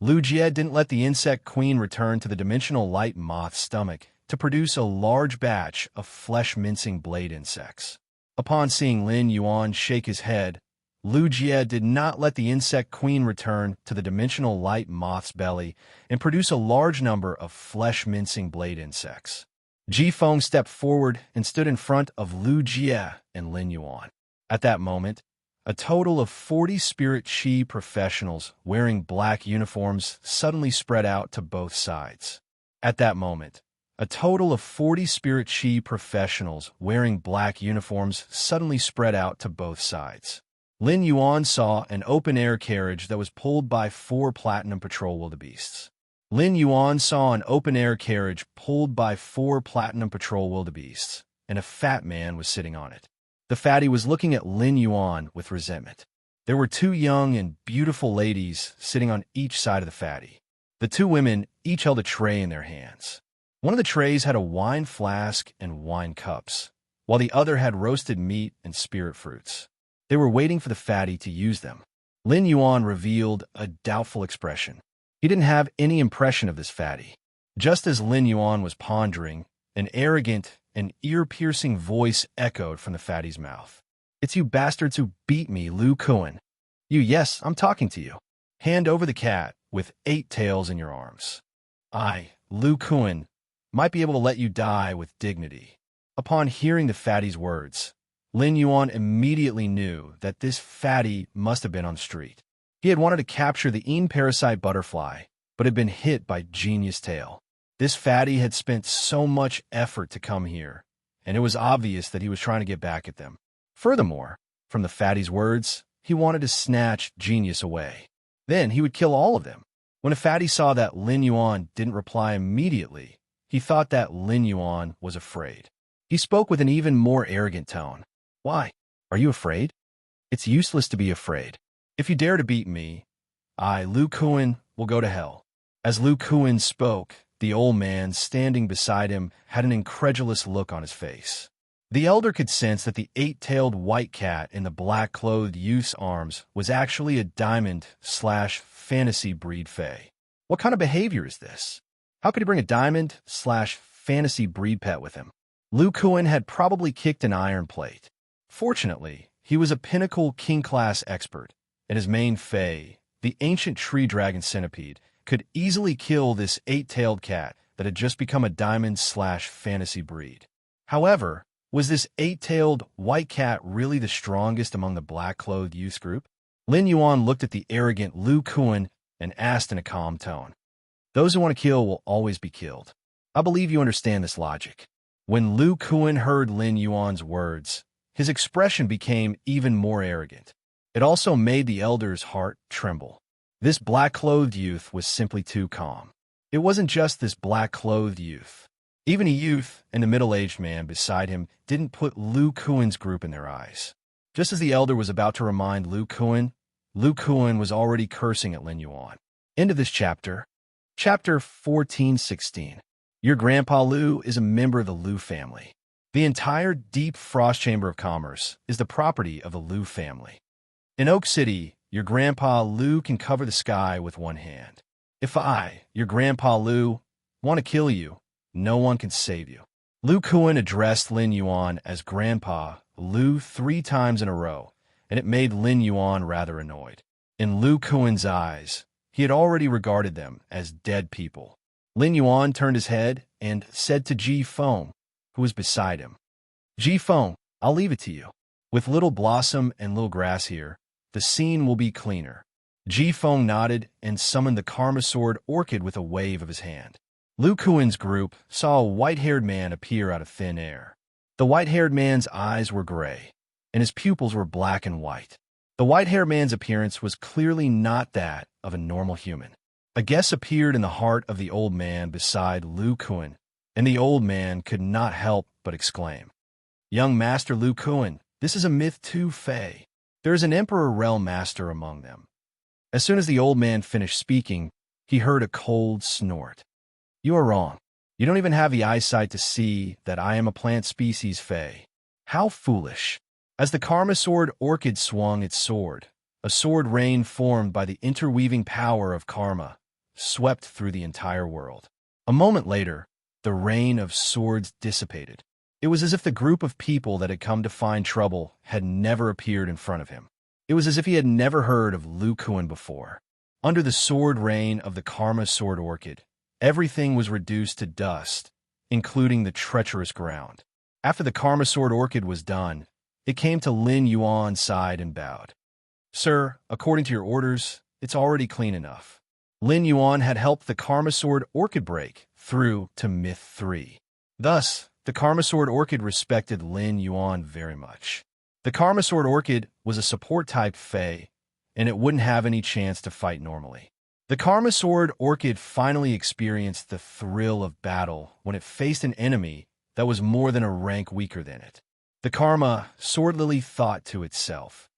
Lu Jie didn't let the insect queen return to the dimensional light moth's stomach to produce a large batch of flesh-mincing blade insects. Upon seeing Lin Yuan shake his head, Lu Jie did not let the insect queen return to the dimensional light moth's belly and produce a large number of flesh-mincing blade insects. Ji Feng stepped forward and stood in front of Lu Jie and Lin Yuan. At that moment, a total of 40 spirit chi professionals wearing black uniforms suddenly spread out to both sides. At that moment, a total of 40 spirit chi professionals wearing black uniforms suddenly spread out to both sides. Lin Yuan saw an open-air carriage that was pulled by 4 platinum patrol wildebeests. Lin Yuan saw an open-air carriage pulled by 4 platinum patrol wildebeests, and a fat man was sitting on it. The fatty was looking at Lin Yuan with resentment. There were 2 young and beautiful ladies sitting on each side of the fatty. The 2 women each held a tray in their hands. One of the trays had a wine flask and wine cups, while the other had roasted meat and spirit fruits. They were waiting for the fatty to use them. Lin Yuan revealed a doubtful expression. He didn't have any impression of this fatty. Just as Lin Yuan was pondering, an arrogant and ear-piercing voice echoed from the fatty's mouth. "It's you bastards who beat me, Lu Kuan. Yes, I'm talking to you. Hand over the cat with 8 tails in your arms. I, Lu Kuan, might be able to let you die with dignity." Upon hearing the fatty's words, Lin Yuan immediately knew that this fatty must have been on the street. He had wanted to capture the Een parasite butterfly, but had been hit by Genius Tail. This fatty had spent so much effort to come here, and it was obvious that he was trying to get back at them. Furthermore, from the fatty's words, he wanted to snatch Genius away. Then he would kill all of them. When a fatty saw that Lin Yuan didn't reply immediately, he thought that Lin Yuan was afraid. He spoke with an even more arrogant tone. Why? Are you afraid? It's useless to be afraid. If you dare to beat me, I, Lu Kuan, will go to hell. As Lu Kuan spoke, the old man standing beside him had an incredulous look on his face. The elder could sense that the eight-tailed white cat in the black-clothed youth's arms was actually a diamond/fantasy breed fae. What kind of behavior is this? How could he bring a diamond/fantasy breed pet with him? Lu Kuan had probably kicked an iron plate. Fortunately, he was a pinnacle king-class expert, and his main fae, the ancient tree dragon centipede, could easily kill this eight-tailed cat that had just become a diamond/fantasy breed. However, was this eight-tailed white cat really the strongest among the black-clothed youth group? Lin Yuan looked at the arrogant Lu Kuan and asked in a calm tone. Those who want to kill will always be killed. I believe you understand this logic. When Lu Kuan heard Lin Yuan's words, his expression became even more arrogant. It also made the elder's heart tremble. This black-clothed youth was simply too calm. It wasn't just this black-clothed youth. Even a youth and a middle-aged man beside him didn't put Lu Kuan's group in their eyes. Just as the elder was about to remind Lu Kuan was already cursing at Lin Yuan. End of this chapter. Chapter 1416. Your grandpa Lu is a member of the Lu family. The entire Deep Frost Chamber of Commerce is the property of the Lu family. In Oak City, your grandpa Lu can cover the sky with one hand. If I, your grandpa Lu, want to kill you, no one can save you. Lu Kuan addressed Lin Yuan as Grandpa Lu 3 times in a row, and it made Lin Yuan rather annoyed. In Lu Kuan's eyes, he had already regarded them as dead people. Lin Yuan turned his head and said to Ji Feng, who was beside him, Ji Feng, I'll leave it to you. With Little Blossom and Little Grass here, the scene will be cleaner. Ji Feng nodded and summoned the Karma Sword Orchid with a wave of his hand. Lu Kuan's group saw a white-haired man appear out of thin air. The white-haired man's eyes were gray, and his pupils were black and white. The white-haired man's appearance was clearly not that of a normal human. A guess appeared in the heart of the old man beside Lu Kuan, and the old man could not help but exclaim, Young Master Lu Kuan, this is a Myth 2 Fae. There is an Emperor Realm Master among them. As soon as the old man finished speaking, he heard a cold snort. You are wrong. You don't even have the eyesight to see that I am a plant species fae. How foolish. As the Karma Sword Orchid swung its sword, a sword rain formed by the interweaving power of karma swept through the entire world. A moment later, the rain of swords dissipated. It was as if the group of people that had come to find trouble had never appeared in front of him. It was as if he had never heard of Lu Kuan before. Under the sword rain of the Karma Sword Orchid, everything was reduced to dust, including the treacherous ground. After the Karma Sword Orchid was done, it came to Lin Yuan's side and bowed. Sir, according to your orders, it's already clean enough. Lin Yuan had helped the Karma Sword Orchid break through to Myth 3. Thus, the Karma Sword Orchid respected Lin Yuan very much. The Karma Sword Orchid was a support-type fae, and it wouldn't have any chance to fight normally. The Karma Sword Orchid finally experienced the thrill of battle when it faced an enemy that was more than a rank weaker than it. The Karma Sword Lily thought to itself,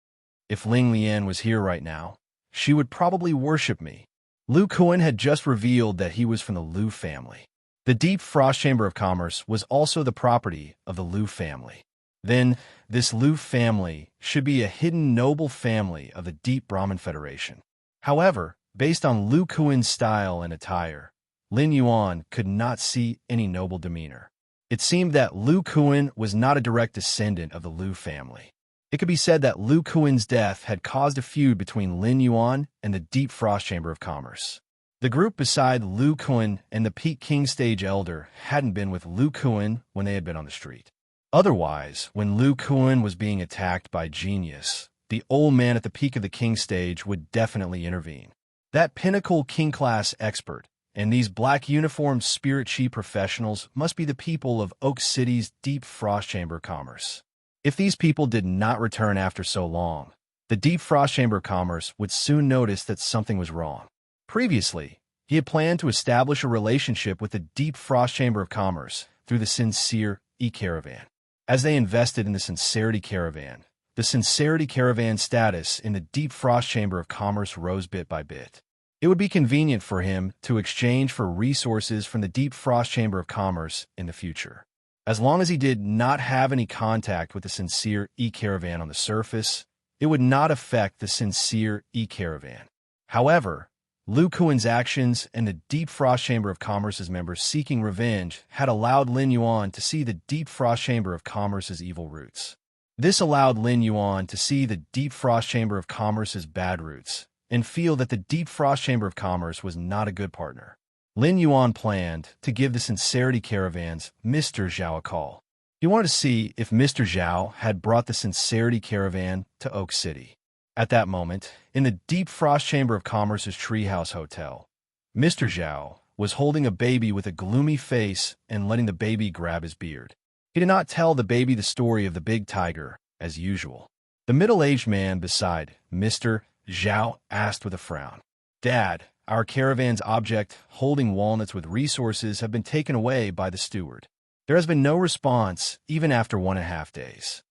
if Ling Lian was here right now, she would probably worship me. Lu Kuan had just revealed that he was from the Lu family. The Deep Frost Chamber of Commerce was also the property of the Lu family. Then, this Lu family should be a hidden noble family of the Deep Brahmin Federation. However, based on Lu Kuan's style and attire, Lin Yuan could not see any noble demeanor. It seemed that Lu Kuan was not a direct descendant of the Lu family. It could be said that Lu Kuan's death had caused a feud between Lin Yuan and the Deep Frost Chamber of Commerce. The group beside Lu Kuan and the Peak King Stage Elder hadn't been with Lu Kuan when they had been on the street. Otherwise, when Lu Kuan was being attacked by Genius, the old man at the peak of the King Stage would definitely intervene. That pinnacle king-class expert And these black uniformed spirit chi professionals must be the people of Oak City's Deep Frost Chamber of Commerce. If these people did not return after so long, the Deep Frost Chamber of Commerce would soon notice that something was wrong. Previously, he had planned to establish a relationship with the Deep Frost Chamber of Commerce through the Sincere E-Caravan. As they invested in the Sincerity Caravan, the Sincerity Caravan status in the Deep Frost Chamber of Commerce rose bit by bit. It would be convenient for him to exchange for resources from the Deep Frost Chamber of Commerce in the future. As long as he did not have any contact with the Sincere E-Caravan on the surface, it would not affect the Sincere E-Caravan. However, Lu Kuan's actions and the Deep Frost Chamber of Commerce's members seeking revenge had allowed Lin Yuan to see the Deep Frost Chamber of Commerce's evil roots. This allowed Lin Yuan to see the Deep Frost Chamber of Commerce's bad roots and feel that the Deep Frost Chamber of Commerce was not a good partner. Lin Yuan planned to give the Sincerity Caravan's Mr. Zhao a call. He wanted to see if Mr. Zhao had brought the Sincerity Caravan to Oak City. At that moment, in the Deep Frost Chamber of Commerce's Treehouse Hotel, Mr. Zhao was holding a baby with a gloomy face and letting the baby grab his beard. He did not tell the baby the story of the big tiger, as usual. The middle-aged man beside Mr. Zhao asked with a frown, "Dad, our caravan's object, holding walnuts with resources, have been taken away by the steward. There has been no response, even after 1.5 days.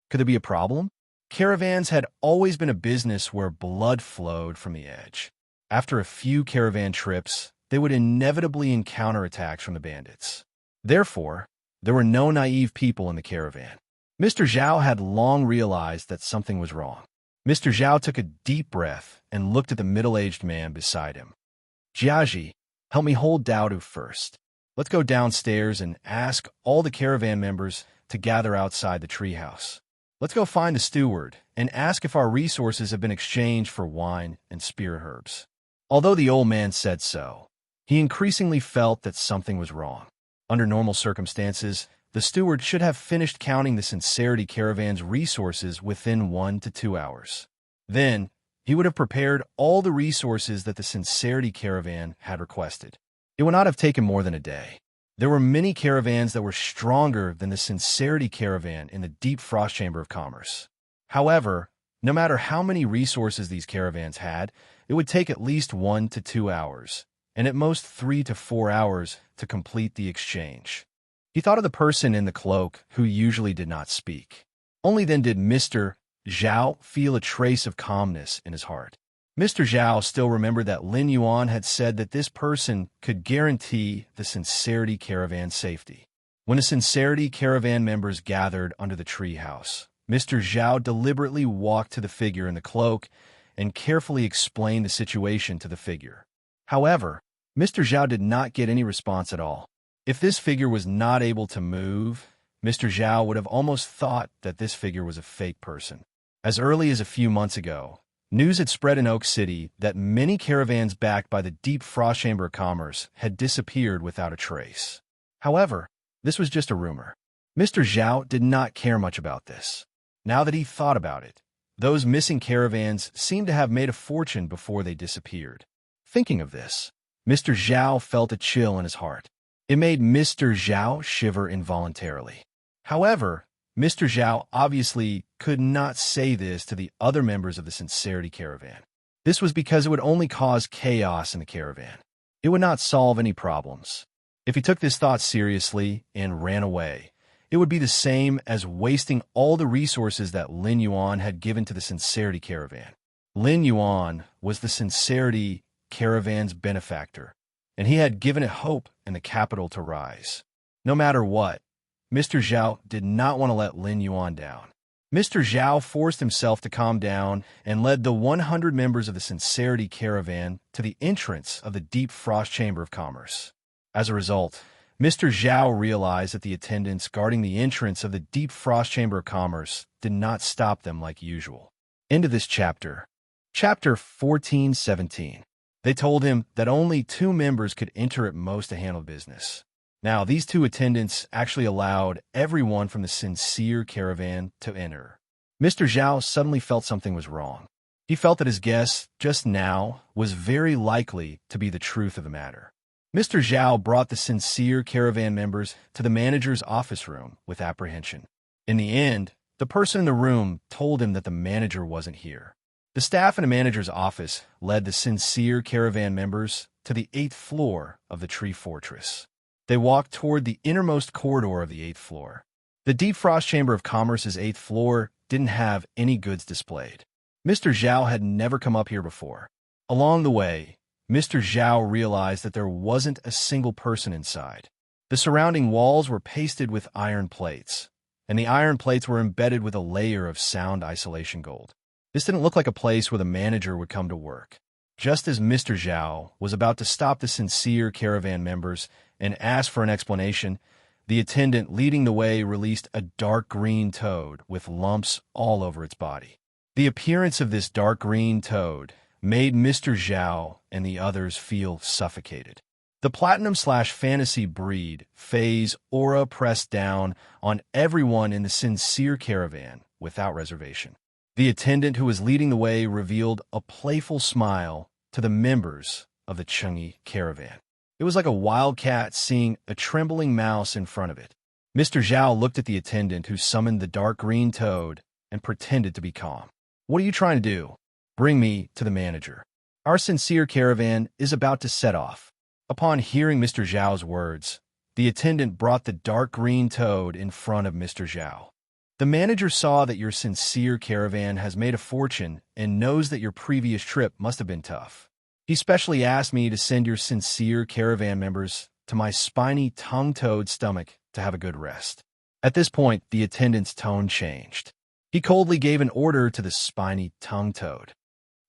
Could there be a problem?" Caravans had always been a business where blood flowed from the edge. After a few caravan trips, they would inevitably encounter attacks from the bandits. Therefore, there were no naive people in the caravan. Mr. Zhao had long realized that something was wrong. Mr. Zhao took a deep breath and looked at the middle-aged man beside him. "Jiaji, help me hold Daodu first. Let's go downstairs and ask all the caravan members to gather outside the treehouse. Let's go find the steward and ask if our resources have been exchanged for wine and spirit herbs." Although the old man said so, he increasingly felt that something was wrong. Under normal circumstances, the steward should have finished counting the Sincerity Caravan's resources within 1 to 2 hours. Then, he would have prepared all the resources that the Sincerity Caravan had requested. It would not have taken more than a day. There were many caravans that were stronger than the Sincerity Caravan in the Deep Frost Chamber of Commerce. However, no matter how many resources these caravans had, it would take at least 1 to 2 hours, and at most 3 to 4 hours to complete the exchange. He thought of the person in the cloak who usually did not speak. Only then did Mr. Zhao feel a trace of calmness in his heart. Mr. Zhao still remembered that Lin Yuan had said that this person could guarantee the Sincerity Caravan's safety. When the Sincerity Caravan members gathered under the treehouse, Mr. Zhao deliberately walked to the figure in the cloak and carefully explained the situation to the figure. However, Mr. Zhao did not get any response at all. If this figure was not able to move, Mr. Zhao would have almost thought that this figure was a fake person. As early as a few months ago, news had spread in Oak City that many caravans backed by the Deep Frost Chamber of Commerce had disappeared without a trace. However, this was just a rumor. Mr. Zhao did not care much about this. Now that he thought about it, those missing caravans seemed to have made a fortune before they disappeared. Thinking of this, Mr. Zhao felt a chill in his heart. It made Mr. Zhao shiver involuntarily. However, Mr. Zhao obviously could not say this to the other members of the Sincerity Caravan. This was because it would only cause chaos in the caravan. It would not solve any problems. If he took this thought seriously and ran away, it would be the same as wasting all the resources that Lin Yuan had given to the Sincerity Caravan. Lin Yuan was the Sincerity Caravan's benefactor, and he had given it hope in the capital to rise. No matter what, Mr. Zhao did not want to let Lin Yuan down. Mr. Zhao forced himself to calm down and led the 100 members of the Sincerity Caravan to the entrance of the Deep Frost Chamber of Commerce. As a result, Mr. Zhao realized that the attendants guarding the entrance of the Deep Frost Chamber of Commerce did not stop them like usual. End of this chapter. Chapter 14-17. They told him that only 2 members could enter at most to handle business. Now, these 2 attendants actually allowed everyone from the Sincere Caravan to enter. Mr. Zhao suddenly felt something was wrong. He felt that his guess just now was very likely to be the truth of the matter. Mr. Zhao brought the sincere caravan members to the manager's office room with apprehension. In the end, the person in the room told him that the manager wasn't here. The staff in the manager's office led the sincere caravan members to the 8th floor of the tree fortress. They walked toward the innermost corridor of the 8th floor. The Deep Frost Chamber of Commerce's 8th floor didn't have any goods displayed. Mr. Zhao had never come up here before. Along the way, Mr. Zhao realized that there wasn't a single person inside. The surrounding walls were pasted with iron plates, and the iron plates were embedded with a layer of sound isolation gold. This didn't look like a place where the manager would come to work. Just as Mr. Zhao was about to stop the sincere caravan members and ask for an explanation, the attendant leading the way released a dark green toad with lumps all over its body. The appearance of this dark green toad made Mr. Zhao and the others feel suffocated. The platinum/fantasy breed phase aura pressed down on everyone in the sincere caravan without reservation. The attendant who was leading the way revealed a playful smile to the members of the Chang'e caravan. It was like a wild cat seeing a trembling mouse in front of it. Mr. Zhao looked at the attendant who summoned the dark green toad and pretended to be calm. "What are you trying to do?" "Bring me to the manager. Our sincere caravan is about to set off." Upon hearing Mr. Zhao's words, the attendant brought the dark green toad in front of Mr. Zhao. "The manager saw that your sincere caravan has made a fortune and knows that your previous trip must have been tough. He specially asked me to send your sincere caravan members to my spiny tongue-toed stomach to have a good rest." At this point, the attendant's tone changed. He coldly gave an order to the spiny tongue-toad.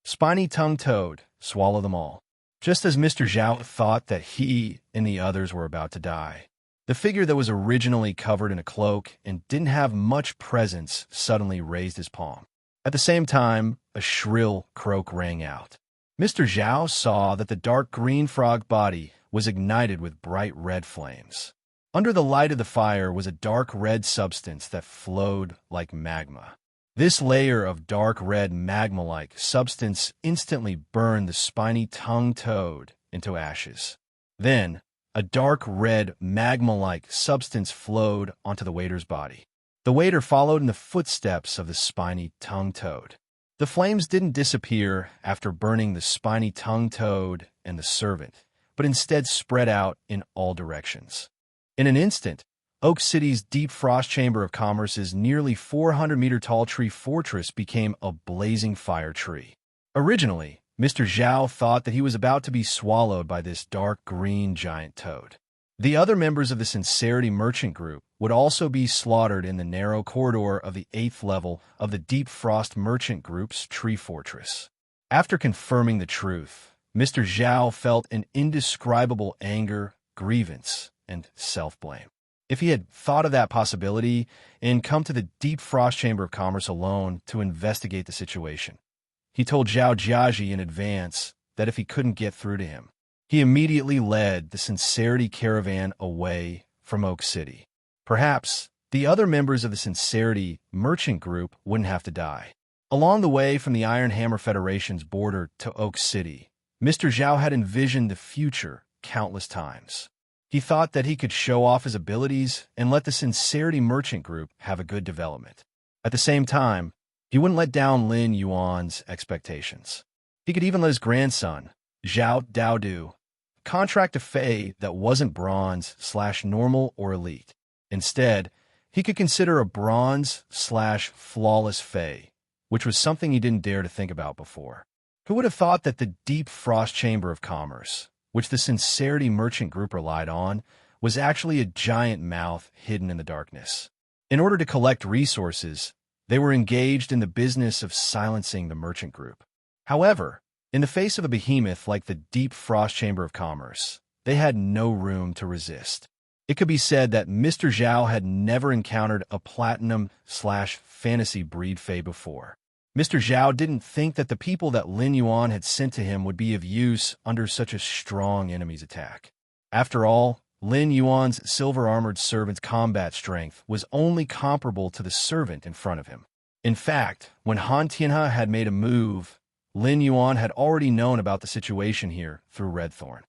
"Spiny tongue-toad, swallow them all." Just as Mr. Zhao thought that he and the others were about to die, the figure that was originally covered in a cloak and didn't have much presence suddenly raised his palm. At the same time, a shrill croak rang out. Mr. Zhao saw that the dark green frog body was ignited with bright red flames. Under the light of the fire was a dark red substance that flowed like magma. This layer of dark red magma-like substance instantly burned the spiny tongue toad into ashes. Then, a dark red magma-like substance flowed onto the waiter's body. The waiter followed in the footsteps of the spiny tongue toad. The flames didn't disappear after burning the spiny tongue toad and the servant, but instead spread out in all directions. In an instant, Oak City's Deep Frost Chamber of Commerce's nearly 400-meter-tall tree fortress became a blazing fire tree. Originally, Mr. Zhao thought that he was about to be swallowed by this dark green giant toad. The other members of the Sincerity Merchant Group would also be slaughtered in the narrow corridor of the 8th level of the Deep Frost Merchant Group's tree fortress. After confirming the truth, Mr. Zhao felt an indescribable anger, grievance, and self-blame. If he had thought of that possibility and come to the Deep Frost Chamber of Commerce alone to investigate the situation, he told Zhao Jiaji in advance that if he couldn't get through to him, he immediately led the Sincerity Caravan away from Oak City. Perhaps the other members of the Sincerity Merchant Group wouldn't have to die. Along the way from the Iron Hammer Federation's border to Oak City, Mr. Zhao had envisioned the future countless times. He thought that he could show off his abilities and let the Sincerity Merchant Group have a good development. At the same time, he wouldn't let down Lin Yuan's expectations. He could even let his grandson, Zhao Daodu, contract a Fey that wasn't bronze/normal or elite. Instead, he could consider a bronze/flawless Fey, which was something he didn't dare to think about before. Who would have thought that the Deep Frost Chamber of Commerce, which the Sincerity Merchant Group relied on, was actually a giant mouth hidden in the darkness. In order to collect resources, they were engaged in the business of silencing the Merchant Group. However, in the face of a behemoth like the Deep Frost Chamber of Commerce, they had no room to resist. It could be said that Mr. Zhao had never encountered a platinum/fantasy breed Fey before. Mr. Zhao didn't think that the people that Lin Yuan had sent to him would be of use under such a strong enemy's attack. After all, Lin Yuan's silver-armored servant's combat strength was only comparable to the servant in front of him. In fact, when Han Tianhe had made a move, Lin Yuan had already known about the situation here through Redthorn.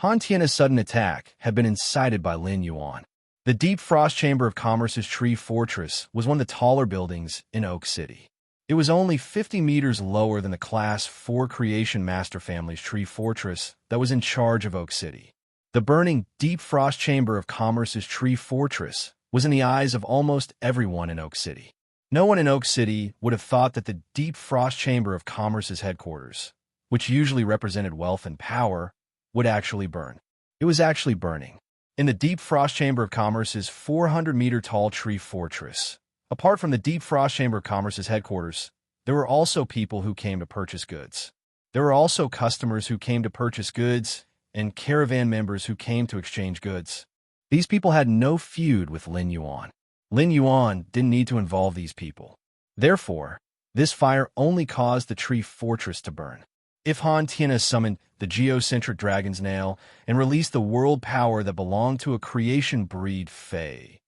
Han Tian's sudden attack had been incited by Lin Yuan. The Deep Frost Chamber of Commerce's Tree Fortress was one of the taller buildings in Oak City. It was only 50 meters lower than the Class 4 Creation Master Family's Tree Fortress that was in charge of Oak City. The burning Deep Frost Chamber of Commerce's Tree Fortress was in the eyes of almost everyone in Oak City. No one in Oak City would have thought that the Deep Frost Chamber of Commerce's headquarters, which usually represented wealth and power, would actually burn. It was actually burning. In the Deep Frost Chamber of Commerce's 400-meter-tall Tree Fortress, apart from the Deep Frost Chamber of Commerce's headquarters, there were also people who came to purchase goods. There were also customers who came to purchase goods and caravan members who came to exchange goods. These people had no feud with Lin Yuan. Lin Yuan didn't need to involve these people. Therefore, this fire only caused the Tree Fortress to burn. If Han Tian summoned the geocentric dragon's nail and released the world power that belonged to a creation breed Fey,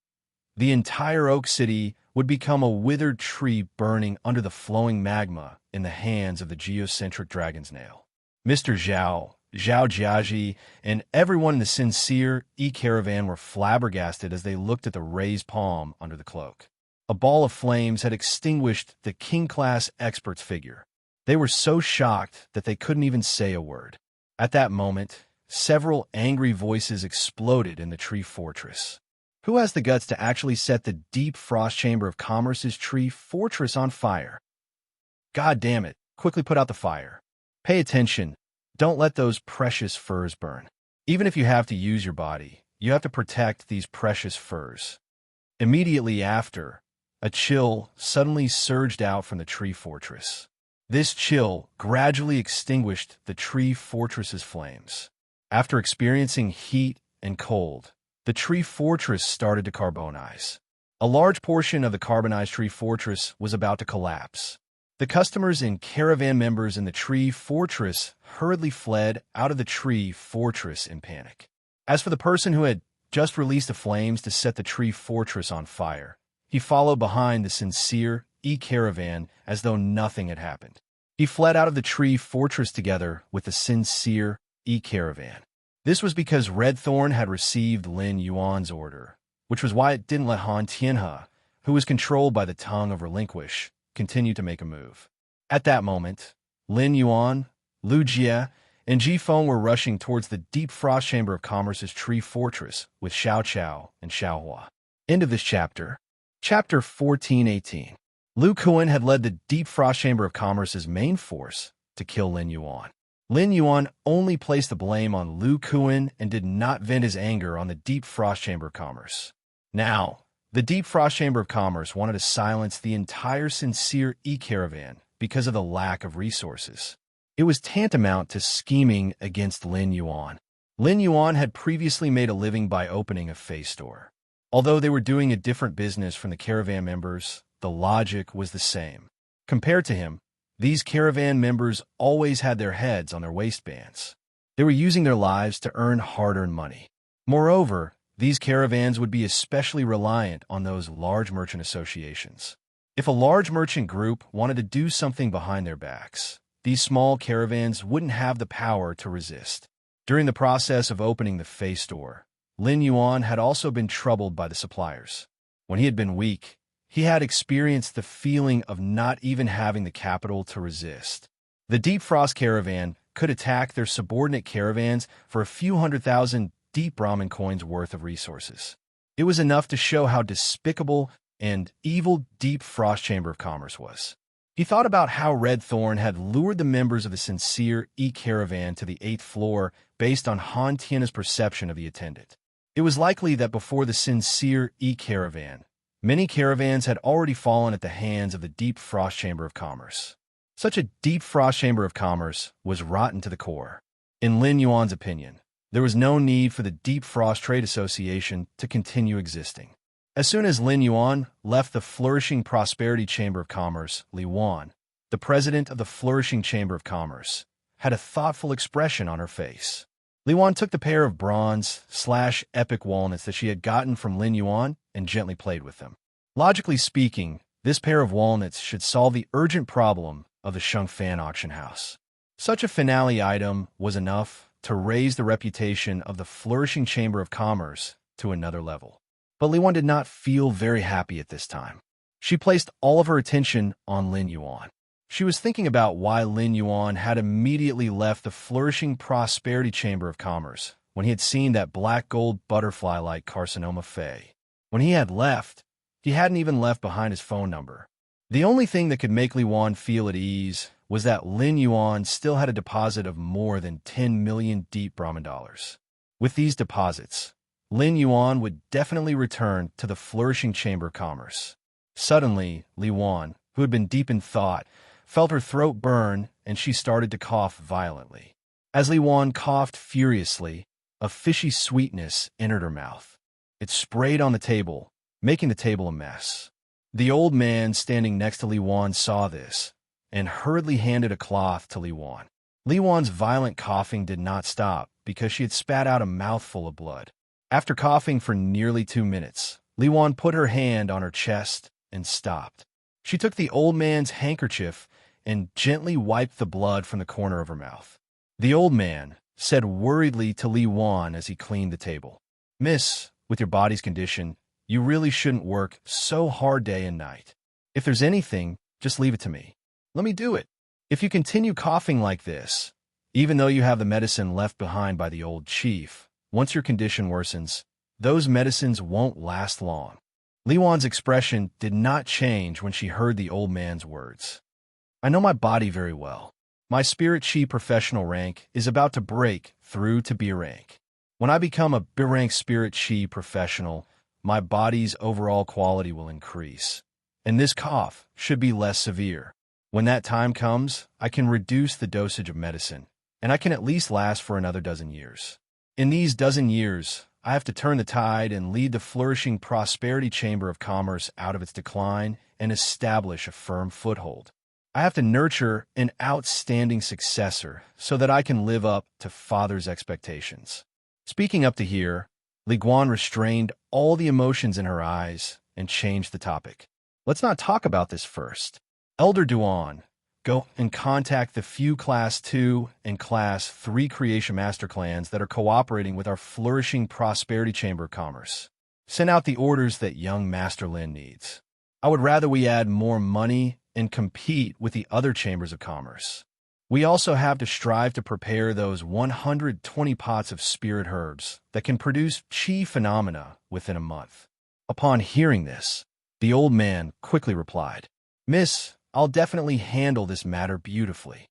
the entire Oak City would become a withered tree burning under the flowing magma in the hands of the geocentric dragon's nail. Mr. Zhao Jiaji, and everyone in the sincere E-Caravan were flabbergasted as they looked at the raised palm under the cloak. A ball of flames had extinguished the king-class expert's figure. They were so shocked that they couldn't even say a word. At that moment, several angry voices exploded in the Tree Fortress. Who has the guts to actually set the Deep Frost Chamber of Commerce's Tree Fortress on fire? God damn it, quickly put out the fire. Pay attention. Don't let those precious furs burn. Even if you have to use your body, you have to protect these precious furs. Immediately after, a chill suddenly surged out from the Tree Fortress. This chill gradually extinguished the Tree Fortress's flames. After experiencing heat and cold, the Tree Fortress started to carbonize. A large portion of the carbonized Tree Fortress was about to collapse. The customers and caravan members in the Tree Fortress hurriedly fled out of the Tree Fortress in panic. As for the person who had just released the flames to set the Tree Fortress on fire, he followed behind the sincere E-Caravan as though nothing had happened. He fled out of the Tree Fortress together with the sincere E-Caravan. This was because Red Thorn had received Lin Yuan's order, which was why it didn't let Han Tianhe, who was controlled by the tongue of relinquish, continue to make a move. At that moment, Lin Yuan, Lu Jie, and Ji Feng were rushing towards the Deep Frost Chamber of Commerce's Tree Fortress with Xiao Chao and Xiao Hua. End of this chapter. Chapter 1418. Lu Kuan had led the Deep Frost Chamber of Commerce's main force to kill Lin Yuan. Lin Yuan only placed the blame on Lu Kuan and did not vent his anger on the Deep Frost Chamber of Commerce. Now, the Deep Frost Chamber of Commerce wanted to silence the entire sincere E-Caravan because of the lack of resources. It was tantamount to scheming against Lin Yuan. Lin Yuan had previously made a living by opening a Fey store. Although they were doing a different business from the caravan members, the logic was the same. Compared to him, these caravan members always had their heads on their waistbands. They were using their lives to earn hard-earned money. Moreover, these caravans would be especially reliant on those large merchant associations. If a large merchant group wanted to do something behind their backs, these small caravans wouldn't have the power to resist. During the process of opening the Fey store, Lin Yuan had also been troubled by the suppliers. When he had been weak, he had experienced the feeling of not even having the capital to resist. The Deep Frost Caravan could attack their subordinate caravans for a few 100,000 deep Brahmin coins worth of resources. It was enough to show how despicable and evil Deep Frost Chamber of Commerce was. He thought about how Red Thorn had lured the members of the sincere E-Caravan to the 8th floor based on Han Tian's perception of the attendant. It was likely that before the sincere E-Caravan, many caravans had already fallen at the hands of the Deep Frost Chamber of Commerce. Such a Deep Frost Chamber of Commerce was rotten to the core. In Lin Yuan's opinion, there was no need for the Deep Frost Trade Association to continue existing. As soon as Lin Yuan left the Flourishing Prosperity Chamber of Commerce, Li Wan, the president of the Flourishing Chamber of Commerce, had a thoughtful expression on her face. Li Wan took the pair of bronze/epic walnuts that she had gotten from Lin Yuan and gently played with them. Logically speaking, this pair of walnuts should solve the urgent problem of the Shengfan auction house. Such a finale item was enough to raise the reputation of the flourishing Chamber of Commerce to another level. But Li Yuan did not feel very happy at this time. She placed all of her attention on Lin Yuan. She was thinking about why Lin Yuan had immediately left the flourishing prosperity Chamber of Commerce when he had seen that black gold butterfly-like carcinoma fey. When he had left, he hadn't even left behind his phone number. The only thing that could make Li Yuan feel at ease was that Lin Yuan still had a deposit of more than 10 million deep Brahman dollars. With these deposits, Lin Yuan would definitely return to the flourishing Chamber of Commerce. Suddenly, Li Yuan, who had been deep in thought, felt her throat burn and she started to cough violently. As Li Yuan coughed furiously, a fishy sweetness entered her mouth. It sprayed on the table, making the table a mess. The old man standing next to Li Yuan saw this and hurriedly handed a cloth to Li Yuan. Li Yuan's violent coughing did not stop because she had spat out a mouthful of blood. After coughing for nearly 2 minutes, Li Yuan put her hand on her chest and stopped. She took the old man's handkerchief and gently wiped the blood from the corner of her mouth. The old man said worriedly to Li Yuan as he cleaned the table, "Miss, with your body's condition, you really shouldn't work so hard day and night. If there's anything, just leave it to me. Let me do it. If you continue coughing like this, even though you have the medicine left behind by the old chief, once your condition worsens, those medicines won't last long." Li Yuan's expression did not change when she heard the old man's words. "I know my body very well. My spirit chi professional rank is about to break through to B rank. When I become a B rank spirit chi professional, my body's overall quality will increase, and this cough should be less severe. When that time comes, I can reduce the dosage of medicine, and I can at least last for another dozen years. In these dozen years, I have to turn the tide and lead the flourishing prosperity Chamber of Commerce out of its decline and establish a firm foothold. I have to nurture an outstanding successor so that I can live up to father's expectations." Speaking up to here, Li Yuan restrained all the emotions in her eyes and changed the topic. "Let's not talk about this first. Elder Duan, go and contact the few Class 2 and Class 3 Creation Master clans that are cooperating with our flourishing Prosperity Chamber of Commerce. Send out the orders that young Master Lin needs. I would rather we add more money and compete with the other chambers of commerce. We also have to strive to prepare those 120 pots of spirit herbs that can produce chi phenomena within a month." Upon hearing this, the old man quickly replied, "Miss, I'll definitely handle this matter beautifully."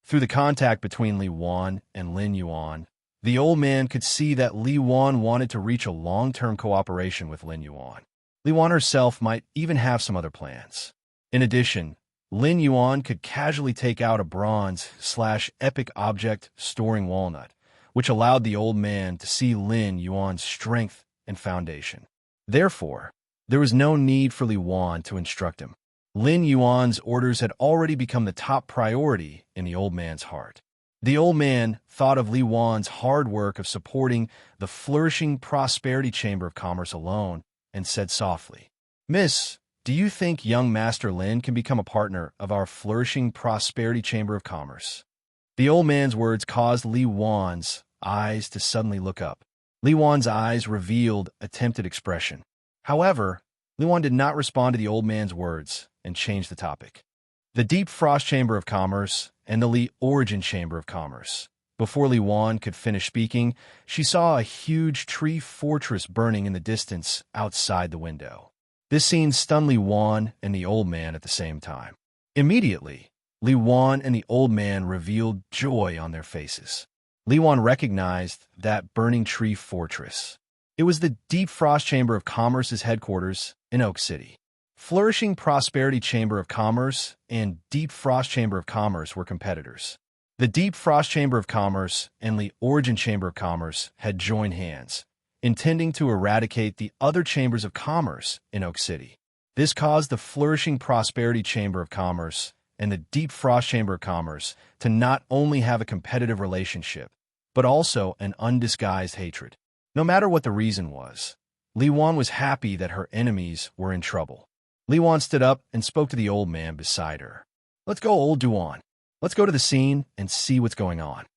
Through the contact between Li Yuan and Lin Yuan, the old man could see that Li Yuan wanted to reach a long-term cooperation with Lin Yuan. Li Yuan herself might even have some other plans. In addition, Lin Yuan could casually take out a bronze/epic object storing walnut, which allowed the old man to see Lin Yuan's strength and foundation. Therefore, there was no need for Li Yuan to instruct him. Lin Yuan's orders had already become the top priority in the old man's heart. The old man thought of Li Yuan's hard work of supporting the flourishing Prosperity Chamber of Commerce alone and said softly, "Miss, do you think young Master Lin can become a partner of our flourishing Prosperity Chamber of Commerce?" The old man's words caused Li Yuan's eyes to suddenly look up. Li Yuan's eyes revealed a tempted expression. However, Li Yuan did not respond to the old man's words and changed the topic. The Deep Frost Chamber of Commerce and the Li Origin Chamber of Commerce. Before Li Yuan could finish speaking, she saw a huge tree fortress burning in the distance outside the window. This scene stunned Li Yuan and the old man at the same time. Immediately, Li Yuan and the old man revealed joy on their faces. Li Yuan recognized that burning tree fortress. It was the Deep Frost Chamber of Commerce's headquarters in Oak City. Flourishing Prosperity Chamber of Commerce and Deep Frost Chamber of Commerce were competitors. The Deep Frost Chamber of Commerce and the Origin Chamber of Commerce had joined hands, intending to eradicate the other chambers of commerce in Oak City. This caused the Flourishing Prosperity Chamber of Commerce and the Deep Frost Chamber of Commerce to not only have a competitive relationship, but also an undisguised hatred. No matter what the reason was, Li Yuan was happy that her enemies were in trouble. Li Yuan stood up and spoke to the old man beside her. "Let's go, old Duan. Let's go to the scene and see what's going on.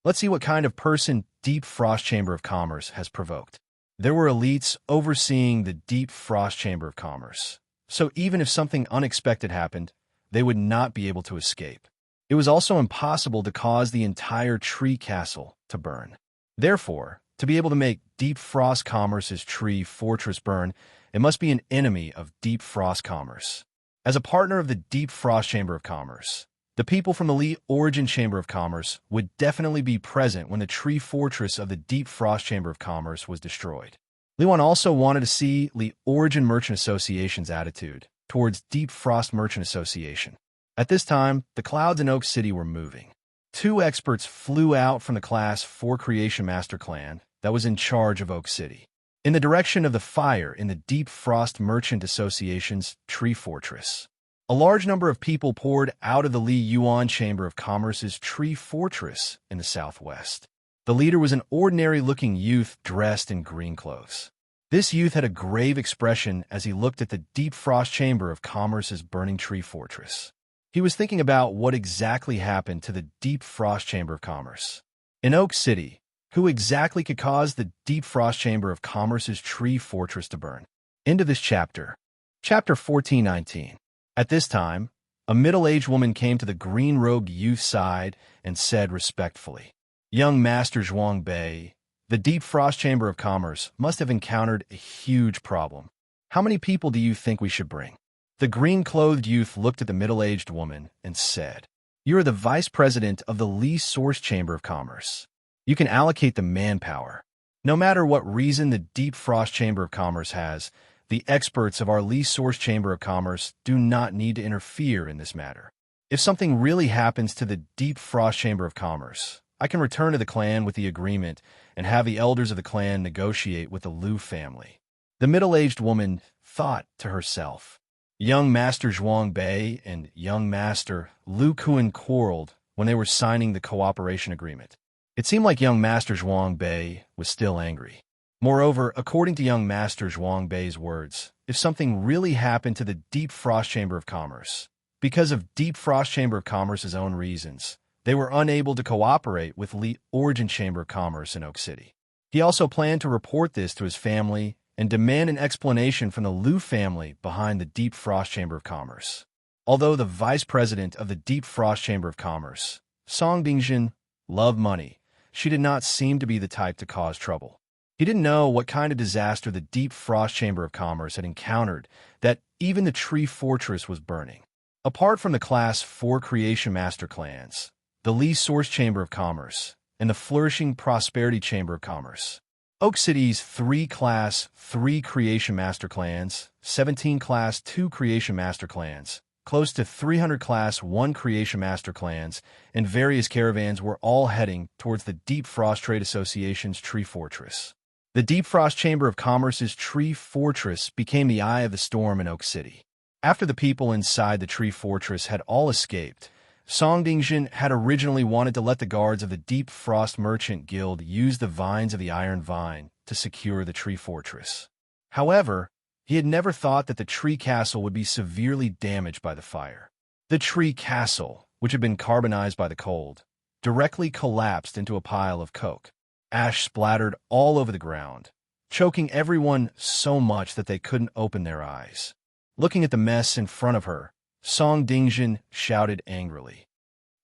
Let's see what kind of person Deep Frost Chamber of Commerce has provoked. There were elites overseeing the Deep Frost Chamber of Commerce, so even if something unexpected happened, they would not be able to escape. It was also impossible to cause the entire tree castle to burn. Therefore, to be able to make Deep Frost Commerce's tree fortress burn, it must be an enemy of Deep Frost Commerce. As a partner of the Deep Frost Chamber of Commerce, the people from the Lee Origin Chamber of Commerce would definitely be present when the tree fortress of the Deep Frost Chamber of Commerce was destroyed. Lee Wan also wanted to see Lee Origin Merchant Association's attitude towards Deep Frost Merchant Association. At this time, the clouds in Oak City were moving. 2 experts flew out from the Class 4 Creation Master Clan that was in charge of Oak City, in the direction of the fire in the Deep Frost Merchant Association's tree fortress. A large number of people poured out of the Lee Yuan Chamber of Commerce's tree fortress in the southwest. The leader was an ordinary-looking youth dressed in green clothes. This youth had a grave expression as he looked at the Deep Frost Chamber of Commerce's burning tree fortress. He was thinking about what exactly happened to the Deep Frost Chamber of Commerce. In Oak City, who exactly could cause the Deep Frost Chamber of Commerce's tree fortress to burn? End of this chapter. Chapter 1419. At this time, a middle-aged woman came to the green-robed youth's side and said respectfully, "Young Master Zhuang Bei, the Deep Frost Chamber of Commerce must have encountered a huge problem. How many people do you think we should bring?" The green-clothed youth looked at the middle-aged woman and said, "You are the vice president of the Lee Source Chamber of Commerce. You can allocate the manpower. No matter what reason the Deep Frost Chamber of Commerce has, the experts of our Lee Source Chamber of Commerce do not need to interfere in this matter. If something really happens to the Deep Frost Chamber of Commerce, I can return to the clan with the agreement and have the elders of the clan negotiate with the Liu family." The middle-aged woman thought to herself, Young Master Zhuang Bei and young Master Liu Kuan quarreled when they were signing the cooperation agreement. It seemed like young Master Zhuang Bei was still angry. Moreover, according to young Master Zhuang Bei's words, if something really happened to the Deep Frost Chamber of Commerce, because of Deep Frost Chamber of Commerce's own reasons, they were unable to cooperate with Lee Origin Chamber of Commerce in Oak City. He also planned to report this to his family and demand an explanation from the Liu family behind the Deep Frost Chamber of Commerce. Although the vice president of the Deep Frost Chamber of Commerce, Song Dingjin, loved money, she did not seem to be the type to cause trouble. He didn't know what kind of disaster the Deep Frost Chamber of Commerce had encountered, that even the tree fortress was burning. Apart from the Class 4 Creation Master clans, the Lee Source Chamber of Commerce, and the Flourishing Prosperity Chamber of Commerce, Oak City's 3 Class 3 Creation Master clans, 17 Class 2 Creation Master clans, close to 300 Class 1 Creation Master clans, and various caravans were all heading towards the Deep Frost Trade Association's tree fortress. The Deep Frost Chamber of Commerce's tree fortress became the eye of the storm in Oak City. After the people inside the tree fortress had all escaped, Song Dingjin had originally wanted to let the guards of the Deep Frost Merchant Guild use the vines of the Iron Vine to secure the tree fortress. However, he had never thought that the tree castle would be severely damaged by the fire. The tree castle, which had been carbonized by the cold, directly collapsed into a pile of coke. Ash splattered all over the ground, choking everyone so much that they couldn't open their eyes. Looking at the mess in front of her, Song Dingjin shouted angrily,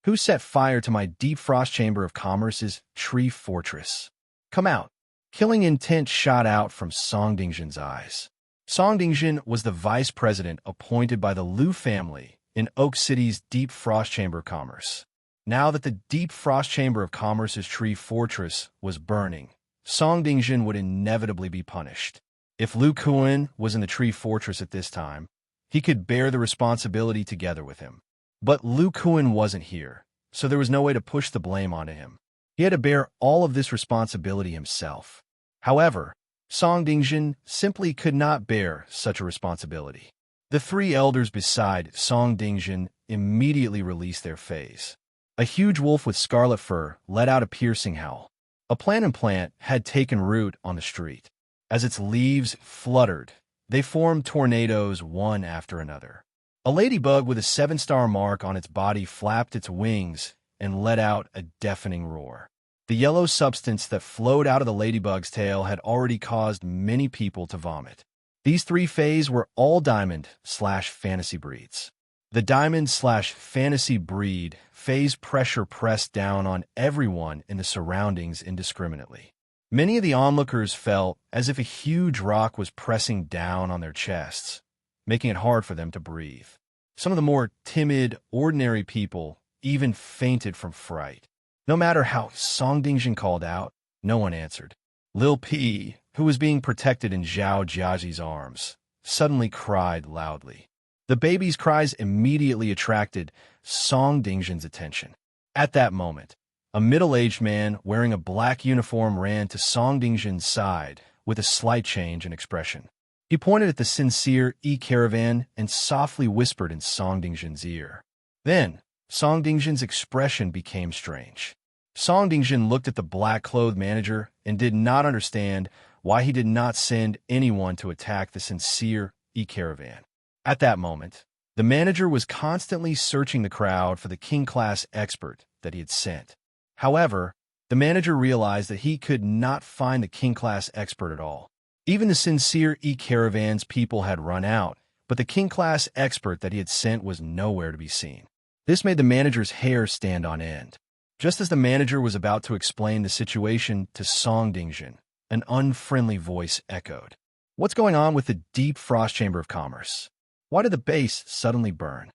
"Who set fire to my Deep Frost Chamber of Commerce's tree fortress? Come out!" Killing intent shot out from Song Dingjin's eyes. Song Dingjin was the vice president appointed by the Liu family in Oak City's Deep Frost Chamber of Commerce. Now that the Deep Frost Chamber of Commerce's tree fortress was burning, Song Dingjin would inevitably be punished. If Liu Kuan was in the tree fortress at this time, he could bear the responsibility together with him. But Liu Kuan wasn't here, so there was no way to push the blame onto him. He had to bear all of this responsibility himself. However, Song Dingjin simply could not bear such a responsibility. The 3 elders beside Song Dingjin immediately released their phase. A huge wolf with scarlet fur let out a piercing howl. A plant had taken root on the street. As its leaves fluttered, they formed tornadoes one after another. A ladybug with a 7-star mark on its body flapped its wings and let out a deafening roar. The yellow substance that flowed out of the ladybug's tail had already caused many people to vomit. These three fays were all diamond/fantasy breeds. The diamond/fantasy breed phase pressure pressed down on everyone in the surroundings indiscriminately. Many of the onlookers felt as if a huge rock was pressing down on their chests, making it hard for them to breathe. Some of the more timid, ordinary people even fainted from fright. No matter how Song Dingjin called out, no one answered. Lil P, who was being protected in Zhao Jiaji's arms, suddenly cried loudly. The baby's cries immediately attracted Song Dingjin's attention. At that moment, a middle-aged man wearing a black uniform ran to Song Dingjin's side with a slight change in expression. He pointed at the sincere E-Caravan and softly whispered in Song Dingjin's ear. Then, Song Dingjin's expression became strange. Song Dingjin looked at the black-clothed manager and did not understand why he did not send anyone to attack the sincere E-Caravan. At that moment, the manager was constantly searching the crowd for the king-class expert that he had sent. However, the manager realized that he could not find the king-class expert at all. Even the sincere E-Caravan's people had run out, but the king-class expert that he had sent was nowhere to be seen. This made the manager's hair stand on end. Just as the manager was about to explain the situation to Song Dingjin, an unfriendly voice echoed. What's going on with the Deep Frost Chamber of Commerce? Why did the base suddenly burn?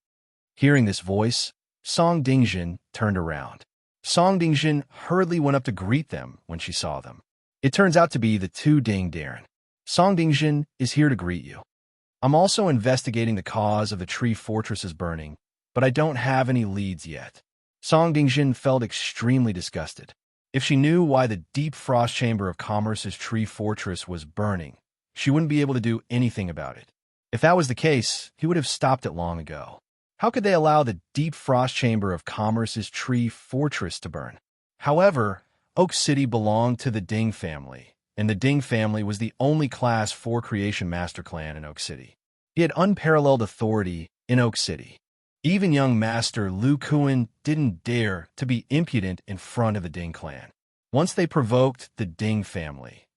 Hearing this voice, Song Dingjin turned around. Song Dingjin hurriedly went up to greet them when she saw them. It turns out to be the two Ding Darren. Song Dingjin is here to greet you. I'm also investigating the cause of the tree fortress's burning, but I don't have any leads yet. Song Dingjin felt extremely disgusted. If she knew why the Deep Frost Chamber of Commerce's tree fortress was burning, she wouldn't be able to do anything about it. If that was the case, he would have stopped it long ago. How could they allow the Deep Frost Chamber of Commerce's tree fortress to burn? However, Oak City belonged to the Ding family, and the Ding family was the only Class 4 Creation Master Clan in Oak City. He had unparalleled authority in Oak City. Even young Master Lu Kuan didn't dare to be impudent in front of the Ding clan. Once they provoked the Ding family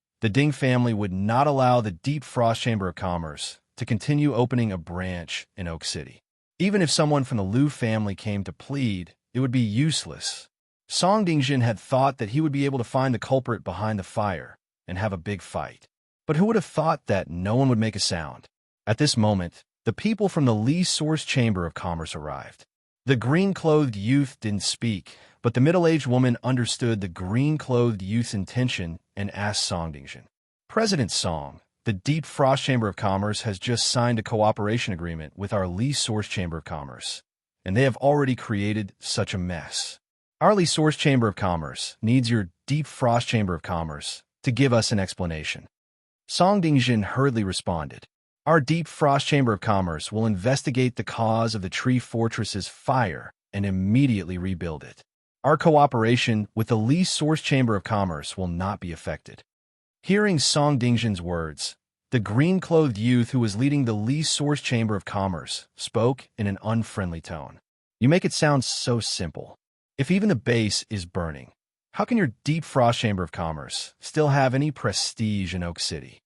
would not allow the Deep Frost Chamber of Commerce to continue opening a branch in Oak City. Even if someone from the Lu family came to plead, it would be useless. Song Dingjin had thought that he would be able to find the culprit behind the fire and have a big fight. But who would have thought that no one would make a sound? At this moment, the people from the Li Source Chamber of Commerce arrived. The green-clothed youth didn't speak, but the middle-aged woman understood the green-clothed youth's intention and asked Song Dingjin. President Song, the Deep Frost Chamber of Commerce has just signed a cooperation agreement with our Li Source Chamber of Commerce, and they have already created such a mess. Our Li Source Chamber of Commerce needs your Deep Frost Chamber of Commerce to give us an explanation. Song Dingjin hurriedly responded. Our Deep Frost Chamber of Commerce will investigate the cause of the tree fortress's fire and immediately rebuild it. Our cooperation with the Li Source Chamber of Commerce will not be affected. Hearing Song Dingjin's words, the green-clothed youth who was leading the Li Source Chamber of Commerce spoke in an unfriendly tone. You make it sound so simple. If even the base is burning, how can your Deep Frost Chamber of Commerce still have any prestige in Oak City?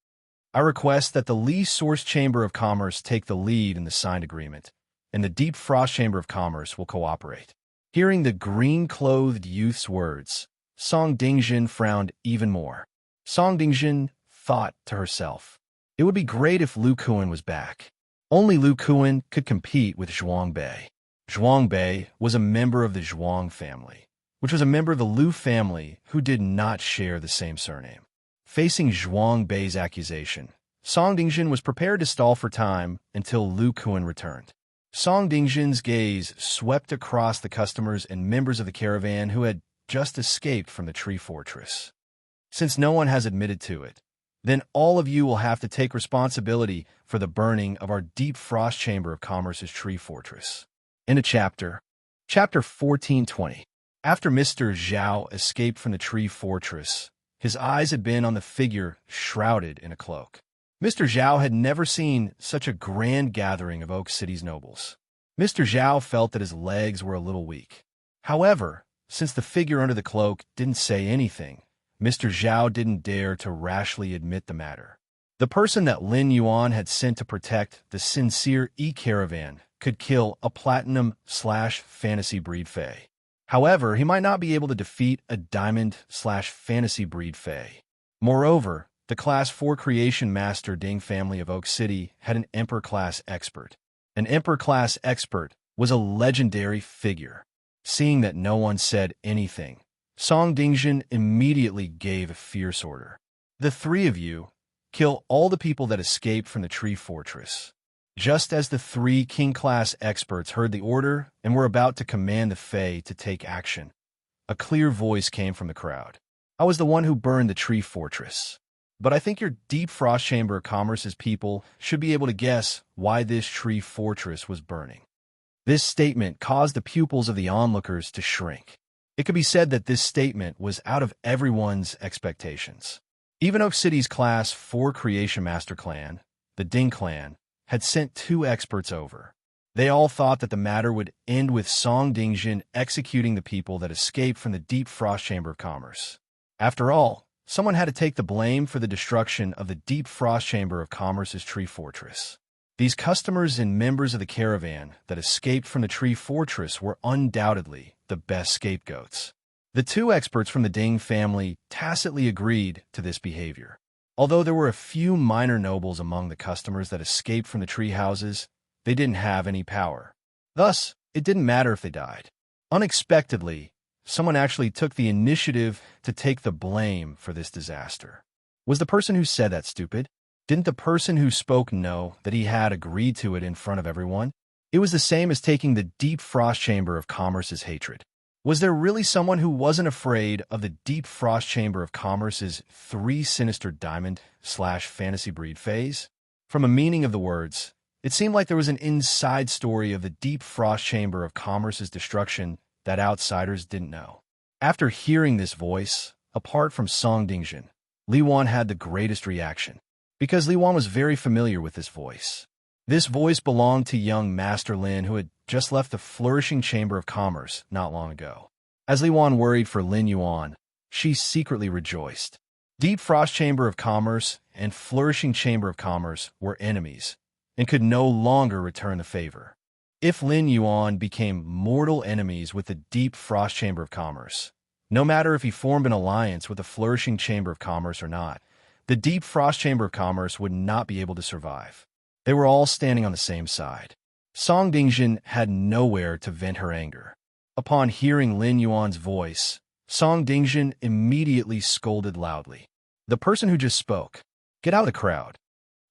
I request that the Li Source Chamber of Commerce take the lead in the signed agreement, and the Deep Frost Chamber of Commerce will cooperate. Hearing the green-clothed youth's words, Song Dingjin frowned even more. Song Dingjin thought to herself, it would be great if Lu Kuan was back. Only Lu Kuan could compete with Zhuang Bei. Zhuang Bei was a member of the Zhuang family, which was a member of the Lu family who did not share the same surname. Facing Zhuang Bei's accusation, Song Dingjin was prepared to stall for time until Lu Kuan returned. Song Dingjin's gaze swept across the customers and members of the caravan who had just escaped from the tree fortress. Since no one has admitted to it, then all of you will have to take responsibility for the burning of our Deep Frost Chamber of Commerce's tree fortress. In a chapter 1420. After Mr. Zhao escaped from the tree fortress, his eyes had been on the figure shrouded in a cloak. Mr. Zhao had never seen such a grand gathering of Oak City's nobles. Mr. Zhao felt that his legs were a little weak. However, since the figure under the cloak didn't say anything, Mr. Zhao didn't dare to rashly admit the matter. The person that Lin Yuan had sent to protect the sincere E-Caravan could kill a platinum/fantasy breed fae. However, he might not be able to defeat a diamond/fantasy breed fae. Moreover, the Class 4 Creation Master Ding family of Oak City had an Emperor-class expert. An Emperor-class expert was a legendary figure. Seeing that no one said anything, Song Dingjin immediately gave a fierce order. The three of you, kill all the people that escaped from the tree fortress. Just as the three king-class experts heard the order and were about to command the Fae to take action, a clear voice came from the crowd. I was the one who burned the tree fortress. But I think your Deep Frost Chamber of Commerce's people should be able to guess why this tree fortress was burning. This statement caused the pupils of the onlookers to shrink. It could be said that this statement was out of everyone's expectations. Even Oak City's Class 4 Creation Master clan, the Ding clan, had sent 2 experts over. They all thought that the matter would end with Song Dingjin executing the people that escaped from the Deep Frost Chamber of Commerce. After all, someone had to take the blame for the destruction of the Deep Frost Chamber of Commerce's tree fortress. These customers and members of the caravan that escaped from the tree fortress were undoubtedly the best scapegoats. The 2 experts from the Ding family tacitly agreed to this behavior. Although there were a few minor nobles among the customers that escaped from the tree houses, they didn't have any power. Thus, it didn't matter if they died. Unexpectedly, someone actually took the initiative to take the blame for this disaster. Was the person who said that stupid? Didn't the person who spoke know that he had agreed to it in front of everyone? It was the same as taking the Deep Frost Chamber of Commerce's hatred. Was there really someone who wasn't afraid of the Deep Frost Chamber of Commerce's 3 sinister diamond/fantasy breed phase? From a meaning of the words, it seemed like there was an inside story of the Deep Frost Chamber of Commerce's destruction that outsiders didn't know. After hearing this voice, apart from Song Dingjin, Li Wan had the greatest reaction, because Li Wan was very familiar with this voice. This voice belonged to young Master Lin, who had just left the flourishing Chamber of Commerce not long ago. As Li Wan worried for Lin Yuan, she secretly rejoiced. Deep Frost Chamber of Commerce and Flourishing Chamber of Commerce were enemies, and could no longer return the favor. If Lin Yuan became mortal enemies with the Deep Frost Chamber of Commerce, no matter if he formed an alliance with the Flourishing Chamber of Commerce or not, the Deep Frost Chamber of Commerce would not be able to survive. They were all standing on the same side. Song Dingjin had nowhere to vent her anger. Upon hearing Lin Yuan's voice, Song Dingjin immediately scolded loudly. The person who just spoke, get out of the crowd.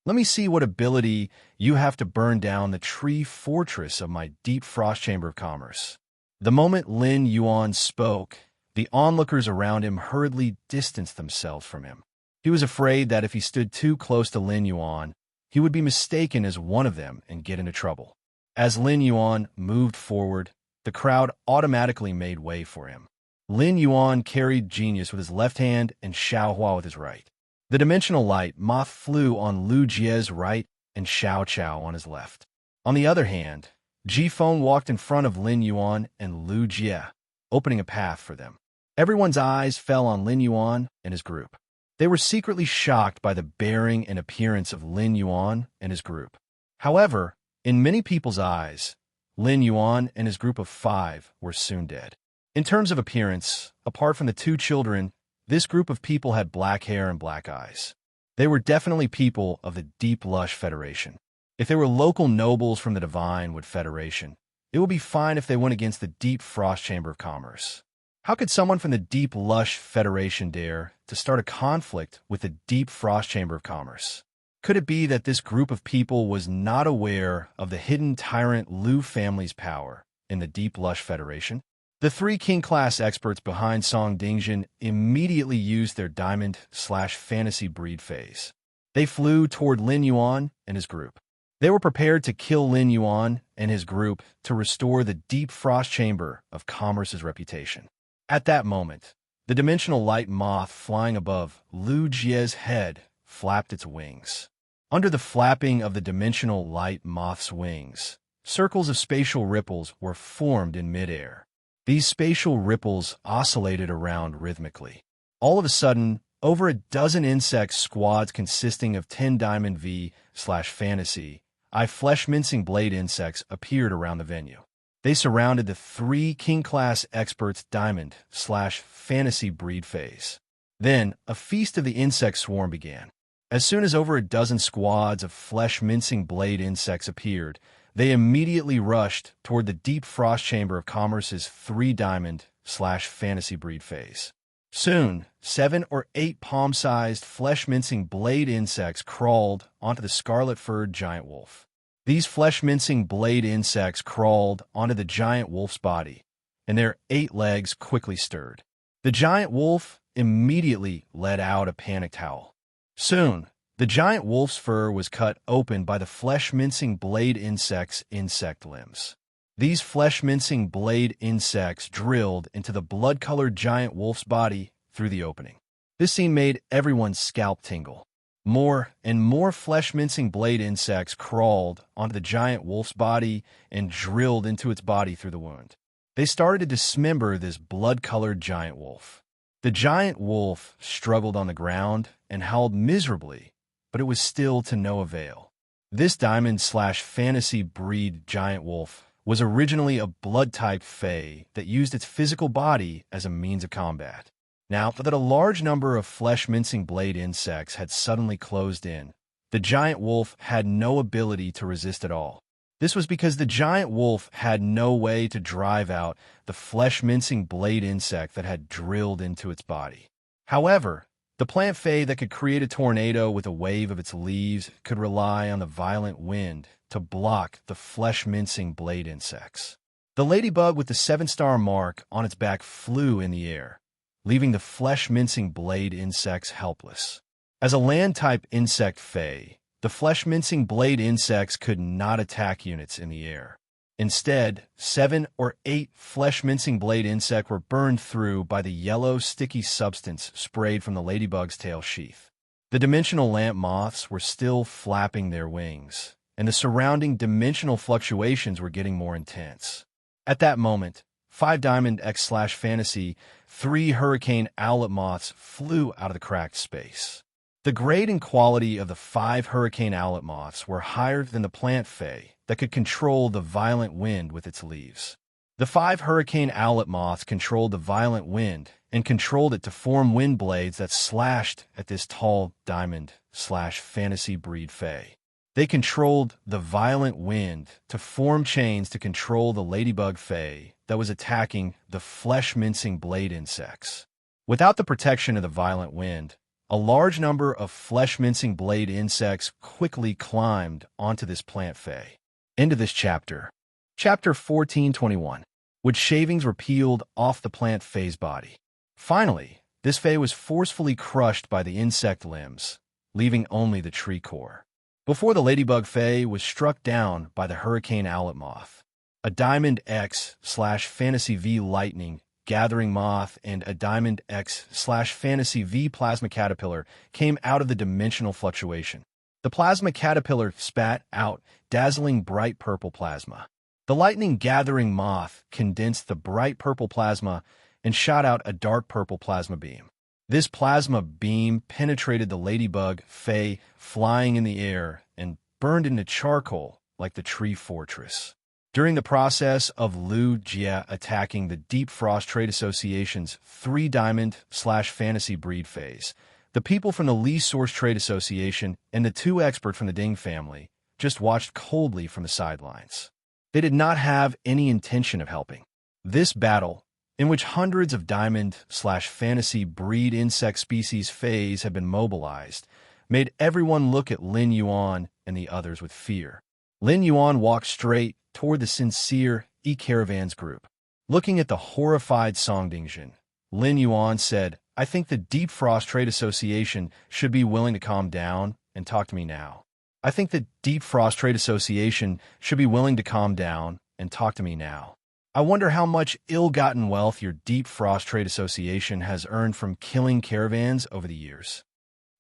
Let me see what ability you have to burn down the tree fortress of my Deep Frost Chamber of Commerce. The moment Lin Yuan spoke, the onlookers around him hurriedly distanced themselves from him. He was afraid that if he stood too close to Lin Yuan, he would be mistaken as one of them and get into trouble. As Lin Yuan moved forward, the crowd automatically made way for him. Lin Yuan carried Genius with his left hand and Xiao Hua with his right. The dimensional light moth flew on Lu Jie's right and Xiao Chao on his left. On the other hand, Ji Feng walked in front of Lin Yuan and Lu Jie, opening a path for them. Everyone's eyes fell on Lin Yuan and his group. They were secretly shocked by the bearing and appearance of Lin Yuan and his group. However, in many people's eyes, Lin Yuan and his group of 5 were soon dead. In terms of appearance, apart from the 2 children, this group of people had black hair and black eyes. They were definitely people of the Deep Lush Federation. If they were local nobles from the Divine Wood Federation, it would be fine if they went against the Deep Frost Chamber of Commerce. How could someone from the Deep Lush Federation dare to start a conflict with the Deep Frost Chamber of Commerce? Could it be that this group of people was not aware of the hidden tyrant Lu family's power in the Deep Lush Federation? The 3 king-class experts behind Song Dingjin immediately used their diamond/fantasy breed phase. They flew toward Lin Yuan and his group. They were prepared to kill Lin Yuan and his group to restore the Deep Frost Chamber of Commerce's reputation. At that moment, the dimensional light moth flying above Lu Jie's head flapped its wings. Under the flapping of the dimensional light moth's wings, circles of spatial ripples were formed in midair. These spatial ripples oscillated around rhythmically. All of a sudden, over a dozen insect squads consisting of 10 Diamond V/Fantasy flesh-mincing blade insects appeared around the venue. They surrounded the 3 King-class experts Diamond/Fantasy breed phase. Then, a feast of the insect swarm began. As soon as over a dozen squads of flesh-mincing blade insects appeared, they immediately rushed toward the deep frost chamber of Commerce's 3 Diamond/Fantasy breed phase. Soon, 7 or 8 palm-sized flesh-mincing blade insects crawled onto the scarlet-furred giant wolf. These flesh-mincing blade insects crawled onto the giant wolf's body, and their 8 legs quickly stirred. The giant wolf immediately let out a panicked howl. Soon, the giant wolf's fur was cut open by the flesh-mincing blade insects' insect limbs. These flesh-mincing blade insects drilled into the blood-colored giant wolf's body through the opening. This scene made everyone's scalp tingle. More and more flesh-mincing blade insects crawled onto the giant wolf's body and drilled into its body through the wound. They started to dismember this blood-colored giant wolf. The giant wolf struggled on the ground and howled miserably, but it was still to no avail. This Diamond/Fantasy breed giant wolf was originally a blood-type fae that used its physical body as a means of combat. Now that a large number of flesh-mincing blade insects had suddenly closed in, the giant wolf had no ability to resist at all. This was because the giant wolf had no way to drive out the flesh-mincing blade insect that had drilled into its body. However, the plant fae that could create a tornado with a wave of its leaves could rely on the violent wind to block the flesh-mincing blade insects. The ladybug with the 7-star mark on its back flew in the air, leaving the flesh-mincing blade insects helpless. As a land-type insect fae, the flesh-mincing blade insects could not attack units in the air. Instead, 7 or 8 flesh-mincing blade insects were burned through by the yellow, sticky substance sprayed from the ladybug's tail sheath. The dimensional lamp moths were still flapping their wings, and the surrounding dimensional fluctuations were getting more intense. At that moment, 5 Diamond X/Fantasy 3 hurricane owlet moths flew out of the cracked space. The grade and quality of the 5 hurricane owlet moths were higher than the plant fae that could control the violent wind with its leaves. The 5 hurricane owlet moths controlled the violent wind and controlled it to form wind blades that slashed at this tall Diamond/Fantasy breed fae. They controlled the violent wind to form chains to control the ladybug fae that was attacking the flesh-mincing blade insects. Without the protection of the violent wind, a large number of flesh-mincing blade insects quickly climbed onto this plant fae. End of this chapter. Chapter 1421. Wood shavings were peeled off the plant fae's body. Finally, this fae was forcefully crushed by the insect limbs, leaving only the tree core. Before the ladybug fae was struck down by the hurricane owlet moth, a Diamond X/Fantasy V lightning gathering moth and a Diamond X/Fantasy V plasma caterpillar came out of the dimensional fluctuation. The plasma caterpillar spat out dazzling bright purple plasma. The lightning gathering moth condensed the bright purple plasma and shot out a dark purple plasma beam. This plasma beam penetrated the ladybug fae flying in the air and burned into charcoal like the tree fortress. During the process of Lu Jia attacking the Deep Frost Trade Association's 3 Diamond/Fantasy breed phase, the people from the Lee Source Trade Association and the 2 experts from the Ding family just watched coldly from the sidelines. They did not have any intention of helping. This battle, in which hundreds of Diamond/Fantasy breed insect species phase had been mobilized, made everyone look at Lin Yuan and the others with fear. Lin Yuan walked straight toward the sincere E-Caravans group. Looking at the horrified Song Dingjin, Lin Yuan said, "I think the Deep Frost Trade Association should be willing to calm down and talk to me now. I think the Deep Frost Trade Association should be willing to calm down and talk to me now. I wonder how much ill-gotten wealth your Deep Frost Trade Association has earned from killing caravans over the years."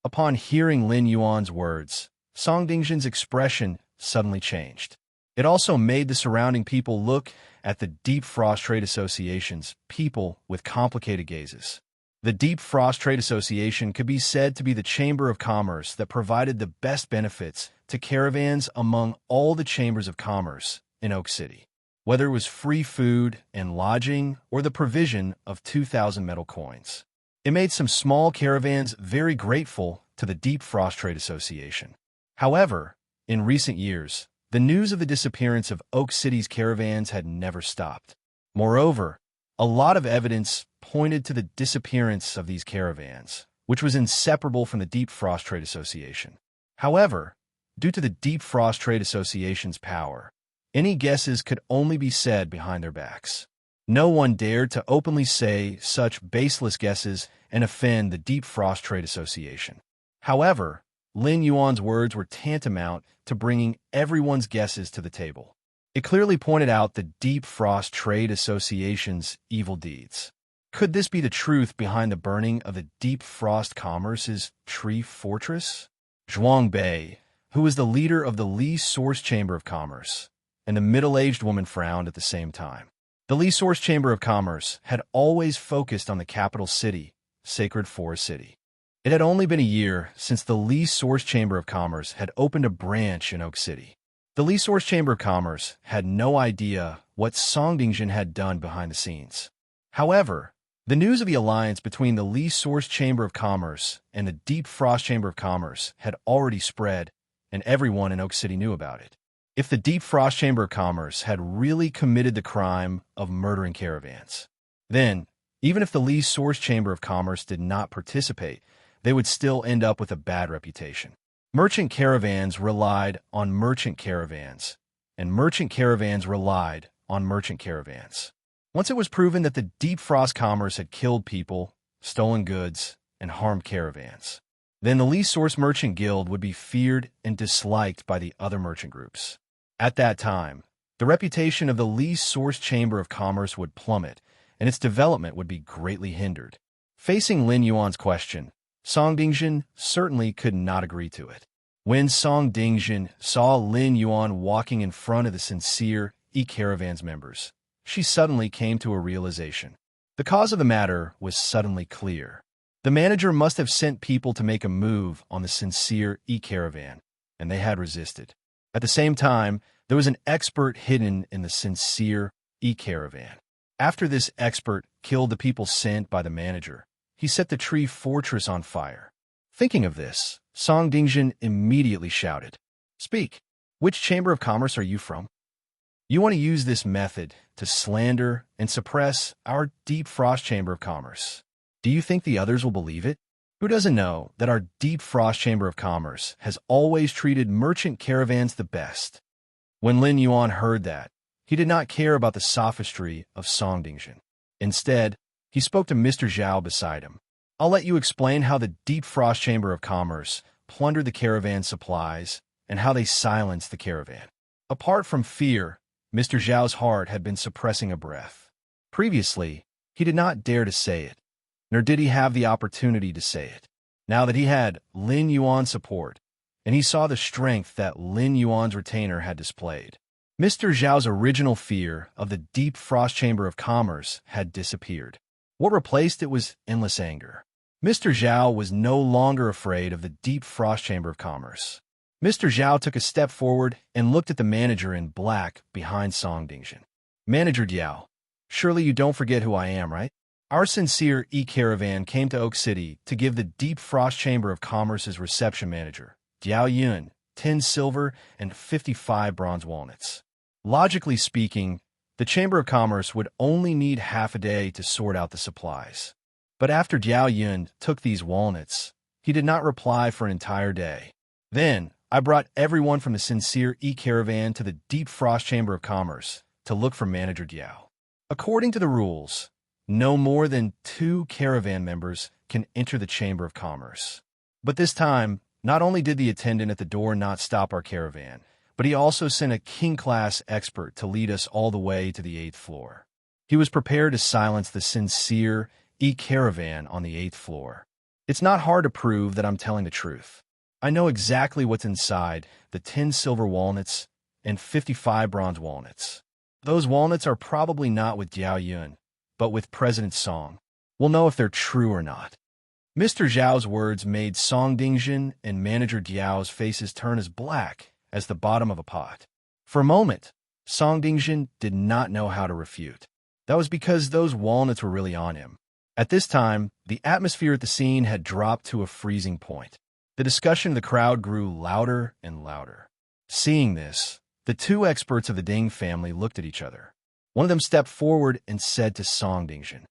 Upon hearing Lin Yuan's words, Song Dingjin's expression suddenly changed. It also made the surrounding people look at the Deep Frost Trade Association's people with complicated gazes. The Deep Frost Trade Association could be said to be the chamber of commerce that provided the best benefits to caravans among all the chambers of commerce in Oak City, whether it was free food and lodging or the provision of 2,000 metal coins. It made some small caravans very grateful to the Deep Frost Trade Association. However, in recent years, the news of the disappearance of Oak City's caravans had never stopped. Moreover, a lot of evidence pointed to the disappearance of these caravans, which was inseparable from the Deep Frost Trade Association. However, due to the Deep Frost Trade Association's power, any guesses could only be said behind their backs. No one dared to openly say such baseless guesses and offend the Deep Frost Trade Association. However, Lin Yuan's words were tantamount to bringing everyone's guesses to the table. It clearly pointed out the Deep Frost Trade Association's evil deeds. Could this be the truth behind the burning of the Deep Frost Commerce's tree fortress? Zhuang Bei, who was the leader of the Li Source Chamber of Commerce, and the middle-aged woman frowned at the same time. The Li Source Chamber of Commerce had always focused on the capital city, Sacred Forest City. It had only been a year since the Li Source Chamber of Commerce had opened a branch in Oak City. The Li Source Chamber of Commerce had no idea what Songdingjin had done behind the scenes. However, the news of the alliance between the Li Source Chamber of Commerce and the Deep Frost Chamber of Commerce had already spread, and everyone in Oak City knew about it. If the Deep Frost Chamber of Commerce had really committed the crime of murdering caravans, then, even if the Li Source Chamber of Commerce did not participate, they would still end up with a bad reputation. Merchant caravans relied on merchant caravans, and merchant caravans relied on merchant caravans. Once it was proven that the Deep Frost Commerce had killed people, stolen goods, and harmed caravans, then the Li Source Merchant Guild would be feared and disliked by the other merchant groups. At that time, the reputation of the Li Source Chamber of Commerce would plummet, and its development would be greatly hindered. Facing Lin Yuan's question, Songdingjin certainly could not agree to it. When Songdingjin saw Lin Yuan walking in front of the sincere E-Caravan's members, she suddenly came to a realization. The cause of the matter was suddenly clear. The manager must have sent people to make a move on the sincere E-Caravan, and they had resisted. At the same time, there was an expert hidden in the sincere E-Caravan. After this expert killed the people sent by the manager, he set the tree fortress on fire. Thinking of this, Songdingjin immediately shouted, "Speak! Which chamber of commerce are you from? You want to use this method to slander and suppress our Deep Frost Chamber of Commerce. Do you think the others will believe it? Who doesn't know that our Deep Frost Chamber of Commerce has always treated merchant caravans the best?" When Lin Yuan heard that, he did not care about the sophistry of Songdingjin. Instead, he spoke to Mr. Zhao beside him. "I'll let you explain how the Deep Frost Chamber of Commerce plundered the caravan supplies and how they silenced the caravan." Apart from fear, Mr. Zhao's heart had been suppressing a breath. Previously, he did not dare to say it, nor did he have the opportunity to say it. Now that he had Lin Yuan's support, and he saw the strength that Lin Yuan's retainer had displayed, Mr. Zhao's original fear of the Deep Frost Chamber of Commerce had disappeared. What replaced it was endless anger. Mr. Zhao was no longer afraid of the Deep Frost Chamber of Commerce. Mr. Zhao took a step forward and looked at the manager in black behind Songdingjin. "Manager Diao, surely you don't forget who I am, right? Our sincere E-Caravan came to Oak City to give the Deep Frost Chamber of Commerce's reception manager, Diao Yun, 10 silver and 55 bronze walnuts. Logically speaking, the Chamber of Commerce would only need half a day to sort out the supplies. But after Diao Yun took these walnuts, he did not reply for an entire day. Then, I brought everyone from the sincere E-Caravan to the Deep Frost Chamber of Commerce to look for Manager Diao. According to the rules, no more than 2 caravan members can enter the Chamber of Commerce. But this time, not only did the attendant at the door not stop our caravan, but he also sent a king-class expert to lead us all the way to the 8th floor. He was prepared to silence the sincere E-Caravan on the 8th floor. It's not hard to prove that I'm telling the truth. I know exactly what's inside the 10 silver walnuts and 55 bronze walnuts. Those walnuts are probably not with Diao Yun, but with President Song. We'll know if they're true or not. Mr. Zhao's words made Song Dingjin and Manager Diao's faces turn as black as the bottom of a pot. For a moment, Song Dingjin did not know how to refute. That was because those walnuts were really on him. At this time, the atmosphere at the scene had dropped to a freezing point. The discussion of the crowd grew louder and louder. Seeing this, the two experts of the Ding family looked at each other. One of them stepped forward and said to Song Dingjin,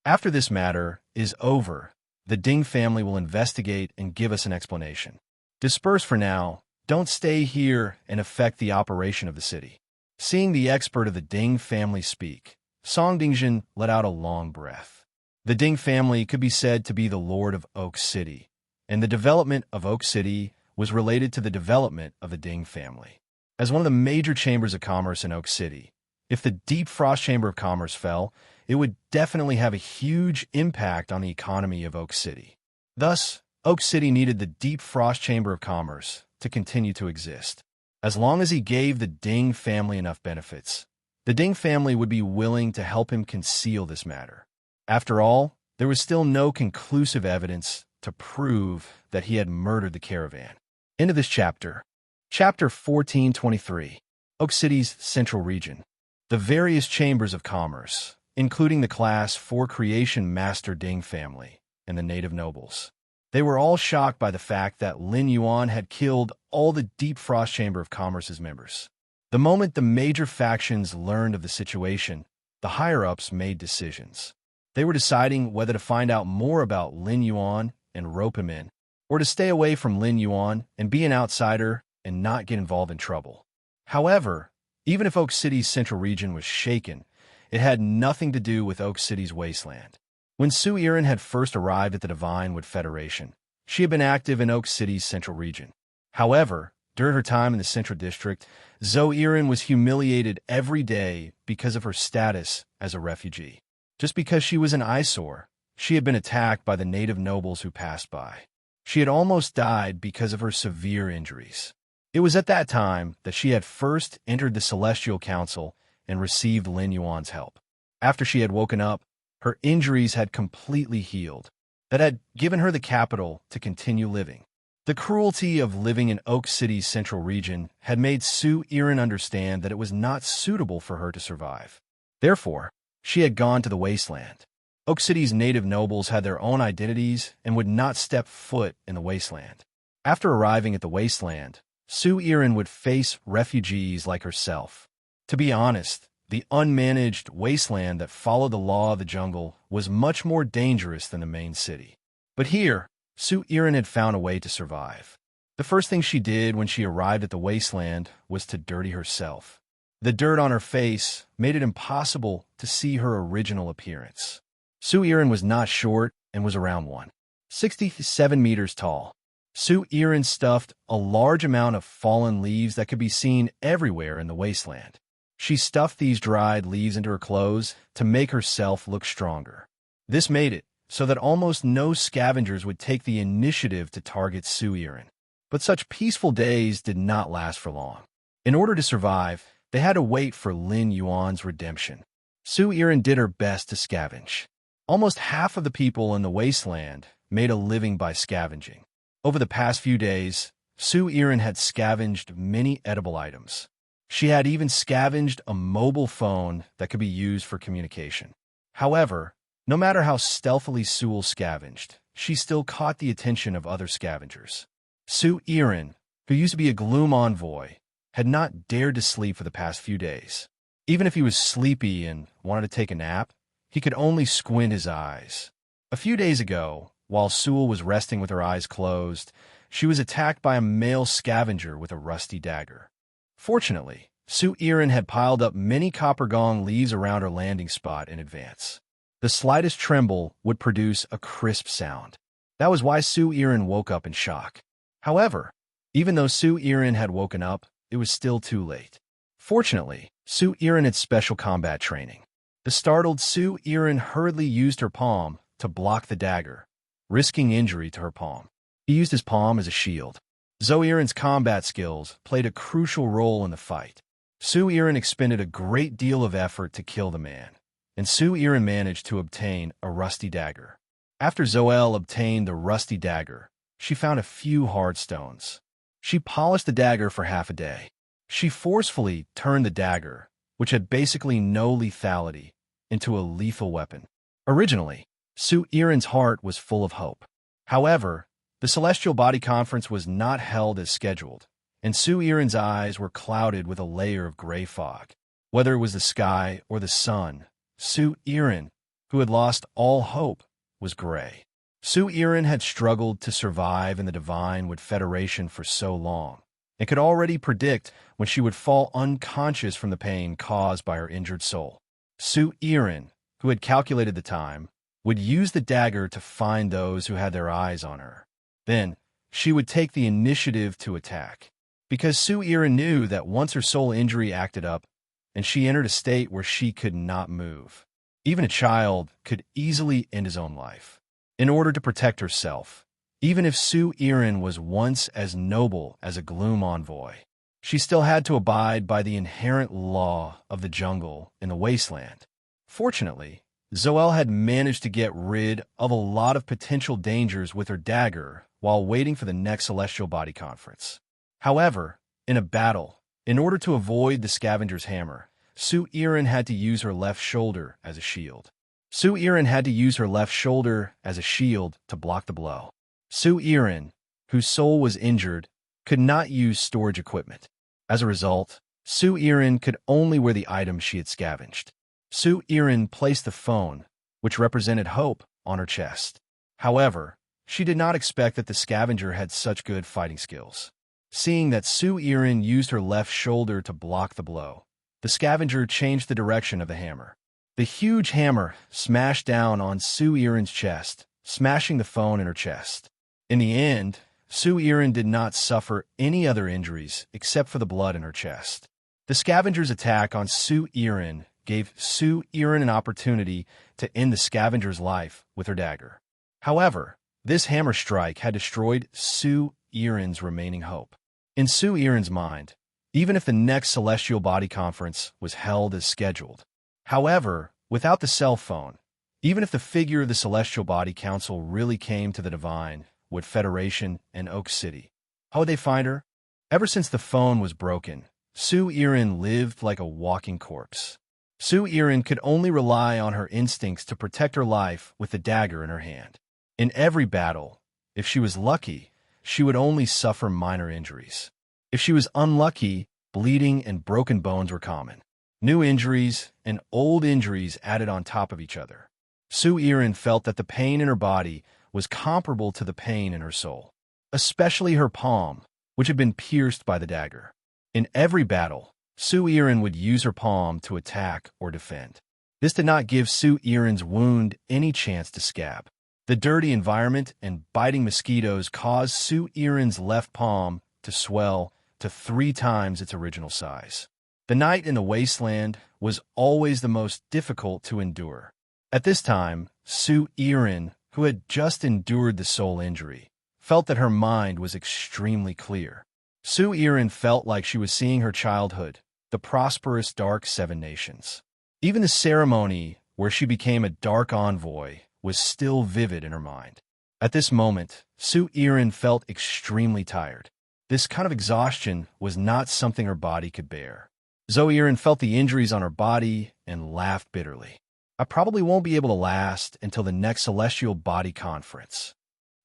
"After this matter is over, the Ding family will investigate and give us an explanation. Disperse for now. Don't stay here and affect the operation of the city." Seeing the expert of the Ding family speak, Song Dingjin let out a long breath. The Ding family could be said to be the lord of Oak City, and the development of Oak City was related to the development of the Ding family. As one of the major chambers of commerce in Oak City, if the Deep Frost Chamber of Commerce fell, it would definitely have a huge impact on the economy of Oak City. Thus, Oak City needed the Deep Frost Chamber of Commerce to continue to exist. As long as he gave the Ding family enough benefits, the Ding family would be willing to help him conceal this matter. After all, there was still no conclusive evidence to prove that he had murdered the caravan. End of this chapter. Chapter 1423. Oak City's Central Region. The various chambers of commerce, including the Class 4 Creation Master Ding family and the native nobles. They were all shocked by the fact that Lin Yuan had killed all the Deep Frost Chamber of Commerce's members. The moment the major factions learned of the situation, the higher-ups made decisions. They were deciding whether to find out more about Lin Yuan and rope him in, or to stay away from Lin Yuan and be an outsider and not get involved in trouble. However, even if Oak City's central region was shaken, it had nothing to do with Oak City's wasteland. When Su Yiren had first arrived at the Divine Wood Federation, she had been active in Oak City's central region. However, during her time in the Central District, Zhou Yiren was humiliated every day because of her status as a refugee. Just because she was an eyesore, she had been attacked by the native nobles who passed by. She had almost died because of her severe injuries. It was at that time that she had first entered the Celestial Council and received Lin Yuan's help. After she had woken up, her injuries had completely healed. That had given her the capital to continue living. The cruelty of living in Oak City's central region had made Su Yiren understand that it was not suitable for her to survive. Therefore, she had gone to the wasteland. Oak City's native nobles had their own identities and would not step foot in the wasteland. After arriving at the wasteland, Su Yiren would face refugees like herself. To be honest, the unmanaged wasteland that followed the law of the jungle was much more dangerous than the main city. But here, Su Yiren had found a way to survive. The first thing she did when she arrived at the wasteland was to dirty herself. The dirt on her face made it impossible to see her original appearance. Su Yiren was not short and was around 167 meters tall. Su Yiren stuffed a large amount of fallen leaves that could be seen everywhere in the wasteland. She stuffed these dried leaves into her clothes to make herself look stronger. This made it so that almost no scavengers would take the initiative to target Su Yiren. But such peaceful days did not last for long. In order to survive, they had to wait for Lin Yuan's redemption. Su Yiren did her best to scavenge. Almost half of the people in the wasteland made a living by scavenging. Over the past few days, Su Yiren had scavenged many edible items. She had even scavenged a mobile phone that could be used for communication. However, no matter how stealthily Sewell scavenged, she still caught the attention of other scavengers. Su Yiren, who used to be a gloom envoy, had not dared to sleep for the past few days. Even if he was sleepy and wanted to take a nap, he could only squint his eyes. A few days ago, while Sewell was resting with her eyes closed, she was attacked by a male scavenger with a rusty dagger. Fortunately, Su Yiren had piled up many copper gong leaves around her landing spot in advance. The slightest tremble would produce a crisp sound. That was why Su Yiren woke up in shock. However, even though Su Yiren had woken up, it was still too late. Fortunately, Su Yiren had special combat training. The startled Su Yiren hurriedly used her palm to block the dagger, risking injury to her palm. He used his palm as a shield. Zoe combat skills played a crucial role in the fight. Su expended a great deal of effort to kill the man, and Su managed to obtain a rusty dagger. After Zoel obtained the rusty dagger, she found a few hard stones. She polished the dagger for half a day. She forcefully turned the dagger, which had basically no lethality, into a lethal weapon. Originally, Su heart was full of hope. However, the Celestial Body Conference was not held as scheduled, and Su eyes were clouded with a layer of gray fog. Whether it was the sky or the sun, Su who had lost all hope, was gray. Su had struggled to survive in the Divine Wood Federation for so long, and could already predict when she would fall unconscious from the pain caused by her injured soul. Su who had calculated the time, would use the dagger to find those who had their eyes on her. Then, she would take the initiative to attack. Because Su knew that once her soul injury acted up, and she entered a state where she could not move, even a child could easily end his own life. In order to protect herself, even if Su was once as noble as a Gloom envoy, she still had to abide by the inherent law of the jungle in the wasteland. Fortunately, Zoel had managed to get rid of a lot of potential dangers with her dagger while waiting for the next Celestial Body Conference. However, in a battle, in order to avoid the Scavenger's hammer, Su had to use her left shoulder as a shield. Su had to use her left shoulder as a shield to block the blow. Su whose soul was injured, could not use storage equipment. As a result, Su could only wear the items she had scavenged. Su placed the phone, which represented hope, on her chest. However, she did not expect that the Scavenger had such good fighting skills. Seeing that Su used her left shoulder to block the blow, the Scavenger changed the direction of the hammer. The huge hammer smashed down on Su chest, smashing the phone in her chest. In the end, Su did not suffer any other injuries except for the blood in her chest. The Scavenger's attack on Su gave Su an opportunity to end the Scavenger's life with her dagger. However, this hammer strike had destroyed Su remaining hope. In Su mind, even if the next Celestial Body Conference was held as scheduled. However, without the cell phone, even if the figure of the Celestial Body Council really came to the Divine Wood Federation in Oak City, how would they find her? Ever since the phone was broken, Su lived like a walking corpse. Su could only rely on her instincts to protect her life with the dagger in her hand. In every battle, if she was lucky, she would only suffer minor injuries. If she was unlucky, bleeding and broken bones were common. New injuries and old injuries added on top of each other. Su felt that the pain in her body was comparable to the pain in her soul, especially her palm, which had been pierced by the dagger. In every battle, Su would use her palm to attack or defend. This did not give Su wound any chance to scab. The dirty environment and biting mosquitoes caused Su left palm to swell to 3 times its original size. The night in the wasteland was always the most difficult to endure. At this time, Su who had just endured the soul injury, felt that her mind was extremely clear. Su felt like she was seeing her childhood, the prosperous Dark Seven Nations. Even the ceremony where she became a Dark Envoy was still vivid in her mind. At this moment, Su felt extremely tired. This kind of exhaustion was not something her body could bear. Zoe felt the injuries on her body and laughed bitterly. I probably won't be able to last until the next Celestial Body Conference.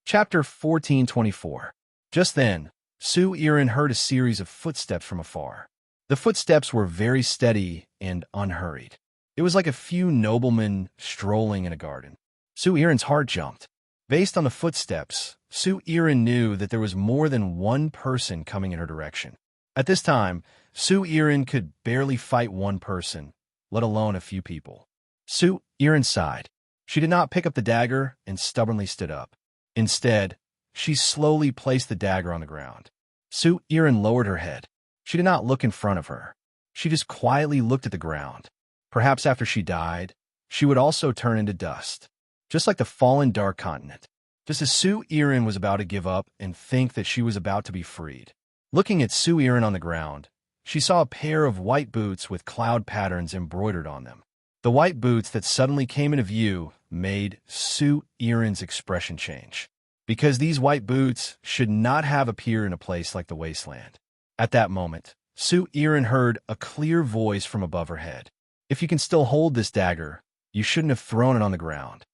Chapter 1424. Just then, Su heard a series of footsteps from afar. The footsteps were very steady and unhurried. It was like a few noblemen strolling in a garden. Su heart jumped. Based on the footsteps, Su knew that there was more than one person coming in her direction. At this time, Su could barely fight one person, let alone a few people. Su sighed. She did not pick up the dagger and stubbornly stood up. Instead, she slowly placed the dagger on the ground. Su lowered her head. She did not look in front of her. She just quietly looked at the ground. Perhaps after she died, she would also turn into dust, just like the fallen Dark Continent. just as Su Irin was about to give up and think that she was about to be freed. Looking at Su Irin on the ground, she saw a pair of white boots with cloud patterns embroidered on them. The white boots that suddenly came into view made Su Irin's expression change, because these white boots should not have appeared in a place like the wasteland. At that moment, Su Irin heard a clear voice from above her head. "If you can still hold this dagger, you shouldn't have thrown it on the ground."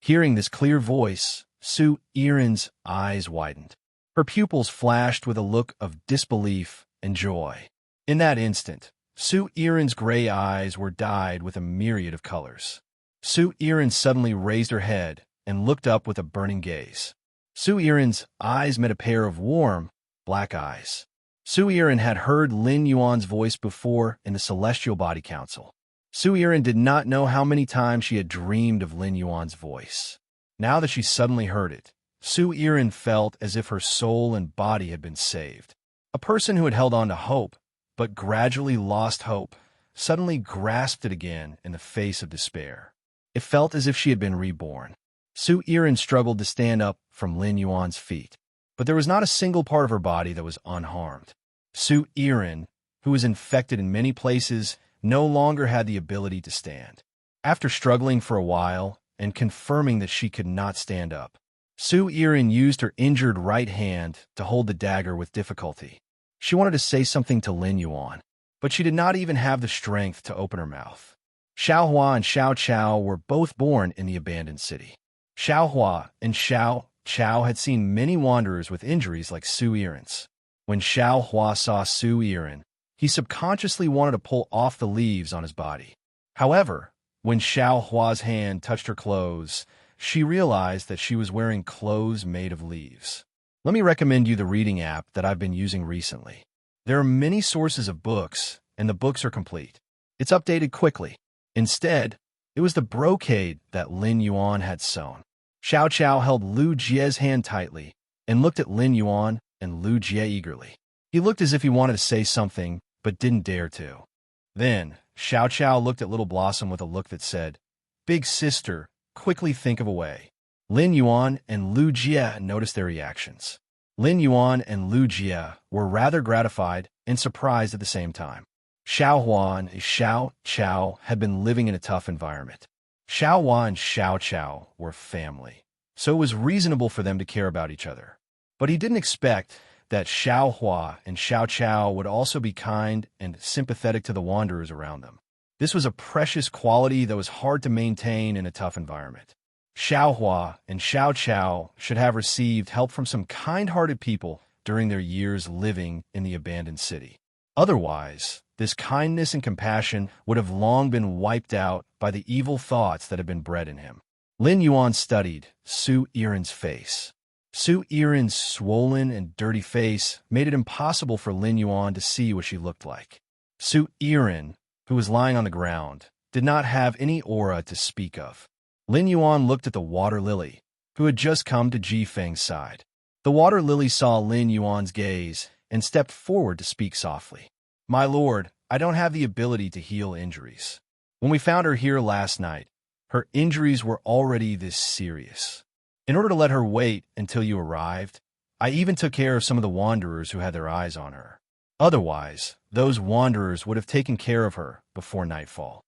Hearing this clear voice, Su Irin's eyes widened. Her pupils flashed with a look of disbelief and joy. In that instant, Su Irin's gray eyes were dyed with a myriad of colors. Su Irin suddenly raised her head and looked up with a burning gaze. Su Irin's eyes met a pair of warm, black eyes. Su Irin had heard Lin Yuan's voice before in the Celestial Body Council. Su Irin did not know how many times she had dreamed of Lin Yuan's voice. Now that she suddenly heard it, Su Irin felt as if her soul and body had been saved. A person who had held on to hope, but gradually lost hope, suddenly grasped it again in the face of despair. It felt as if she had been reborn. Su Irin struggled to stand up from Lin Yuan's feet, but there was not a single part of her body that was unharmed. Su Irin, who was infected in many places, no longer had the ability to stand. After struggling for a while and confirming that she could not stand up, Su Irin used her injured right hand to hold the dagger with difficulty. She wanted to say something to Lin Yuan, but she did not even have the strength to open her mouth. Xiao Hua and Xiao Chao were both born in the abandoned city. Xiao Hua and Xiao Chao had seen many wanderers with injuries like Su Irin's. When Xiao Hua saw Su Irin, he subconsciously wanted to pull off the leaves on his body. However, when Xiao Hua's hand touched her clothes, she realized that she was wearing clothes made of leaves. Let me recommend you the reading app that I've been using recently. There are many sources of books, and the books are complete. It's updated quickly. Instead, it was the brocade that Lin Yuan had sewn. Xiao Chao held Lu Jie's hand tightly and looked at Lin Yuan and Lu Jie eagerly. He looked as if he wanted to say something, but didn't dare to. Then, Xiao Chao looked at Little Blossom with a look that said, "Big sister, quickly think of a way." Lin Yuan and Lu Jie noticed their reactions. Lin Yuan and Lu Jie were rather gratified and surprised at the same time. Xiao Hua and Xiao Chao had been living in a tough environment. Xiao Hua and Xiao Chao were family, so it was reasonable for them to care about each other. But he didn't expect that Xiao Hua and Xiao Chao would also be kind and sympathetic to the wanderers around them. This was a precious quality that was hard to maintain in a tough environment. Xiao Hua and Xiao Chao should have received help from some kind-hearted people during their years living in the abandoned city. Otherwise, this kindness and compassion would have long been wiped out by the evil thoughts that had been bred in him. Lin Yuan studied Su Irin's face. Su Irin's swollen and dirty face made it impossible for Lin Yuan to see what she looked like. Su Irin, who was lying on the ground, did not have any aura to speak of. Lin Yuan looked at the water lily, who had just come to Ji Feng's side. The water lily saw Lin Yuan's gaze and stepped forward to speak softly. "My lord, I don't have the ability to heal injuries. When we found her here last night, her injuries were already this serious. In order to let her wait until you arrived, I even took care of some of the wanderers who had their eyes on her. Otherwise, those wanderers would have taken care of her before nightfall."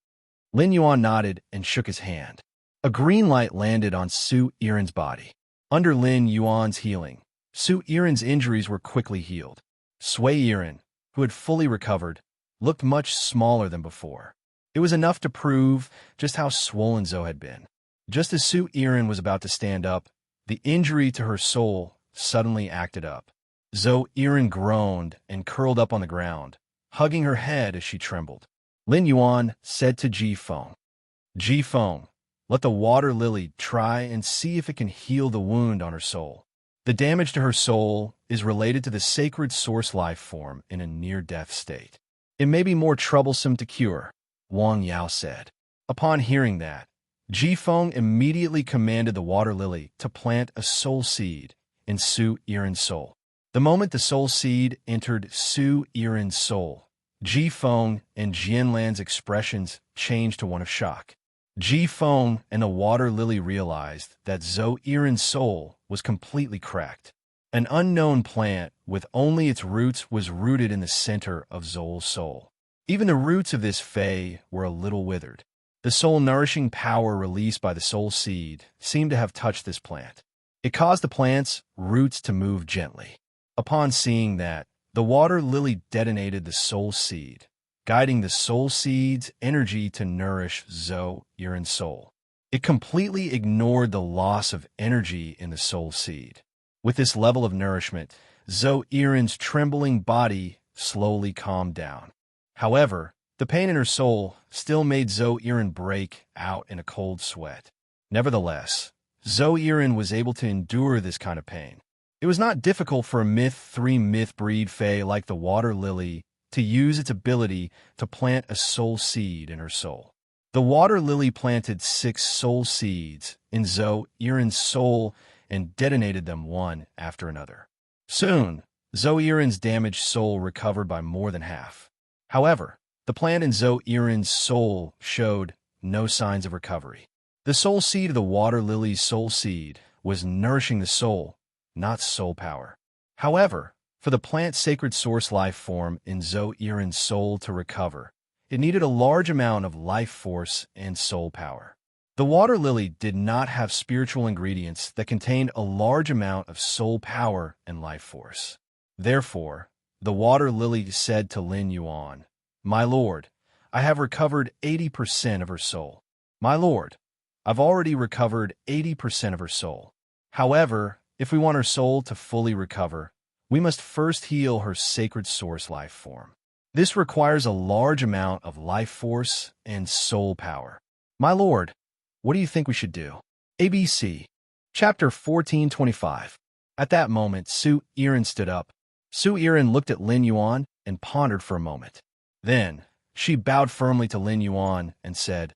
Lin Yuan nodded and shook his hand. A green light landed on Su Irin's body. Under Lin Yuan's healing, Su Irin's injuries were quickly healed. Sui Irin, who had fully recovered, looked much smaller than before. It was enough to prove just how swollen Zhou had been. Just as Su Irin was about to stand up, the injury to her soul suddenly acted up. Zhou Irin groaned and curled up on the ground, hugging her head as she trembled. Lin Yuan said to Ji Feng, "Ji Feng, let the water lily try and see if it can heal the wound on her soul. The damage to her soul is related to the sacred source life form in a near-death state. It may be more troublesome to cure," Wang Yao said. Upon hearing that, Ji Feng immediately commanded the water lily to plant a soul seed in Su Irin's soul. The moment the soul seed entered Su Irin's soul, Ji Feng and Jianlan's expressions changed to one of shock. Ji Feng and the water lily realized that Zhou Irin's soul was completely cracked. An unknown plant with only its roots was rooted in the center of Zol's soul. Even the roots of this fae were a little withered. The soul-nourishing power released by the soul seed seemed to have touched this plant. It caused the plant's roots to move gently. Upon seeing that, the water lily detonated the soul seed, guiding the soul seed's energy to nourish Zo-Irin's soul. It completely ignored the loss of energy in the soul seed. With this level of nourishment, Zo-Irin's trembling body slowly calmed down. However, the pain in her soul still made Zo-Irin break out in a cold sweat. Nevertheless, Zo-Irin was able to endure this kind of pain. It was not difficult for a Myth 3 myth breed fae like the water lily to use its ability to plant a soul seed in her soul. The water lily planted 6 soul seeds in Zo-Irin's soul and detonated them one after another. Soon, Zo-Irin's damaged soul recovered by more than half. However, the plant in Zo-Irin's soul showed no signs of recovery. The soul seed of the water lily's soul seed was nourishing the soul, not soul power. However, for the plant's sacred source life form in Zo-Irin's soul to recover, it needed a large amount of life force and soul power. The water lily did not have spiritual ingredients that contained a large amount of soul power and life force. Therefore, the water lily said to Lin Yuan, "My lord, I have recovered 80% of her soul." "My lord, I've already recovered 80% of her soul. However, if we want her soul to fully recover, we must first heal her sacred source life form. This requires a large amount of life force and soul power." "My lord, what do you think we should do?" ABC. Chapter 1425. At that moment, Su-Irin stood up. Su-Irin looked at Lin Yuan and pondered for a moment. Then, she bowed firmly to Lin Yuan and said,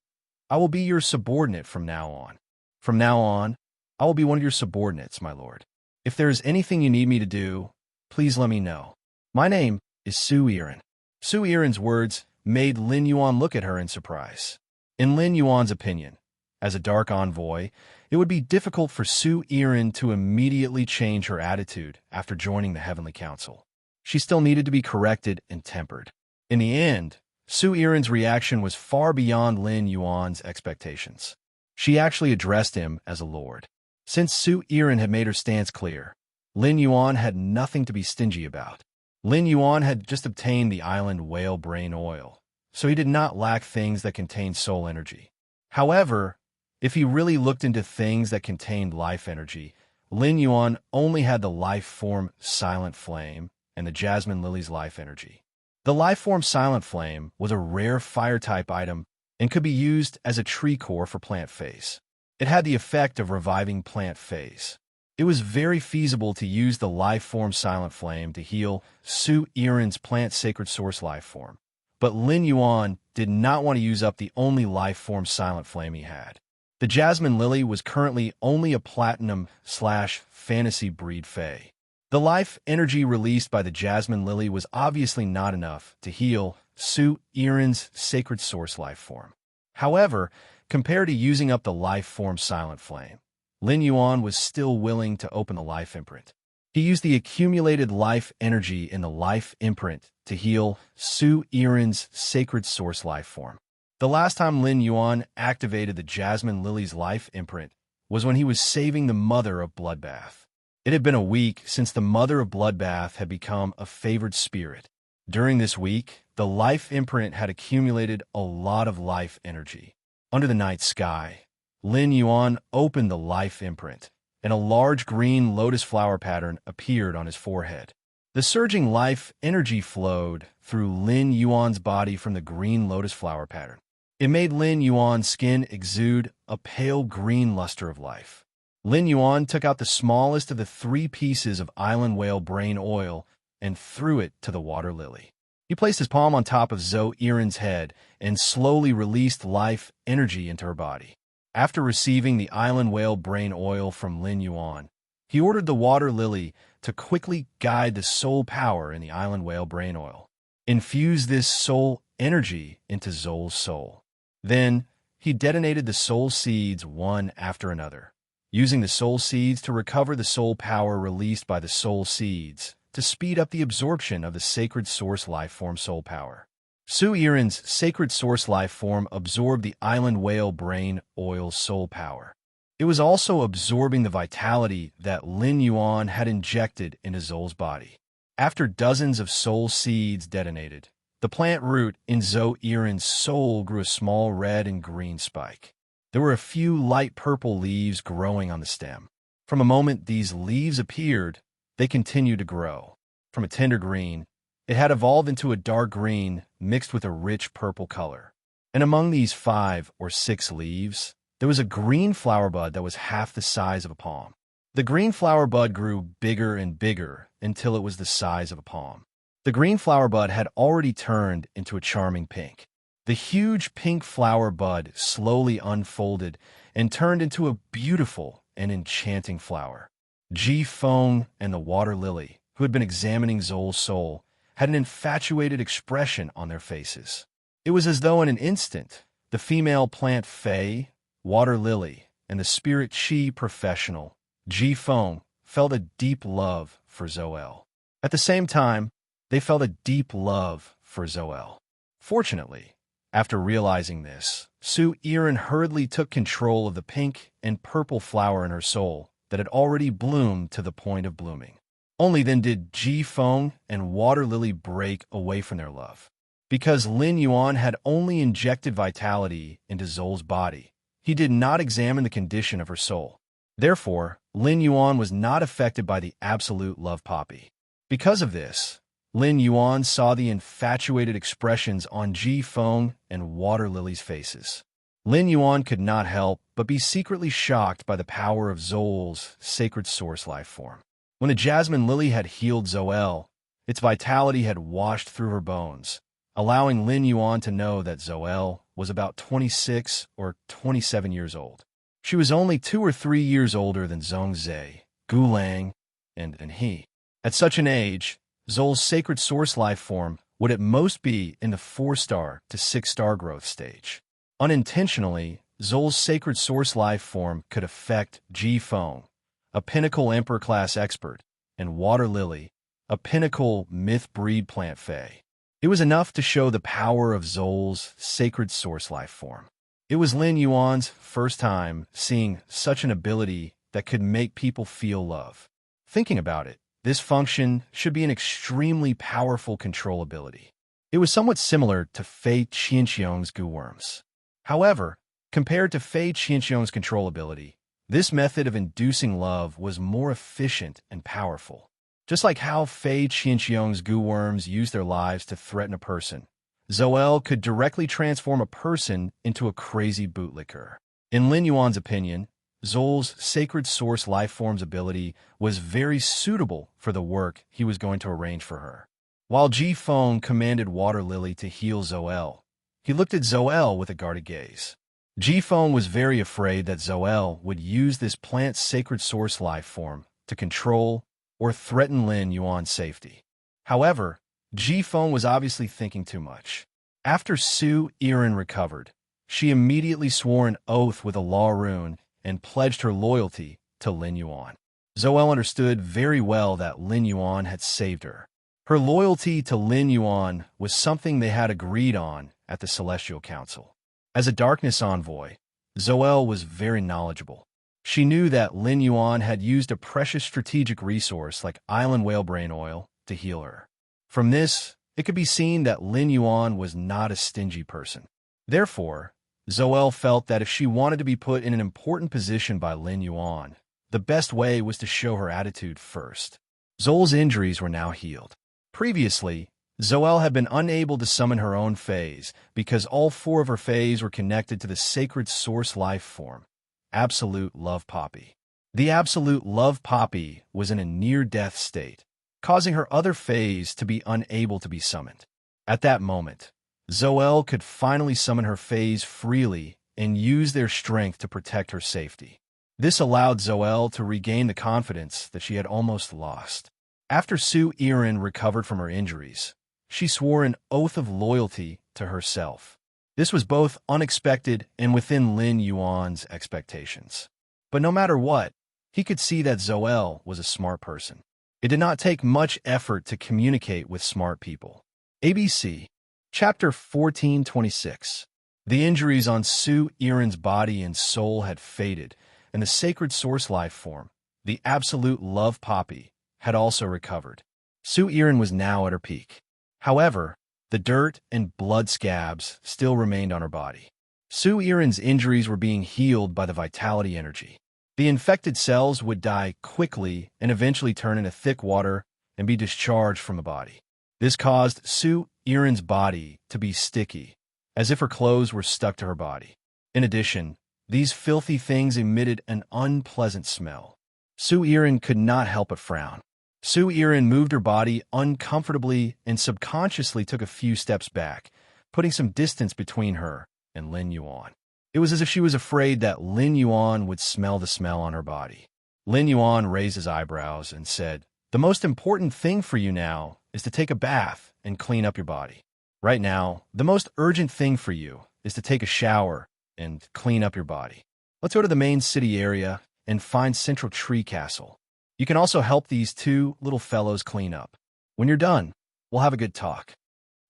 "I will be your subordinate from now on. From now on, I will be one of your subordinates, my lord. If there is anything you need me to do, please let me know. My name is Su-Irin." Su-Irin's words made Lin Yuan look at her in surprise. In Lin Yuan's opinion, as a dark envoy, it would be difficult for Su-Irin to immediately change her attitude after joining the Heavenly Council. She still needed to be corrected and tempered. In the end, Su-Irin's reaction was far beyond Lin Yuan's expectations. She actually addressed him as a lord. Since Su-Irin had made her stance clear, Lin Yuan had nothing to be stingy about. Lin Yuan had just obtained the island whale brain oil, so he did not lack things that contained soul energy. However, if he really looked into things that contained life energy, Lin Yuan only had the life form Silent Flame and the Jasmine Lily's life energy. The life form Silent Flame was a rare fire-type item and could be used as a tree core for plant phase. It had the effect of reviving plant phase. It was very feasible to use the life form Silent Flame to heal Su-Irin's plant sacred source life form, but Lin Yuan did not want to use up the only life form Silent Flame he had. The Jasmine Lily was currently only a platinum/fantasy breed fae. The life energy released by the Jasmine Lily was obviously not enough to heal Su-Irin's sacred source life form. However, compared to using up the life form Silent Flame, Lin Yuan was still willing to open the life imprint. He used the accumulated life energy in the life imprint to heal Su-Irin's sacred source life form. The last time Lin Yuan activated the Jasmine Lily's life imprint was when he was saving the Mother of Bloodbath. It had been a week since the Mother of Bloodbath had become a favored spirit. During this week, the life imprint had accumulated a lot of life energy. Under the night sky, Lin Yuan opened the life imprint, and a large green lotus flower pattern appeared on his forehead. The surging life energy flowed through Lin Yuan's body from the green lotus flower pattern. It made Lin Yuan's skin exude a pale green luster of life. Lin Yuan took out the smallest of the 3 pieces of island whale brain oil and threw it to the water lily. He placed his palm on top of Zo-Irin's head and slowly released life energy into her body. After receiving the island whale brain oil from Lin Yuan, he ordered the water lily to quickly guide the soul power in the island whale brain oil. Infuse this soul energy into Zol's soul. Then, he detonated the soul seeds one after another, using the soul seeds to recover the soul power released by the soul seeds to speed up the absorption of the sacred source life form soul power. Su Iren's sacred source life form absorbed the island whale brain oil soul power. It was also absorbing the vitality that Lin Yuan had injected into Zol's body. After dozens of soul seeds detonated, the plant root in Su Iren's soul grew a small red and green spike. There were a few light purple leaves growing on the stem. From the moment these leaves appeared, they continued to grow. From a tender green, it had evolved into a dark green mixed with a rich purple color. And among these 5 or 6 leaves, there was a green flower bud that was half the size of a palm. The green flower bud grew bigger and bigger until it was the size of a palm. The green flower bud had already turned into a charming pink. The huge pink flower bud slowly unfolded and turned into a beautiful and enchanting flower. Ji Feng and the water lily, who had been examining Zol's soul, had an infatuated expression on their faces. It was as though in an instant, the female plant Fei, water lily, and the spirit Qi professional, Ji Feng, felt a deep love for Zoel. At the same time, they felt a deep love for Zoel. Fortunately, after realizing this, Su Iren hurriedly took control of the pink and purple flower in her soul that had already bloomed to the point of blooming. Only then did Ji Feng and Water Lily break away from their love. Because Lin Yuan had only injected vitality into Zol's body, he did not examine the condition of her soul. Therefore, Lin Yuan was not affected by the absolute love poppy. Because of this, Lin Yuan saw the infatuated expressions on Ji Feng and Water Lily's faces. Lin Yuan could not help but be secretly shocked by the power of Zol's sacred source life form. When the jasmine lily had healed Zoel, its vitality had washed through her bones, allowing Lin Yuan to know that Zoel was about 26 or 27 years old. She was only 2 or 3 years older than Zhongzhe, Gulang, and he. At such an age, Zol's sacred source life form would at most be in the 4-star to 6-star growth stage. Unintentionally, Zol's sacred source life form could affect Ji Feng, a pinnacle emperor-class expert, and Water Lily, a pinnacle myth-breed plant fae. It was enough to show the power of Zol's sacred source life form. It was Lin Yuan's first time seeing such an ability that could make people feel love. Thinking about it, this function should be an extremely powerful control ability. It was somewhat similar to Fei Qianqiong's goo worms. However, compared to Fei Qianqiong's control ability, this method of inducing love was more efficient and powerful. Just like how Fei Qianqiong's goo worms use their lives to threaten a person, Zoel could directly transform a person into a crazy bootlicker. In Lin Yuan's opinion, Zol's sacred source life form's ability was very suitable for the work he was going to arrange for her. While Ji Feng commanded Water Lily to heal Zoel, he looked at Zoel with a guarded gaze. Ji Feng was very afraid that Zoel would use this plant's sacred source life form to control or threaten Lin Yuan's safety. However, Ji Feng was obviously thinking too much. After Su Iren recovered, she immediately swore an oath with a law rune and pledged her loyalty to Lin Yuan. Zoel understood very well that Lin Yuan had saved her. Her loyalty to Lin Yuan was something they had agreed on at the Celestial Council. As a darkness envoy, Zoel was very knowledgeable. She knew that Lin Yuan had used a precious strategic resource like island whale brain oil to heal her. From this, it could be seen that Lin Yuan was not a stingy person. Therefore, Zoel felt that if she wanted to be put in an important position by Lin Yuan, the best way was to show her attitude first. Zol's injuries were now healed. Previously, Zoel had been unable to summon her own phase because all 4 of her phases were connected to the sacred source life form, Absolute Love Poppy. The Absolute Love Poppy was in a near-death state, causing her other phase to be unable to be summoned. At that moment, Zoel could finally summon her phase freely and use their strength to protect her safety. This allowed Zoel to regain the confidence that she had almost lost. After Su Iren recovered from her injuries, she swore an oath of loyalty to herself. This was both unexpected and within Lin Yuan's expectations. But no matter what, he could see that Zoel was a smart person. It did not take much effort to communicate with smart people. ABC, Chapter 1426. The injuries on Su Iren's body and soul had faded, and the sacred source life form, the absolute love poppy, had also recovered. Su Iren was now at her peak. However, the dirt and blood scabs still remained on her body. Su Iren's injuries were being healed by the vitality energy. The infected cells would die quickly and eventually turn into thick water and be discharged from the body. This caused Su Iren's body to be sticky, as if her clothes were stuck to her body. In addition, these filthy things emitted an unpleasant smell. Su Iren could not help but frown. Su Iren moved her body uncomfortably and subconsciously took a few steps back, putting some distance between her and Lin Yuan. It was as if she was afraid that Lin Yuan would smell the smell on her body. Lin Yuan raised his eyebrows and said, "The most important thing for you now is to take a bath and clean up your body. Right now, the most urgent thing for you is to take a shower and clean up your body. Let's go to the main city area and find Central Tree Castle. You can also help these two little fellows clean up. When you're done, we'll have a good talk."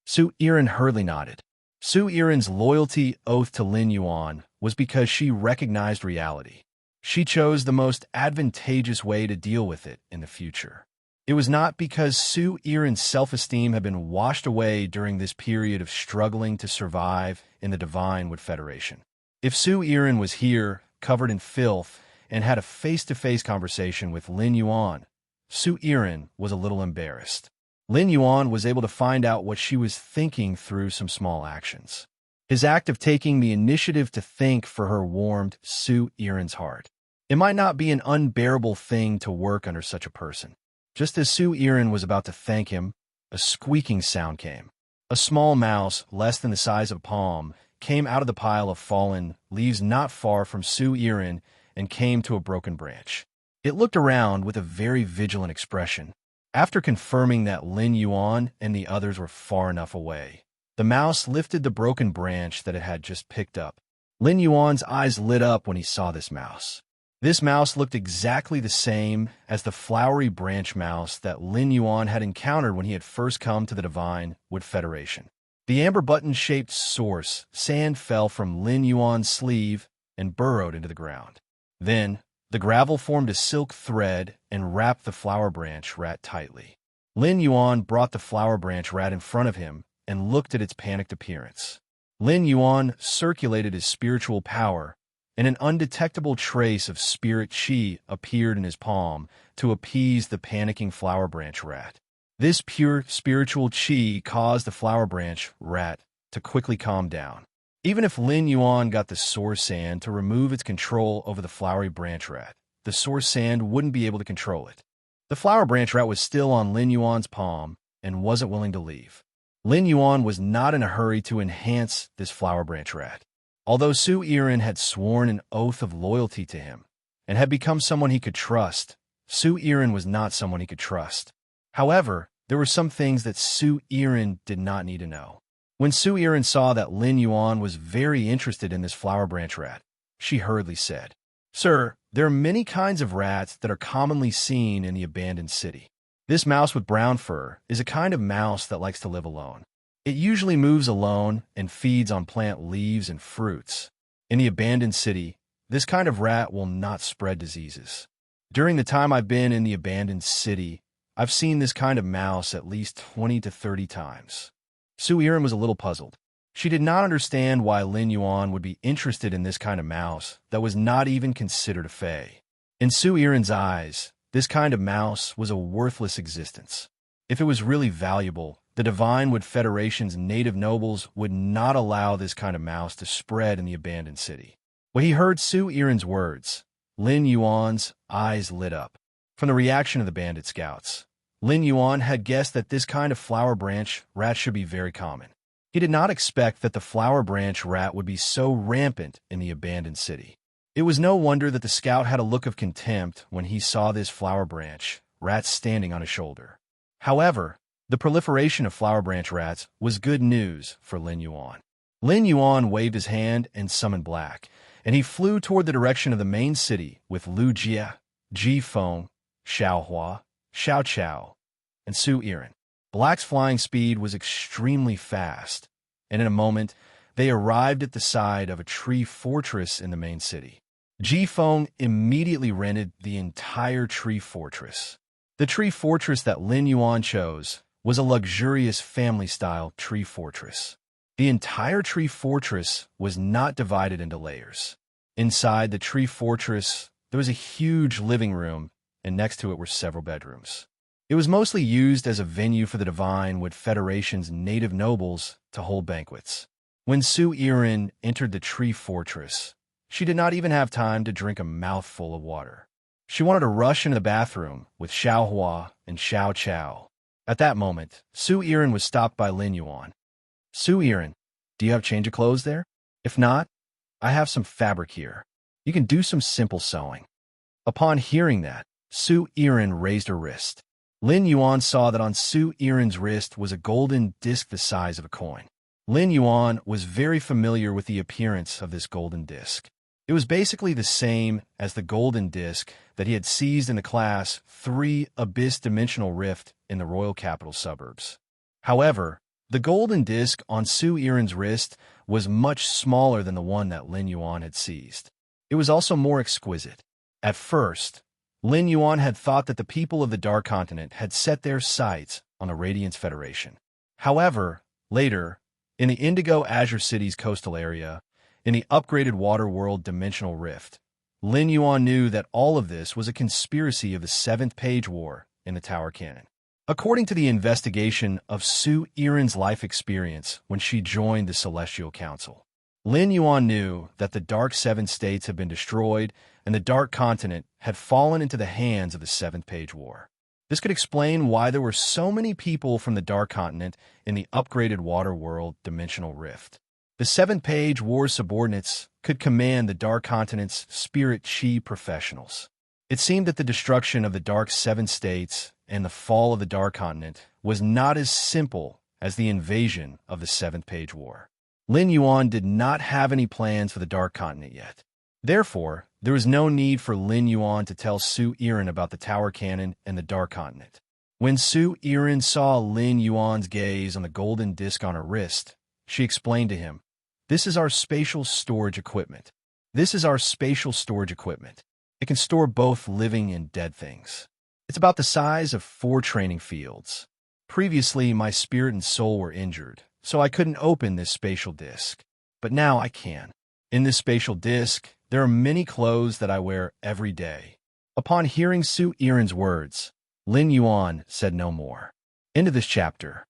Su Iren hurriedly nodded. Su Iren's loyalty oath to Lin Yuan was because she recognized reality. She chose the most advantageous way to deal with it in the future. It was not because Su Iren's self-esteem had been washed away during this period of struggling to survive in the Divine Wood Federation. If Su Iren was here, covered in filth, and had a face-to-face conversation with Lin Yuan, Su Iren was a little embarrassed. Lin Yuan was able to find out what she was thinking through some small actions. His act of taking the initiative to think for her warmed Su Iren's heart. It might not be an unbearable thing to work under such a person. Just as Su Iren was about to thank him, a squeaking sound came. A small mouse, less than the size of a palm, came out of the pile of fallen leaves not far from Su Iren and came to a broken branch. It looked around with a very vigilant expression. After confirming that Lin Yuan and the others were far enough away, the mouse lifted the broken branch that it had just picked up. Lin Yuan's eyes lit up when he saw this mouse. This mouse looked exactly the same as the flowery branch mouse that Lin Yuan had encountered when he had first come to the Divine Wood Federation. The amber button-shaped source sand fell from Lin Yuan's sleeve and burrowed into the ground. Then, the gravel formed a silk thread and wrapped the flower branch rat tightly. Lin Yuan brought the flower branch rat in front of him and looked at its panicked appearance. Lin Yuan circulated his spiritual power, and an undetectable trace of spirit qi appeared in his palm to appease the panicking flower branch rat. This pure spiritual qi caused the flower branch rat to quickly calm down. Even if Lin Yuan got the source sand to remove its control over the flowery branch rat, the source sand wouldn't be able to control it. The flower branch rat was still on Lin Yuan's palm and wasn't willing to leave. Lin Yuan was not in a hurry to enhance this flower branch rat. Although Su Iren had sworn an oath of loyalty to him and had become someone he could trust, Su Iren was not someone he could trust. However, there were some things that Su Iren did not need to know. When Su Iren saw that Lin Yuan was very interested in this flower branch rat, she hurriedly said, "Sir, there are many kinds of rats that are commonly seen in the abandoned city. This mouse with brown fur is a kind of mouse that likes to live alone. It usually moves alone and feeds on plant leaves and fruits. In the abandoned city, this kind of rat will not spread diseases. During the time I've been in the abandoned city, I've seen this kind of mouse at least 20 to 30 times. Su Iren was a little puzzled. She did not understand why Lin Yuan would be interested in this kind of mouse that was not even considered a fae. In Su Iren's eyes, this kind of mouse was a worthless existence. If it was really valuable, the Divine Wood Federation's native nobles would not allow this kind of mouse to spread in the abandoned city. When he heard Su Iren's words, Lin Yuan's eyes lit up. From the reaction of the bandit scouts, Lin Yuan had guessed that this kind of flower branch rat should be very common. He did not expect that the flower branch rat would be so rampant in the abandoned city. It was no wonder that the scout had a look of contempt when he saw this flower branch rat standing on his shoulder. However, the proliferation of flower branch rats was good news for Lin Yuan. Lin Yuan waved his hand and summoned Black, and he flew toward the direction of the main city with Lu Jie, Ji Feng, Xiao Hua, Xiao Chao, and Su Yiren. Black's flying speed was extremely fast, and in a moment, they arrived at the side of a tree fortress in the main city. Ji Feng immediately rented the entire tree fortress. The tree fortress that Lin Yuan chose was a luxurious family-style tree fortress. The entire tree fortress was not divided into layers. Inside the tree fortress, there was a huge living room, and next to it were several bedrooms. It was mostly used as a venue for the Divine Wood Federation's native nobles to hold banquets. When Su Yiren entered the tree fortress, she did not even have time to drink a mouthful of water. She wanted to rush into the bathroom with Xiao Hua and Xiao Chao. At that moment, Su Yiren was stopped by Lin Yuan. Su Yiren, do you have change of clothes there? If not, I have some fabric here. You can do some simple sewing. Upon hearing that, Su Yiren raised her wrist. Lin Yuan saw that on Su Yiren's wrist was a golden disc the size of a coin. Lin Yuan was very familiar with the appearance of this golden disc. It was basically the same as the golden disc that he had seized in the Class 3 Abyss Dimensional Rift in the Royal Capital suburbs. However, the golden disc on Su Yiren's wrist was much smaller than the one that Lin Yuan had seized. It was also more exquisite. At first, Lin Yuan had thought that the people of the Dark Continent had set their sights on the Radiance Federation. However, later, in the Indigo Azure City's coastal area, in the upgraded Water World Dimensional Rift, Lin Yuan knew that all of this was a conspiracy of the 7th Page War in the Tower Cannon. According to the investigation of Su Yiren's life experience when she joined the Celestial Council, Lin Yuan knew that the Dark Seven States had been destroyed and the Dark Continent had fallen into the hands of the 7th Page War. This could explain why there were so many people from the Dark Continent in the upgraded Water World Dimensional Rift. The 7th Page War subordinates could command the Dark Continent's spirit chi professionals. It seemed that the destruction of the Dark Seven States and the fall of the Dark Continent was not as simple as the invasion of the 7th Page War. Lin Yuan did not have any plans for the Dark Continent yet. Therefore, there was no need for Lin Yuan to tell Su Yiren about the Tower Cannon and the Dark Continent. When Su Yiren saw Lin Yuan's gaze on the golden disc on her wrist, she explained to him, "This is our spatial storage equipment. This is our spatial storage equipment. It can store both living and dead things. It's about the size of 4 training fields. Previously, my spirit and soul were injured, so I couldn't open this spatial disc. But now I can. In this spatial disc, there are many clothes that I wear every day." Upon hearing Su Yiren's words, Lin Yuan said no more. End of this chapter.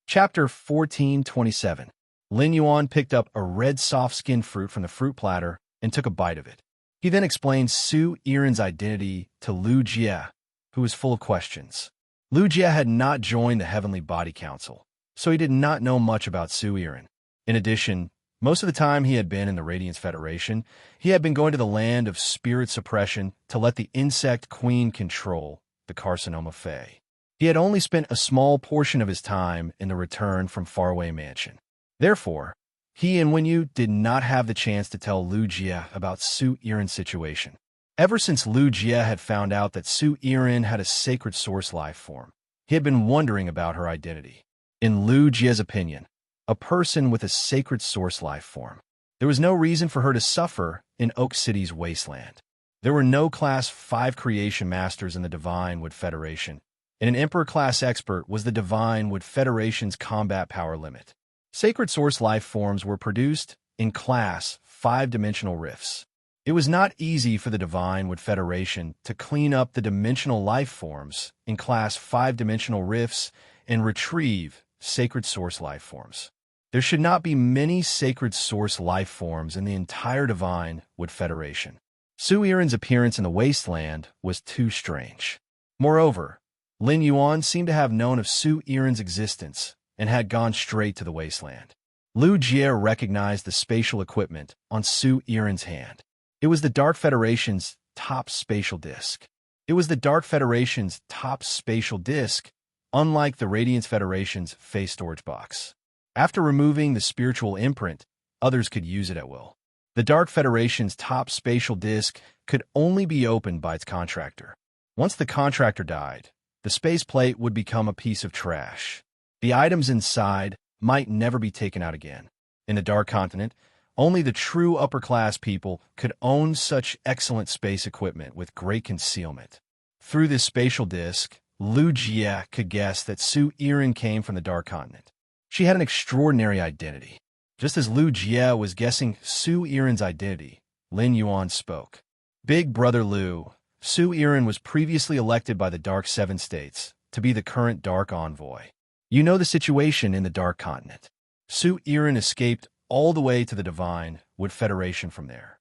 Chapter 1427. Lin Yuan picked up a red soft-skinned fruit from the fruit platter and took a bite of it. He then explained Su Yiren's identity to Lu Jie, who was full of questions. Lu Jie had not joined the Heavenly Body Council, so he did not know much about Su Yiren. In addition, most of the time he had been in the Radiance Federation, he had been going to the land of spirit suppression to let the Insect Queen control the Carcinoma Fae. He had only spent a small portion of his time in the Return from Faraway Mansion. Therefore, he and Wenyu did not have the chance to tell Lu Jie about Su Yiren's situation. Ever since Lu Jie had found out that Su Yiren had a sacred source life form, he had been wondering about her identity. In Lu Jie's opinion, a person with a sacred source life form, there was no reason for her to suffer in Oak City's wasteland. There were no Class 5 creation masters in the Divine Wood Federation, and an Emperor-class expert was the Divine Wood Federation's combat power limit. Sacred source life forms were produced in Class 5-dimensional rifts. It was not easy for the Divine Wood Federation to clean up the dimensional life forms in Class 5-dimensional rifts and retrieve sacred source life forms. There should not be many sacred source life forms in the entire Divine Wood Federation. Su Yiren's appearance in the wasteland was too strange. Moreover, Lin Yuan seemed to have known of Su Yiren's existence and had gone straight to the wasteland. Lu Jie recognized the spatial equipment on Su Yiren's hand. It was the Dark Federation's top spatial disc. It was the Dark Federation's top spatial disc, unlike the Radiance Federation's face storage box. After removing the spiritual imprint, others could use it at will. The Dark Federation's top spatial disk could only be opened by its contractor. Once the contractor died, the space plate would become a piece of trash. The items inside might never be taken out again. In the Dark Continent, only the true upper-class people could own such excellent space equipment with great concealment. Through this spatial disk, Lu Jie could guess that Su Yiren came from the Dark Continent. She had an extraordinary identity. Just as Lu Jie was guessing Su Yiren's identity, Lin Yuan spoke. Big Brother Lu, Su Yiren was previously elected by the Dark Seven States to be the current Dark Envoy. You know the situation in the Dark Continent. Su Yiren escaped all the way to the Divine Wood Federation from there.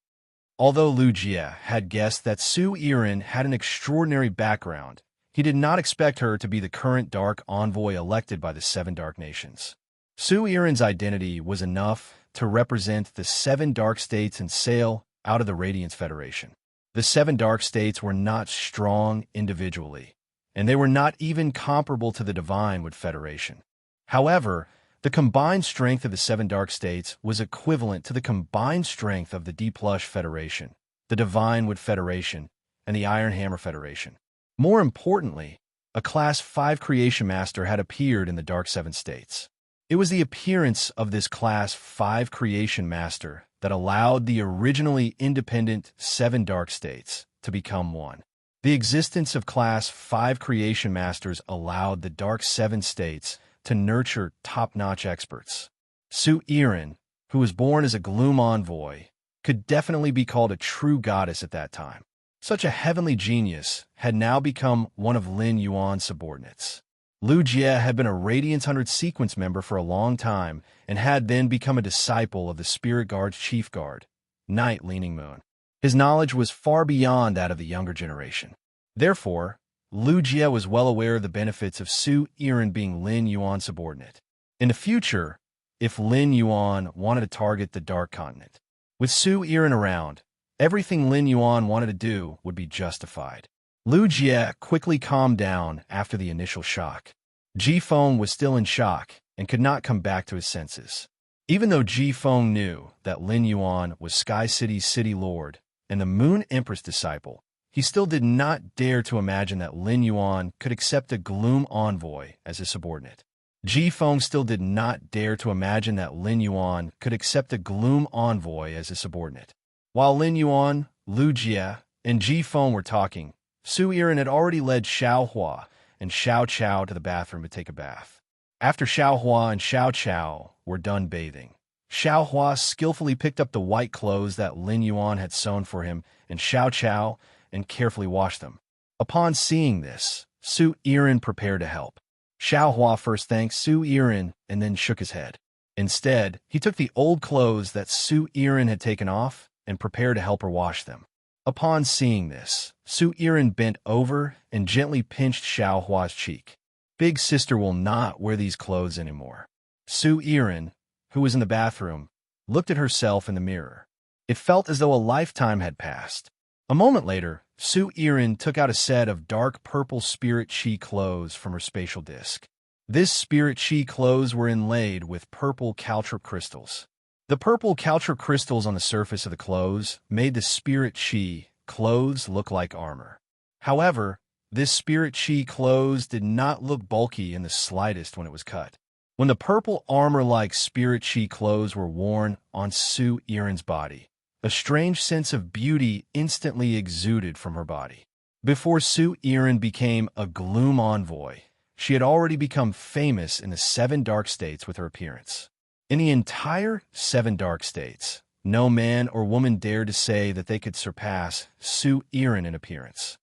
Although Lu Jie had guessed that Su Yiren had an extraordinary background, he did not expect her to be the current Dark Envoy elected by the Seven Dark Nations. Su Yiren's identity was enough to represent the Seven Dark States and sail out of the Radiance Federation. The Seven Dark States were not strong individually, and they were not even comparable to the Divine Wood Federation. However, the combined strength of the Seven Dark States was equivalent to the combined strength of the D Plush Federation, the Divine Wood Federation, and the Iron Hammer Federation. More importantly, a Class 5 Creation Master had appeared in the Dark Seven States. It was the appearance of this Class 5 Creation Master that allowed the originally independent Seven Dark States to become one. The existence of Class 5 Creation Masters allowed the Dark Seven States to nurture top-notch experts. Su Yiren, who was born as a Gloom Envoy, could definitely be called a true goddess at that time. Such a heavenly genius had now become one of Lin Yuan's subordinates. Lu Jie had been a Radiance 100 sequence member for a long time and had then become a disciple of the Spirit Guard's chief guard, Night Leaning Moon. His knowledge was far beyond that of the younger generation. Therefore, Lu Jie was well aware of the benefits of Su Yiren being Lin Yuan's subordinate. In the future, if Lin Yuan wanted to target the Dark Continent, with Su Yiren around, everything Lin Yuan wanted to do would be justified. Lu Jie quickly calmed down after the initial shock. Ji Feng was still in shock and could not come back to his senses. Even though Ji Feng knew that Lin Yuan was Sky City's city lord and the Moon Empress disciple, he still did not dare to imagine that Lin Yuan could accept a Gloom Envoy as his subordinate. Ji Feng still did not dare to imagine that Lin Yuan could accept a Gloom Envoy as his subordinate. While Lin Yuan, Lu Jie, and Ji Feng were talking, Su Yiren had already led Xiao Hua and Xiao Chao to the bathroom to take a bath. After Xiao Hua and Xiao Chao were done bathing, Xiao Hua skillfully picked up the white clothes that Lin Yuan had sewn for him and Xiao Chao and carefully washed them. Upon seeing this, Su Yiren prepared to help. Xiao Hua first thanked Su Yiren and then shook his head. Instead, he took the old clothes that Su Yiren had taken off and prepared to help her wash them. Upon seeing this, Su Yiren bent over and gently pinched Xiao Hua's cheek. Big sister will not wear these clothes anymore. Su Yiren, who was in the bathroom, looked at herself in the mirror. It felt as though a lifetime had passed. A moment later, Su Yiren took out a set of dark purple spirit chi clothes from her spatial disc. This spirit chi clothes were inlaid with purple caltrip crystals. The purple caltrip crystals on the surface of the clothes made the spirit chi clothes look like armor. However, this spirit chi clothes did not look bulky in the slightest when it was cut. When the purple armor-like spirit chi clothes were worn on Su Yiren's body, a strange sense of beauty instantly exuded from her body. Before Su Yiren became a Gloom Envoy, she had already become famous in the Seven Dark States with her appearance. In the entire Seven Dark States, no man or woman dared to say that they could surpass Su Yiren in appearance.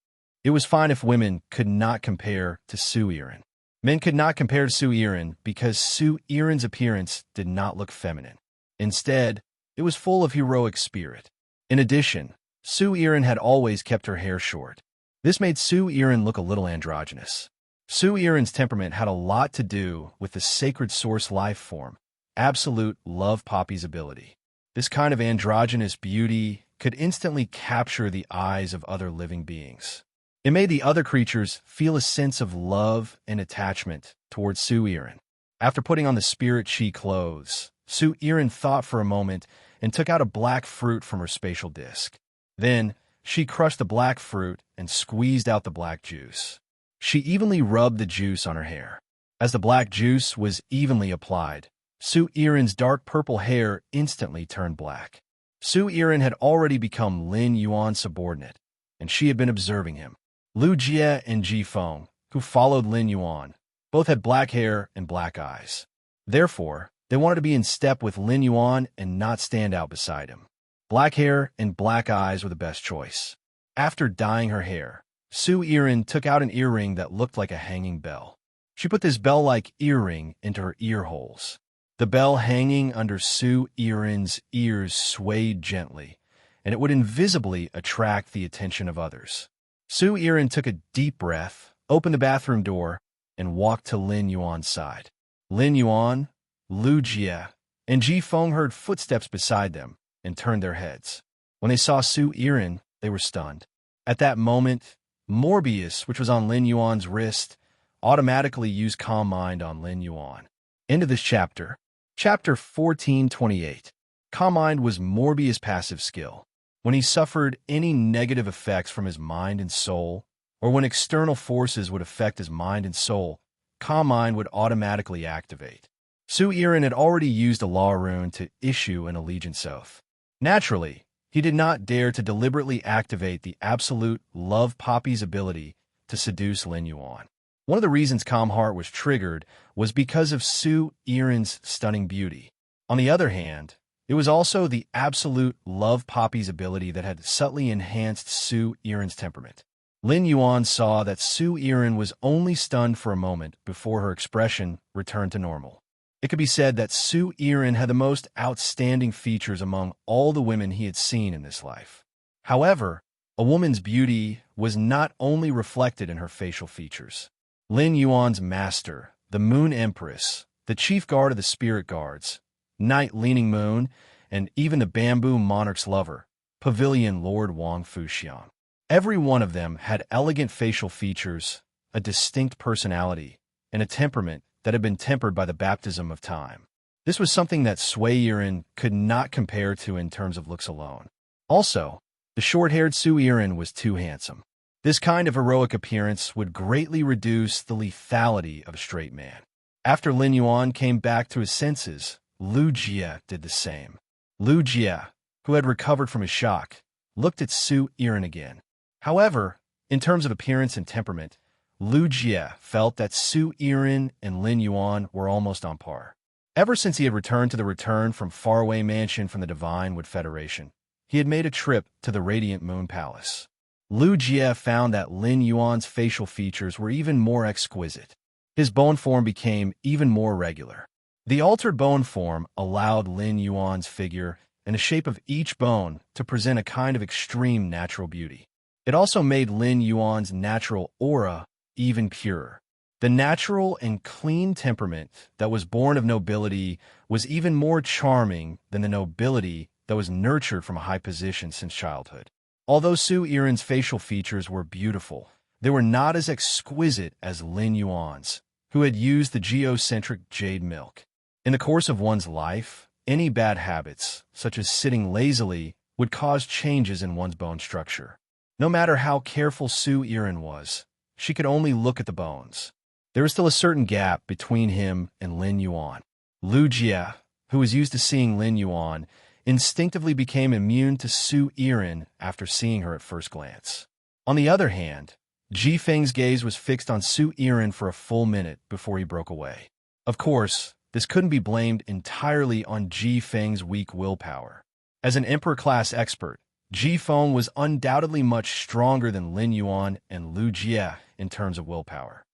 It was fine if women could not compare to Su Yiren. Men could not compare to Su Yiren because Su Yiren's appearance did not look feminine. Instead, it was full of heroic spirit. In addition, Su Yiren had always kept her hair short. This made Su Yiren look a little androgynous. Su Yiren's temperament had a lot to do with the sacred source life form, Absolute Love Poppy's ability. This kind of androgynous beauty could instantly capture the eyes of other living beings. It made the other creatures feel a sense of love and attachment towards Su Yiren. After putting on the spirit chi clothes, Su Yiren thought for a moment and took out a black fruit from her spatial disk. Then, she crushed the black fruit and squeezed out the black juice. She evenly rubbed the juice on her hair. As the black juice was evenly applied, Su Iren's dark purple hair instantly turned black. Su Iren had already become Lin Yuan's subordinate, and she had been observing him. Lu Jie and Ji Feng, who followed Lin Yuan, both had black hair and black eyes. Therefore, they wanted to be in step with Lin Yuan and not stand out beside him. Black hair and black eyes were the best choice. After dyeing her hair, Su Iren took out an earring that looked like a hanging bell. She put this bell-like earring into her ear holes. The bell hanging under Su Iren's ears swayed gently, and it would invisibly attract the attention of others. Su Iren took a deep breath, opened the bathroom door, and walked to Lin Yuan's side. Lin Yuan, Lu Jie, and Ji Feng heard footsteps beside them and turned their heads. When they saw Su Iren, they were stunned. At that moment, Morbius, which was on Lin Yuan's wrist, automatically used Calm Mind on Lin Yuan. End of this chapter. Chapter 1428. Calm Mind was Morbius' passive skill. When he suffered any negative effects from his mind and soul, or when external forces would affect his mind and soul, Calm Mind would automatically activate. Su Iren had already used a law rune to issue an allegiance oath. Naturally, he did not dare to deliberately activate the absolute Love Poppy's ability to seduce Lin Yuan. One of the reasons Calm Heart was triggered was because of Su Iren's stunning beauty. On the other hand, it was also the absolute Love Poppy's ability that had subtly enhanced Su Iren's temperament. Lin Yuan saw that Su Iren was only stunned for a moment before her expression returned to normal. It could be said that Su Iren had the most outstanding features among all the women he had seen in this life. However, a woman's beauty was not only reflected in her facial features. Lin Yuan's master, the Moon Empress, the chief guard of the spirit guards, Night Leaning Moon, and even the Bamboo Monarch's lover, Pavilion Lord Wang Fuxiang. Every one of them had elegant facial features, a distinct personality, and a temperament that had been tempered by the baptism of time. This was something that Sui Iren could not compare to in terms of looks alone. Also, the short-haired Su Iren was too handsome. This kind of heroic appearance would greatly reduce the lethality of a straight man. After Lin Yuan came back to his senses, Lu Jie did the same. Lu Jie, who had recovered from his shock, looked at Su Iren again. However, in terms of appearance and temperament, Lu Jie felt that Su Iren and Lin Yuan were almost on par. Ever since he had returned to the return from faraway mansion from the Divine Wood Federation, he had made a trip to the Radiant Moon Palace. Lu Jie found that Lin Yuan's facial features were even more exquisite. His bone form became even more regular. The altered bone form allowed Lin Yuan's figure and the shape of each bone to present a kind of extreme natural beauty. It also made Lin Yuan's natural aura even purer. The natural and clean temperament that was born of nobility was even more charming than the nobility that was nurtured from a high position since childhood. Although Su Iren's facial features were beautiful, they were not as exquisite as Lin Yuan's, who had used the geocentric jade milk. In the course of one's life, any bad habits, such as sitting lazily, would cause changes in one's bone structure. No matter how careful Su Iren was, she could only look at the bones. There was still a certain gap between him and Lin Yuan. Lu Jie, who was used to seeing Lin Yuan, instinctively became immune to Su Iren after seeing her at first glance. On the other hand, Ji Feng's gaze was fixed on Su Iren for a full minute before he broke away. Of course, this couldn't be blamed entirely on Ji Feng's weak willpower. As an Emperor-class expert, Ji Feng was undoubtedly much stronger than Lin Yuan and Lu Jie in terms of willpower.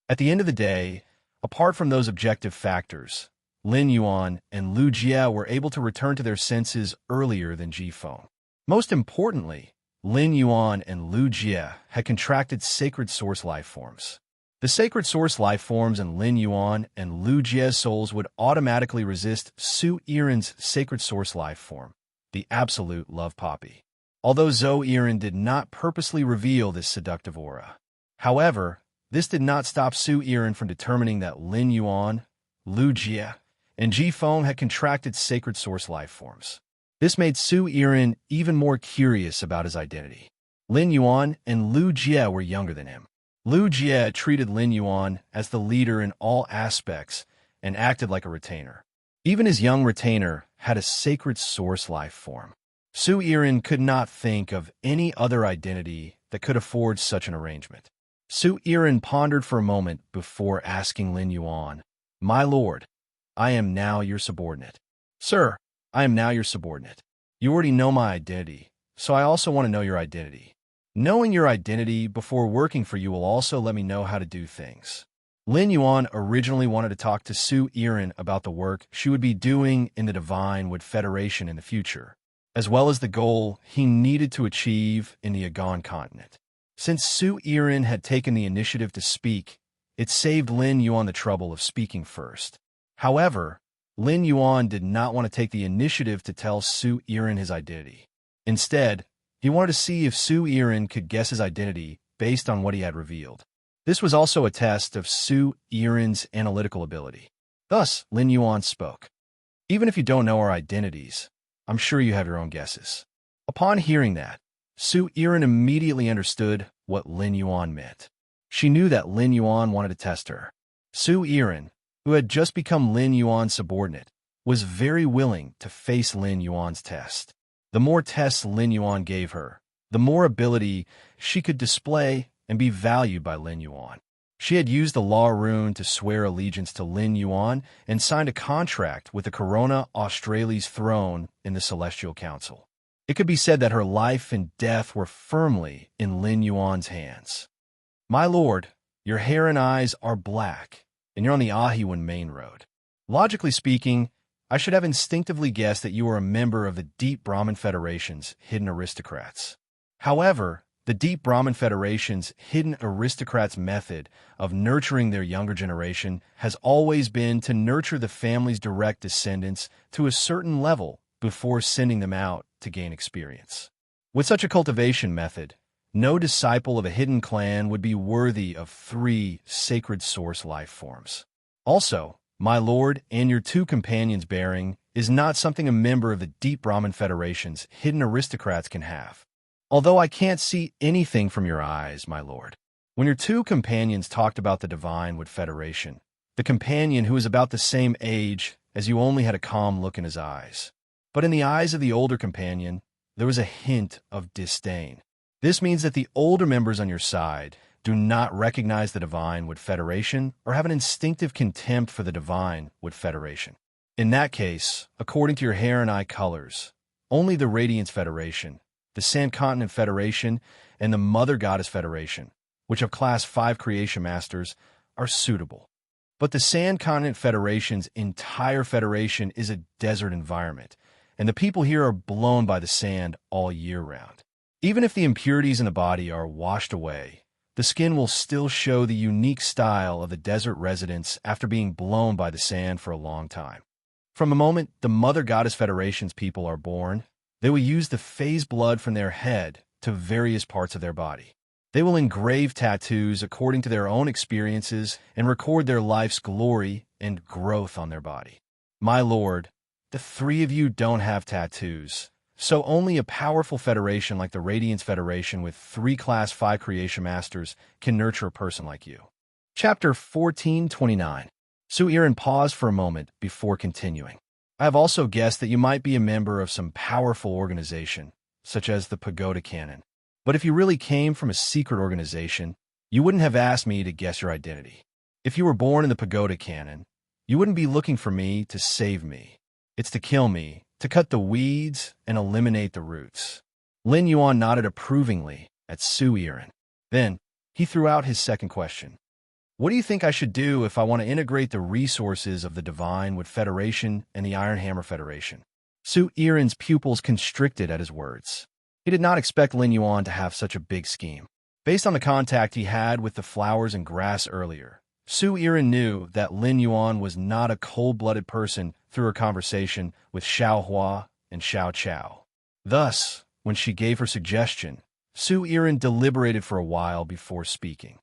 At the end of the day, apart from those objective factors, Lin Yuan and Lu Jie were able to return to their senses earlier than Ji Feng. Most importantly, Lin Yuan and Lu Jie had contracted sacred source life forms. The sacred source life forms in Lin Yuan and Lu Jie's souls would automatically resist Su Iren's sacred source life form, the absolute love poppy. Although Zhou Iren did not purposely reveal this seductive aura. However, this did not stop Su Iren from determining that Lin Yuan, Lu Jie, and Ji Feng had contracted sacred source life forms. This made Su Yiren even more curious about his identity. Lin Yuan and Lu Jie were younger than him. Lu Jie treated Lin Yuan as the leader in all aspects and acted like a retainer. Even his young retainer had a sacred source life form. Su Yiren could not think of any other identity that could afford such an arrangement. Su Yiren pondered for a moment before asking Lin Yuan, "My lord, I am now your subordinate." "Sir, I am now your subordinate. You already know my identity, so I also want to know your identity. Knowing your identity before working for you will also let me know how to do things." Lin Yuan originally wanted to talk to Su Yiren about the work she would be doing in the Divine Wood Federation in the future, as well as the goal he needed to achieve in the Agon continent. Since Su Yiren had taken the initiative to speak, it saved Lin Yuan the trouble of speaking first. However, Lin Yuan did not want to take the initiative to tell Su Yiren his identity. Instead, he wanted to see if Su Yiren could guess his identity based on what he had revealed. This was also a test of Su Yiren's analytical ability. Thus, Lin Yuan spoke. "Even if you don't know our identities, I'm sure you have your own guesses." Upon hearing that, Su Yiren immediately understood what Lin Yuan meant. She knew that Lin Yuan wanted to test her. Su Yiren, who had just become Lin Yuan's subordinate, was very willing to face Lin Yuan's test. The more tests Lin Yuan gave her, the more ability she could display and be valued by Lin Yuan. She had used the law rune to swear allegiance to Lin Yuan and signed a contract with the Corona Australia's throne in the Celestial Council. It could be said that her life and death were firmly in Lin Yuan's hands. "My lord, your hair and eyes are black, and you're on the Ahiwan main road. Logically speaking, I should have instinctively guessed that you are a member of the Deep Brahmin Federation's hidden aristocrats. However, the Deep Brahmin Federation's hidden aristocrats' method of nurturing their younger generation has always been to nurture the family's direct descendants to a certain level before sending them out to gain experience. With such a cultivation method, no disciple of a hidden clan would be worthy of 3 sacred source life forms. Also, my lord and your 2 companions' bearing is not something a member of the Deep Brahmin Federation's hidden aristocrats can have. Although I can't see anything from your eyes, my lord." When your 2 companions talked about the Divine Wood Federation, the companion who was about the same age as you only had a calm look in his eyes. But in the eyes of the older companion, there was a hint of disdain. This means that the older members on your side do not recognize the Divine Wood Federation or have an instinctive contempt for the Divine Wood Federation. In that case, according to your hair and eye colors, only the Radiance Federation, the Sand Continent Federation, and the Mother Goddess Federation, which have Class 5 Creation Masters, are suitable. But the Sand Continent Federation's entire federation is a desert environment, and the people here are blown by the sand all year round. Even if the impurities in the body are washed away, the skin will still show the unique style of the desert residents after being blown by the sand for a long time. From the moment the Mother Goddess Federation's people are born, they will use the phase blood from their head to various parts of their body. They will engrave tattoos according to their own experiences and record their life's glory and growth on their body. My lord, the 3 of you don't have tattoos, so only a powerful federation like the Radiance Federation with 3 Class 5 Creation Masters can nurture a person like you. Chapter 1429. Su Yiren paused for a moment before continuing. I have also guessed that you might be a member of some powerful organization, such as the Pagoda Canon. But if you really came from a secret organization, you wouldn't have asked me to guess your identity. If you were born in the Pagoda Canon, you wouldn't be looking for me to save me. It's to kill me, to cut the weeds and eliminate the roots. Lin Yuan nodded approvingly at Su Yiren. Then, he threw out his second question. What do you think I should do if I want to integrate the resources of the Divine Wood Federation and the Iron Hammer Federation? Su Yiren's pupils constricted at his words. He did not expect Lin Yuan to have such a big scheme. Based on the contact he had with the flowers and grass earlier, Su Yiren knew that Lin Yuan was not a cold-blooded person through her conversation with Xiao Hua and Xiao Chao. Thus, when she gave her suggestion, Su Yiren deliberated for a while before speaking.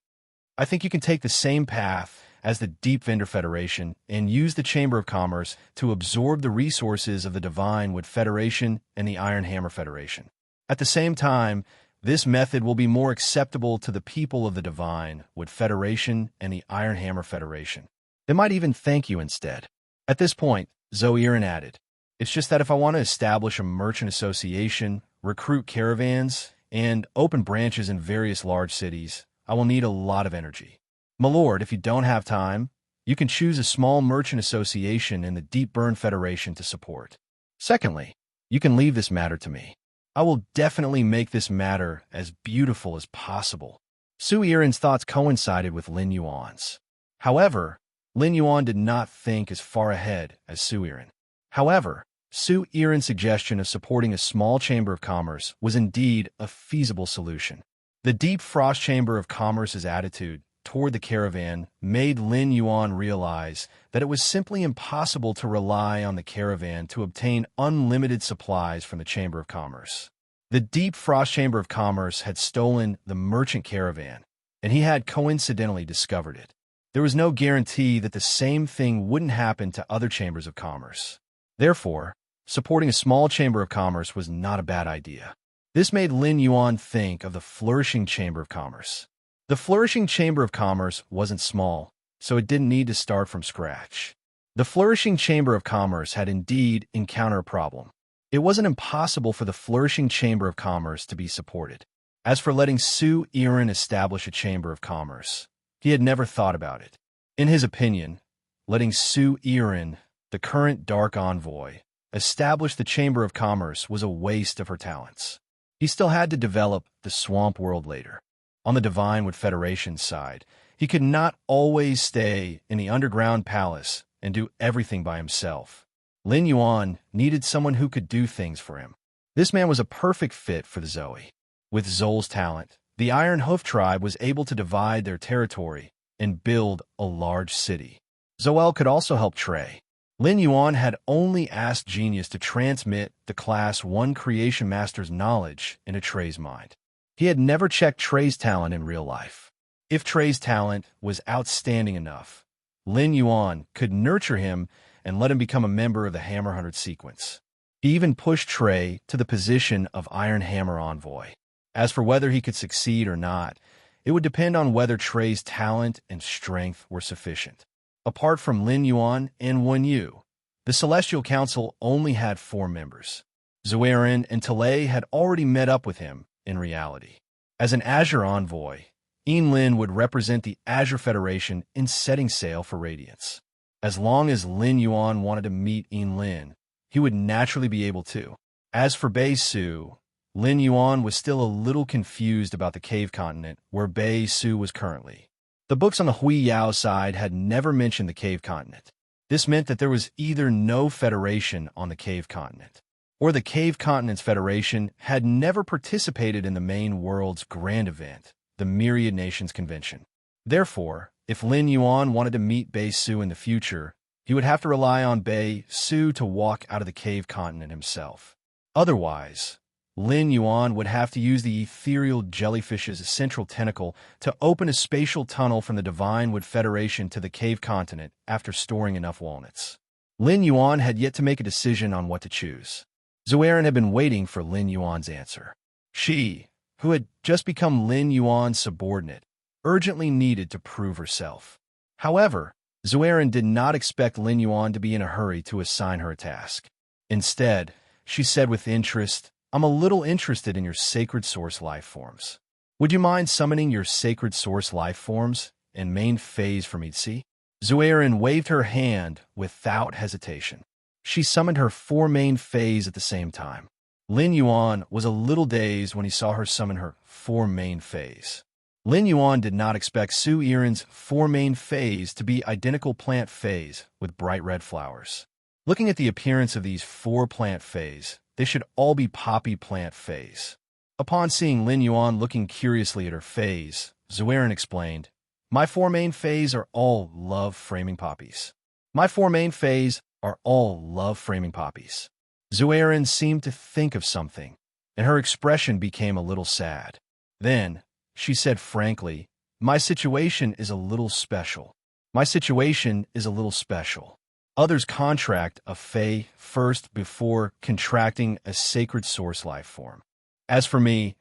I think you can take the same path as the Deep Vendor Federation and use the Chamber of Commerce to absorb the resources of the Divine Wood Federation and the Iron Hammer Federation. At the same time, this method will be more acceptable to the people of the Divine Wood Federation and the Iron Hammer Federation. They might even thank you instead. At this point, Zoiran added, "It's just that if I want to establish a merchant association, recruit caravans, and open branches in various large cities, I will need a lot of energy. My lord, if you don't have time, you can choose a small merchant association in the Deep Burn Federation to support. Secondly, you can leave this matter to me. I will definitely make this matter as beautiful as possible." Su Yiren's thoughts coincided with Lin Yuan's. However, Lin Yuan did not think as far ahead as Su Yiren. However, Su Yiren's suggestion of supporting a small chamber of commerce was indeed a feasible solution. The Deep Frost Chamber of Commerce's attitude toward the caravan made Lin Yuan realize that it was simply impossible to rely on the caravan to obtain unlimited supplies from the Chamber of Commerce. The Deep Frost Chamber of Commerce had stolen the merchant caravan, and he had coincidentally discovered it. There was no guarantee that the same thing wouldn't happen to other chambers of commerce. Therefore, supporting a small chamber of commerce was not a bad idea. This made Lin Yuan think of the Flourishing Chamber of Commerce. The Flourishing Chamber of Commerce wasn't small, so it didn't need to start from scratch. The Flourishing Chamber of Commerce had indeed encountered a problem. It wasn't impossible for the Flourishing Chamber of Commerce to be supported. As for letting Su Yiren establish a Chamber of Commerce, he had never thought about it. In his opinion, letting Su Yiren, the current Dark Envoy, establish the Chamber of Commerce was a waste of her talents. He still had to develop the Swamp World later. On the Divine Wood Federation's side, he could not always stay in the underground palace and do everything by himself. Lin Yuan needed someone who could do things for him. This man was a perfect fit for the Zoe. With Zol's talent, the Iron Hoof tribe was able to divide their territory and build a large city. Zoel could also help Trey. Lin Yuan had only asked Genius to transmit the Class 1 Creation Master's knowledge into Trey's mind. He had never checked Trey's talent in real life. If Trey's talent was outstanding enough, Lin Yuan could nurture him and let him become a member of the Hammer 100 sequence. He even pushed Trey to the position of Iron Hammer Envoy. As for whether he could succeed or not, it would depend on whether Trey's talent and strength were sufficient. Apart from Lin Yuan and Wen Yu, the Celestial Council only had 4 members. Zoiran and Talay had already met up with him in reality. As an Azure Envoy, Lin would represent the Azure Federation in setting sail for Radiance. As long as Lin Yuan wanted to meet Lin, he would naturally be able to. As for Bei Su, Lin Yuan was still a little confused about the cave continent where Bei Su was currently. The books on the Hui Yao side had never mentioned the cave continent. This meant that there was either no federation on the cave continent, or the Cave Continents Federation had never participated in the main world's grand event, the Myriad Nations Convention. Therefore, if Lin Yuan wanted to meet Bei Su in the future, he would have to rely on Bei Su to walk out of the cave continent himself. Otherwise, Lin Yuan would have to use the ethereal jellyfish's central tentacle to open a spatial tunnel from the Divine Wood Federation to the cave continent after storing enough walnuts. Lin Yuan had yet to make a decision on what to choose. Zoiran had been waiting for Lin Yuan's answer. She, who had just become Lin Yuan's subordinate, urgently needed to prove herself. However, Zoiran did not expect Lin Yuan to be in a hurry to assign her a task. Instead, she said with interest, "I'm a little interested in your sacred source life forms. Would you mind summoning your sacred source life forms in main phase for me to see?" Zoiran waved her hand without hesitation. She summoned her 4 main phase at the same time. Lin Yuan was a little dazed when he saw her summon her 4 main phase. Lin Yuan did not expect Su Yiren's 4 main phase to be identical plant phase with bright red flowers. Looking at the appearance of these 4 plant phase, they should all be poppy plant phase. Upon seeing Lin Yuan looking curiously at her phase, Zoiran explained, "My 4 main phase are all love framing poppies. My 4 main phase are all love framing poppies." Zoiran seemed to think of something, and her expression became a little sad. Then, she said frankly, "My situation is a little special. My situation is a little special. Others contract a Fae first before contracting a sacred source life form. As for me,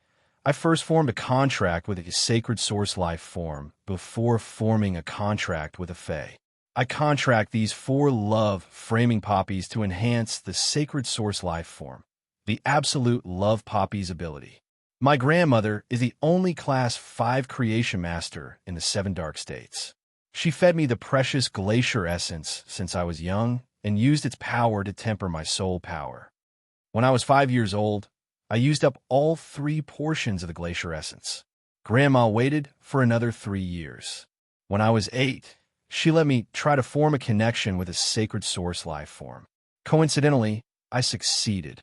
I first formed a contract with a sacred source life form before forming a contract with a Fae. I contract these 4 love framing poppies to enhance the sacred source life form, the absolute love poppy's ability. My grandmother is the only Class 5 creation master in the 7 dark states. She fed me the precious glacier essence since I was young and used its power to temper my soul power. When I was 5 years old, I used up all 3 portions of the glacier essence. Grandma waited for another 3 years. When I was 8, she let me try to form a connection with a sacred source life form. Coincidentally, I succeeded.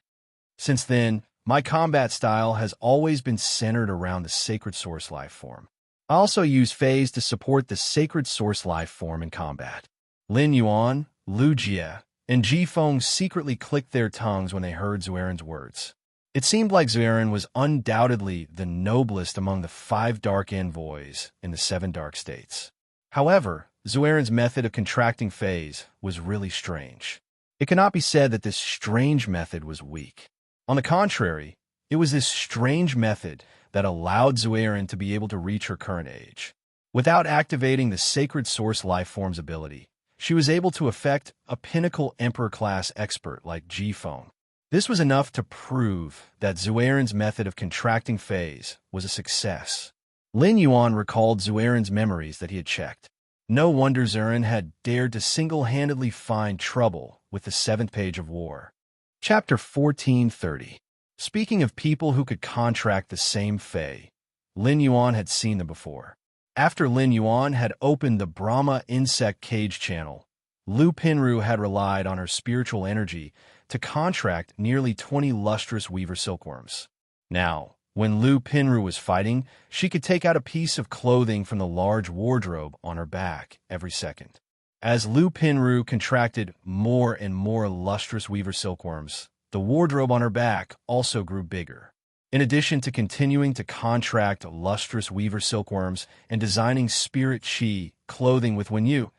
Since then, my combat style has always been centered around the sacred source life form. I also use Faes to support the sacred source life form in combat. Lin Yuan, Lu Jie, and Ji Feng secretly clicked their tongues when they heard Zueren's words. It seemed like Zueren was undoubtedly the noblest among the 5 dark envoys in the 7 dark states. However, Zueren's method of contracting Faes was really strange. It cannot be said that this strange method was weak. On the contrary, it was this strange method that allowed Zueren to be able to reach her current age. Without activating the sacred source lifeform's ability, she was able to affect a pinnacle Emperor-class expert like Ji Feng. This was enough to prove that Zueren's method of contracting Faes was a success. Lin Yuan recalled Zueren's memories that he had checked. No wonder Zueren had dared to single-handedly find trouble with the 7th page of War. Chapter 1430. Speaking of people who could contract the same Fae, Lin Yuan had seen them before. After Lin Yuan had opened the Brahma insect cage channel, Lu Pinru had relied on her spiritual energy to contract nearly 20 lustrous weaver silkworms. Now, when Lu Pinru was fighting, she could take out a piece of clothing from the large wardrobe on her back every second. As Lu Pinru contracted more and more lustrous weaver silkworms, the wardrobe on her back also grew bigger. In addition to continuing to contract lustrous weaver silkworms and designing spirit chi clothing with Wenyu,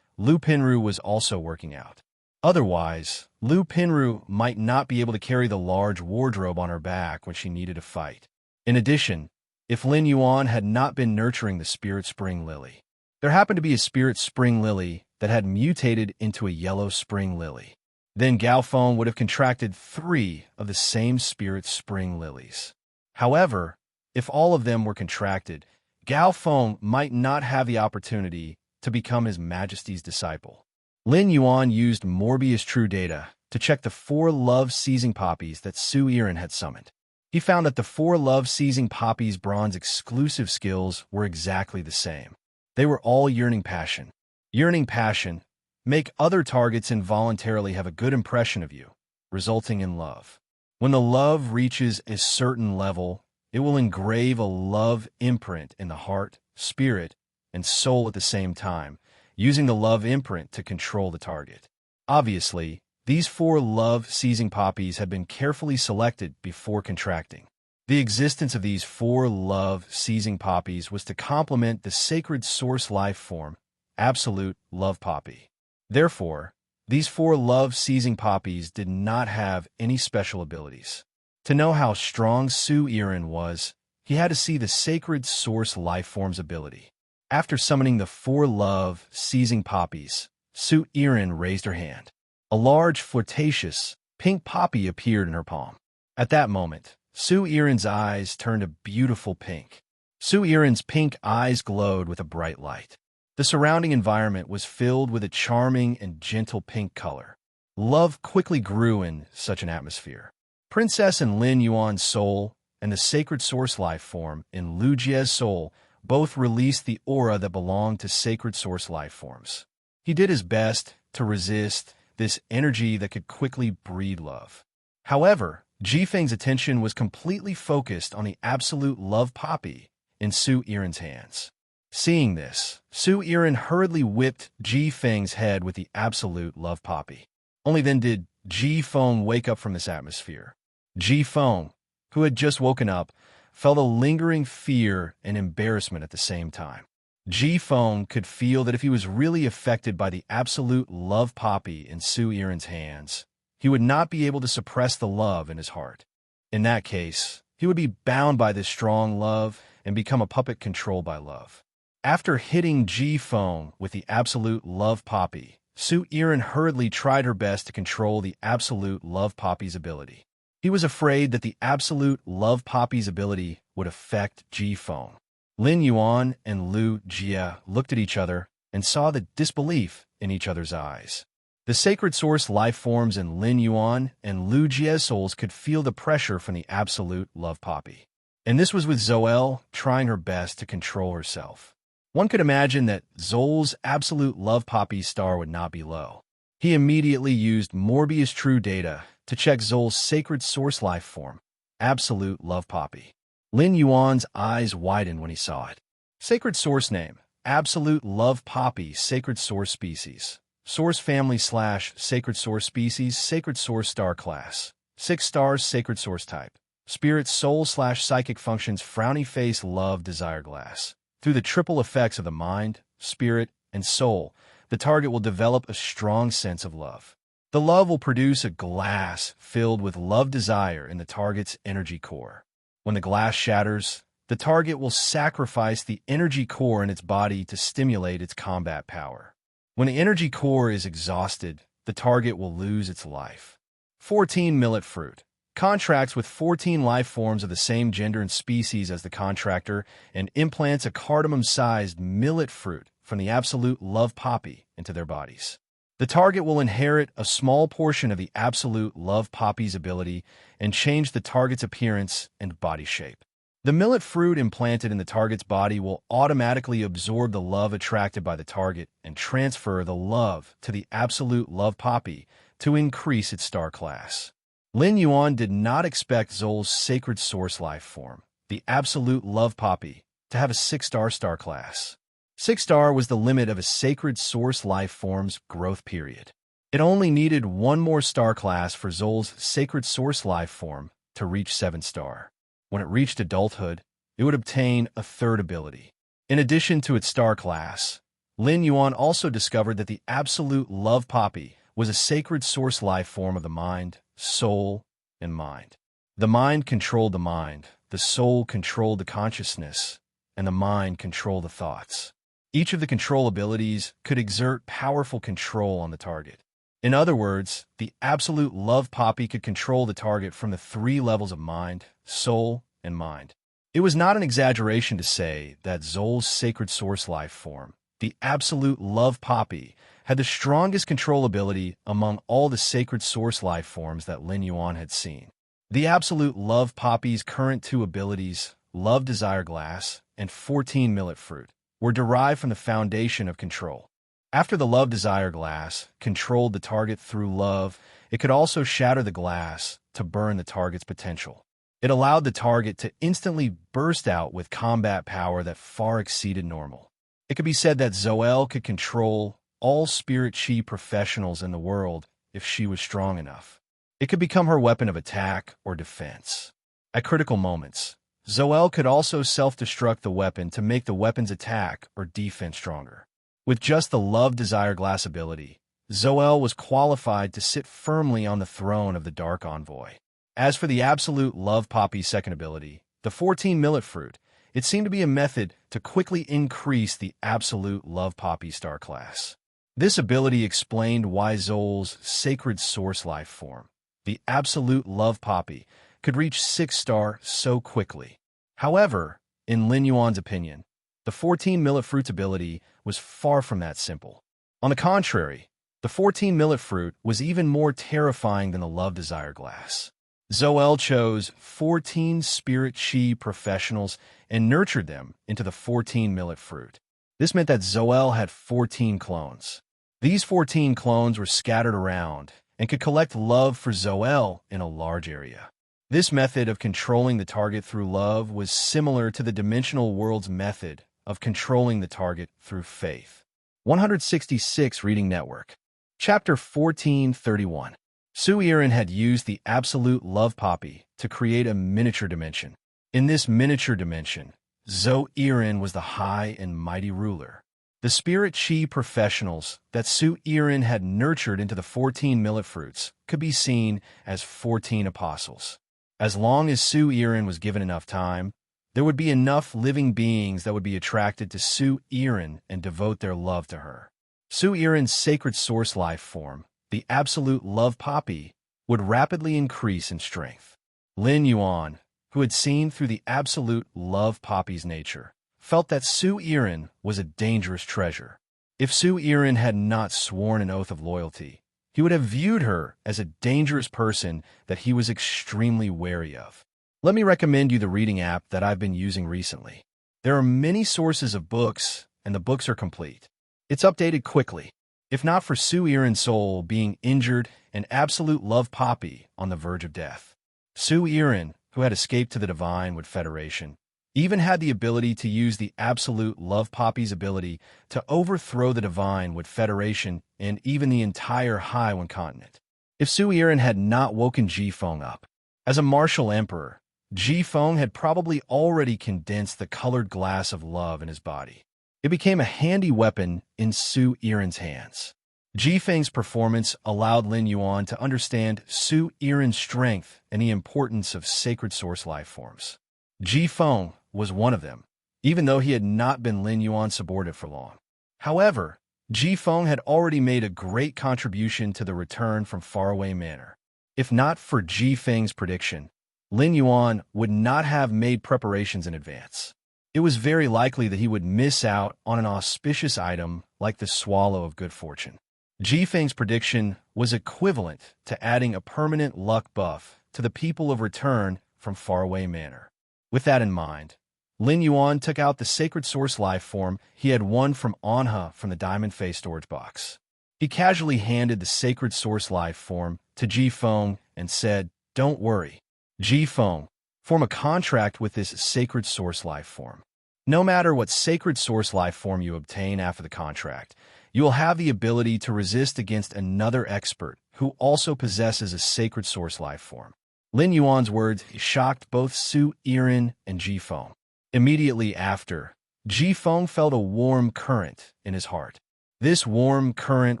Lu Pinru was also working out. Otherwise, Lu Pinru might not be able to carry the large wardrobe on her back when she needed to fight. In addition, if Lin Yuan had not been nurturing the spirit spring lily, there happened to be a spirit spring lily that had mutated into a yellow spring lily. Then Gao Feng would have contracted 3 of the same spirit spring lilies. However, if all of them were contracted, Gao Feng might not have the opportunity to become His Majesty's disciple. Lin Yuan used Morbius True Data to check the 4 love-seizing poppies that Su Yiren had summoned. He found that the 4 love-seizing poppies' bronze exclusive skills were exactly the same. They were all yearning passion. Yearning passion, make other targets involuntarily have a good impression of you, resulting in love. When the love reaches a certain level, it will engrave a love imprint in the heart, spirit, and soul at the same time, using the love imprint to control the target. Obviously, these 4 love-seizing poppies had been carefully selected before contracting. The existence of these 4 love-seizing poppies was to complement the sacred source life form, absolute love poppy. Therefore, these 4 love-seizing poppies did not have any special abilities. To know how strong Su Yiren was, he had to see the sacred source life form's ability. After summoning the 4 love-seizing poppies, Su Yiren raised her hand. A large, flirtatious, pink poppy appeared in her palm. At that moment, Su Yiren's eyes turned a beautiful pink. Su Yiren's pink eyes glowed with a bright light. The surrounding environment was filled with a charming and gentle pink color. Love quickly grew in such an atmosphere. Princess and Lin Yuan's soul and the sacred source life form in Lu Jie's soul both released the aura that belonged to sacred source life forms. He did his best to resist this energy that could quickly breed love. However, Ji Feng's attention was completely focused on the absolute love poppy in Su Yiren's hands. Seeing this, Su Yiren hurriedly whipped Ji Feng's head with the absolute love poppy. Only then did Ji Feng wake up from this atmosphere. Ji Feng, who had just woken up, felt a lingering fear and embarrassment at the same time. Ji-Feng could feel that if he was really affected by the absolute love poppy in Su Yiren's hands, he would not be able to suppress the love in his heart. In that case, he would be bound by this strong love and become a puppet controlled by love. After hitting Ji-Feng with the absolute love poppy, Su Yiren hurriedly tried her best to control the absolute love poppy's ability. He was afraid that the absolute love poppy's ability would affect Ji-Feng. Lin Yuan and Lu Jie looked at each other and saw the disbelief in each other's eyes. The sacred source life forms in Lin Yuan and Lu Jie's souls could feel the pressure from the absolute love poppy. And this was with Zoel trying her best to control herself. One could imagine that Zol's absolute love poppy star would not be low. He immediately used Morbius True Data to check Zol's sacred source life form, absolute love poppy. Lin Yuan's eyes widened when he saw it. Sacred source name, absolute love poppy, sacred source species. Source family / sacred source species, sacred source star class. 6 stars, sacred source type. Spirit soul / psychic functions, frowny face, love, desire glass. Through the triple effects of the mind, spirit, and soul, the target will develop a strong sense of love. The love will produce a glass filled with love desire in the target's energy core. When the glass shatters, the target will sacrifice the energy core in its body to stimulate its combat power. When the energy core is exhausted, the target will lose its life. 14 millet fruit. Contracts with 14 life forms of the same gender and species as the contractor and implants a cardamom-sized millet fruit from the absolute love poppy into their bodies. The target will inherit a small portion of the absolute love poppy's ability and change the target's appearance and body shape. The millet fruit implanted in the target's body will automatically absorb the love attracted by the target and transfer the love to the absolute love poppy to increase its star class. Lin Yuan did not expect Zol's sacred source life form, the absolute love poppy, to have a 6-star star class. 6-star was the limit of a sacred source life form's growth period. It only needed one more star class for Zol's sacred source life form to reach 7-star. When it reached adulthood, it would obtain a third ability. In addition to its star class, Lin Yuan also discovered that the absolute love poppy was a sacred source life form of the mind, soul, and mind. The mind controlled the mind, the soul controlled the consciousness, and the mind controlled the thoughts. Each of the control abilities could exert powerful control on the target. In other words, the absolute love poppy could control the target from the 3 levels of mind, soul, and mind. It was not an exaggeration to say that Zol's sacred source life form, the absolute love poppy, had the strongest control ability among all the sacred source life forms that Lin Yuan had seen. The absolute love poppy's current 2 abilities, love desire glass and 14 millet fruit, were derived from the foundation of control. After the love desire glass controlled the target through love, it could also shatter the glass to burn the target's potential. It allowed the target to instantly burst out with combat power that far exceeded normal. It could be said that Zoel could control all spirit chi professionals in the world if she was strong enough. It could become her weapon of attack or defense. At critical moments, Zoel could also self-destruct the weapon to make the weapon's attack or defense stronger. With just the love desire glass ability, Zoel was qualified to sit firmly on the throne of the Dark Envoy. As for the absolute love poppy's second ability, the 14 millet fruit, it seemed to be a method to quickly increase the absolute love poppy star class. This ability explained why Zol's sacred source life form, the absolute love poppy, could reach 6-star so quickly. However, in Lin Yuan's opinion, the 14 millet fruit's ability was far from that simple. On the contrary, the 14 millet fruit was even more terrifying than the love desire glass. Zoel chose 14 spirit chi professionals and nurtured them into the 14 millet fruit. This meant that Zoel had 14 clones. These 14 clones were scattered around and could collect love for Zoel in a large area. This method of controlling the target through love was similar to the dimensional world's method of controlling the target through faith. 166 Reading Network. Chapter 1431. Su Yiren had used the absolute love poppy to create a miniature dimension. In this miniature dimension, Zo-Irin was the high and mighty ruler. The spirit chi professionals that Su-Irin had nurtured into the 14 millet fruits could be seen as 14 apostles. As long as Su-Irin was given enough time, there would be enough living beings that would be attracted to Su-Irin and devote their love to her. Su-Irin's sacred source life form, the absolute love poppy, would rapidly increase in strength. Lin Yuan, who had seen through the absolute love poppy's nature, felt that Su-Irin was a dangerous treasure. If Su-Irin had not sworn an oath of loyalty, he would have viewed her as a dangerous person that he was extremely wary of. Let me recommend you the reading app that I've been using recently. There are many sources of books, and the books are complete. It's updated quickly. If not for Su-Irin's soul being injured and absolute love poppy on the verge of death. Su-Irin, who had escaped to the Divine Wood Federation, even had the ability to use the absolute love poppy's ability to overthrow the Divine Wood Federation and even the entire Haiwan continent. If Su-Irin had not woken Ji-Feng up, as a martial emperor, Ji-Feng had probably already condensed the colored glass of love in his body. It became a handy weapon in Su-Irin's hands. Ji-Feng's performance allowed Lin Yuan to understand Su-Irin's strength and the importance of sacred source life forms. Ji-Feng was one of them, even though he had not been Lin Yuan's subordinate for long. However, Ji-Feng had already made a great contribution to the return from Faraway Manor. If not for Ji-Feng's prediction, Lin Yuan would not have made preparations in advance. It was very likely that he would miss out on an auspicious item like the Swallow of Good Fortune. Ji-Feng's prediction was equivalent to adding a permanent luck buff to the people of return from Faraway Manor. With that in mind, Lin Yuan took out the sacred source life form he had won from Anha from the diamond face storage box. He casually handed the sacred source life form to Ji-Feng and said, "Don't worry, Ji-Feng, form a contract with this sacred source life form. No matter what sacred source life form you obtain after the contract, you will have the ability to resist against another expert who also possesses a sacred source life form." Lin Yuan's words shocked both Su-Irin and Ji-Feng. Immediately after, Ji-Feng felt a warm current in his heart. This warm current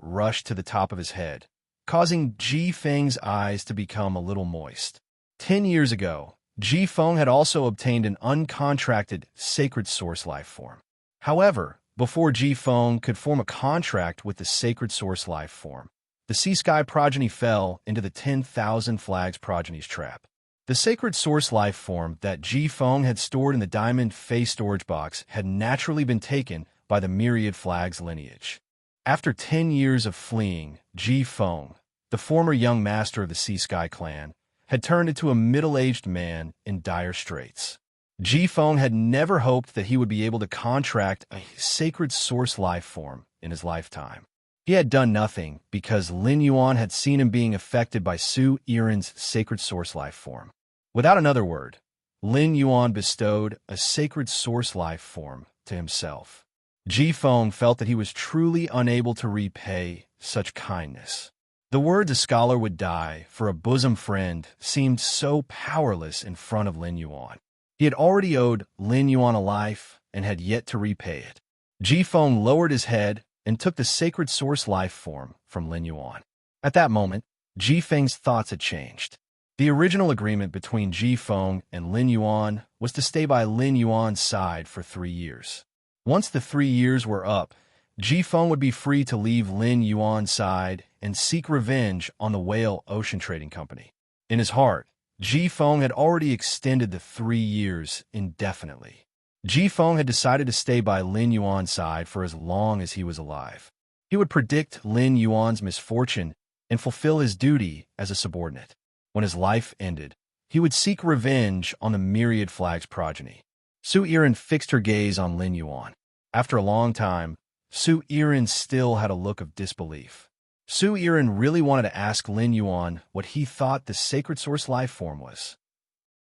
rushed to the top of his head, causing Ji-Feng's eyes to become a little moist. 10 years ago, Ji-Feng had also obtained an uncontracted sacred source life form. However, before Ji-Feng could form a contract with the sacred source life form, the Sea Sky progeny fell into the 10,000 Flags progeny's trap. The sacred source life form that Ji-Feng had stored in the diamond face storage box had naturally been taken by the Myriad Flags lineage. After 10 years of fleeing, Ji-Feng, the former young master of the Sea Sky clan, had turned into a middle-aged man in dire straits. Ji-Feng had never hoped that he would be able to contract a sacred source life form in his lifetime. He had done nothing because Lin Yuan had seen him being affected by Su-Irin's sacred source life form. Without another word, Lin Yuan bestowed a sacred source life form to himself. Ji-Feng felt that he was truly unable to repay such kindness. The words "a scholar would die for a bosom friend" seemed so powerless in front of Lin Yuan. He had already owed Lin Yuan a life and had yet to repay it. Ji-Feng lowered his head and took the sacred source life form from Lin Yuan. At that moment, Ji-Feng's thoughts had changed. The original agreement between Ji-Feng and Lin Yuan was to stay by Lin Yuan's side for 3 years. Once the 3 years were up, Ji-Feng would be free to leave Lin Yuan's side and seek revenge on the Whale Ocean Trading Company. In his heart, Ji-Feng had already extended the 3 years indefinitely. Ji-Feng had decided to stay by Lin Yuan's side for as long as he was alive. He would predict Lin Yuan's misfortune and fulfill his duty as a subordinate. When his life ended, he would seek revenge on the Myriad Flags progeny. Su-Irin fixed her gaze on Lin Yuan. After a long time, Su-Irin still had a look of disbelief. Su-Irin really wanted to ask Lin Yuan what he thought the sacred source life form was.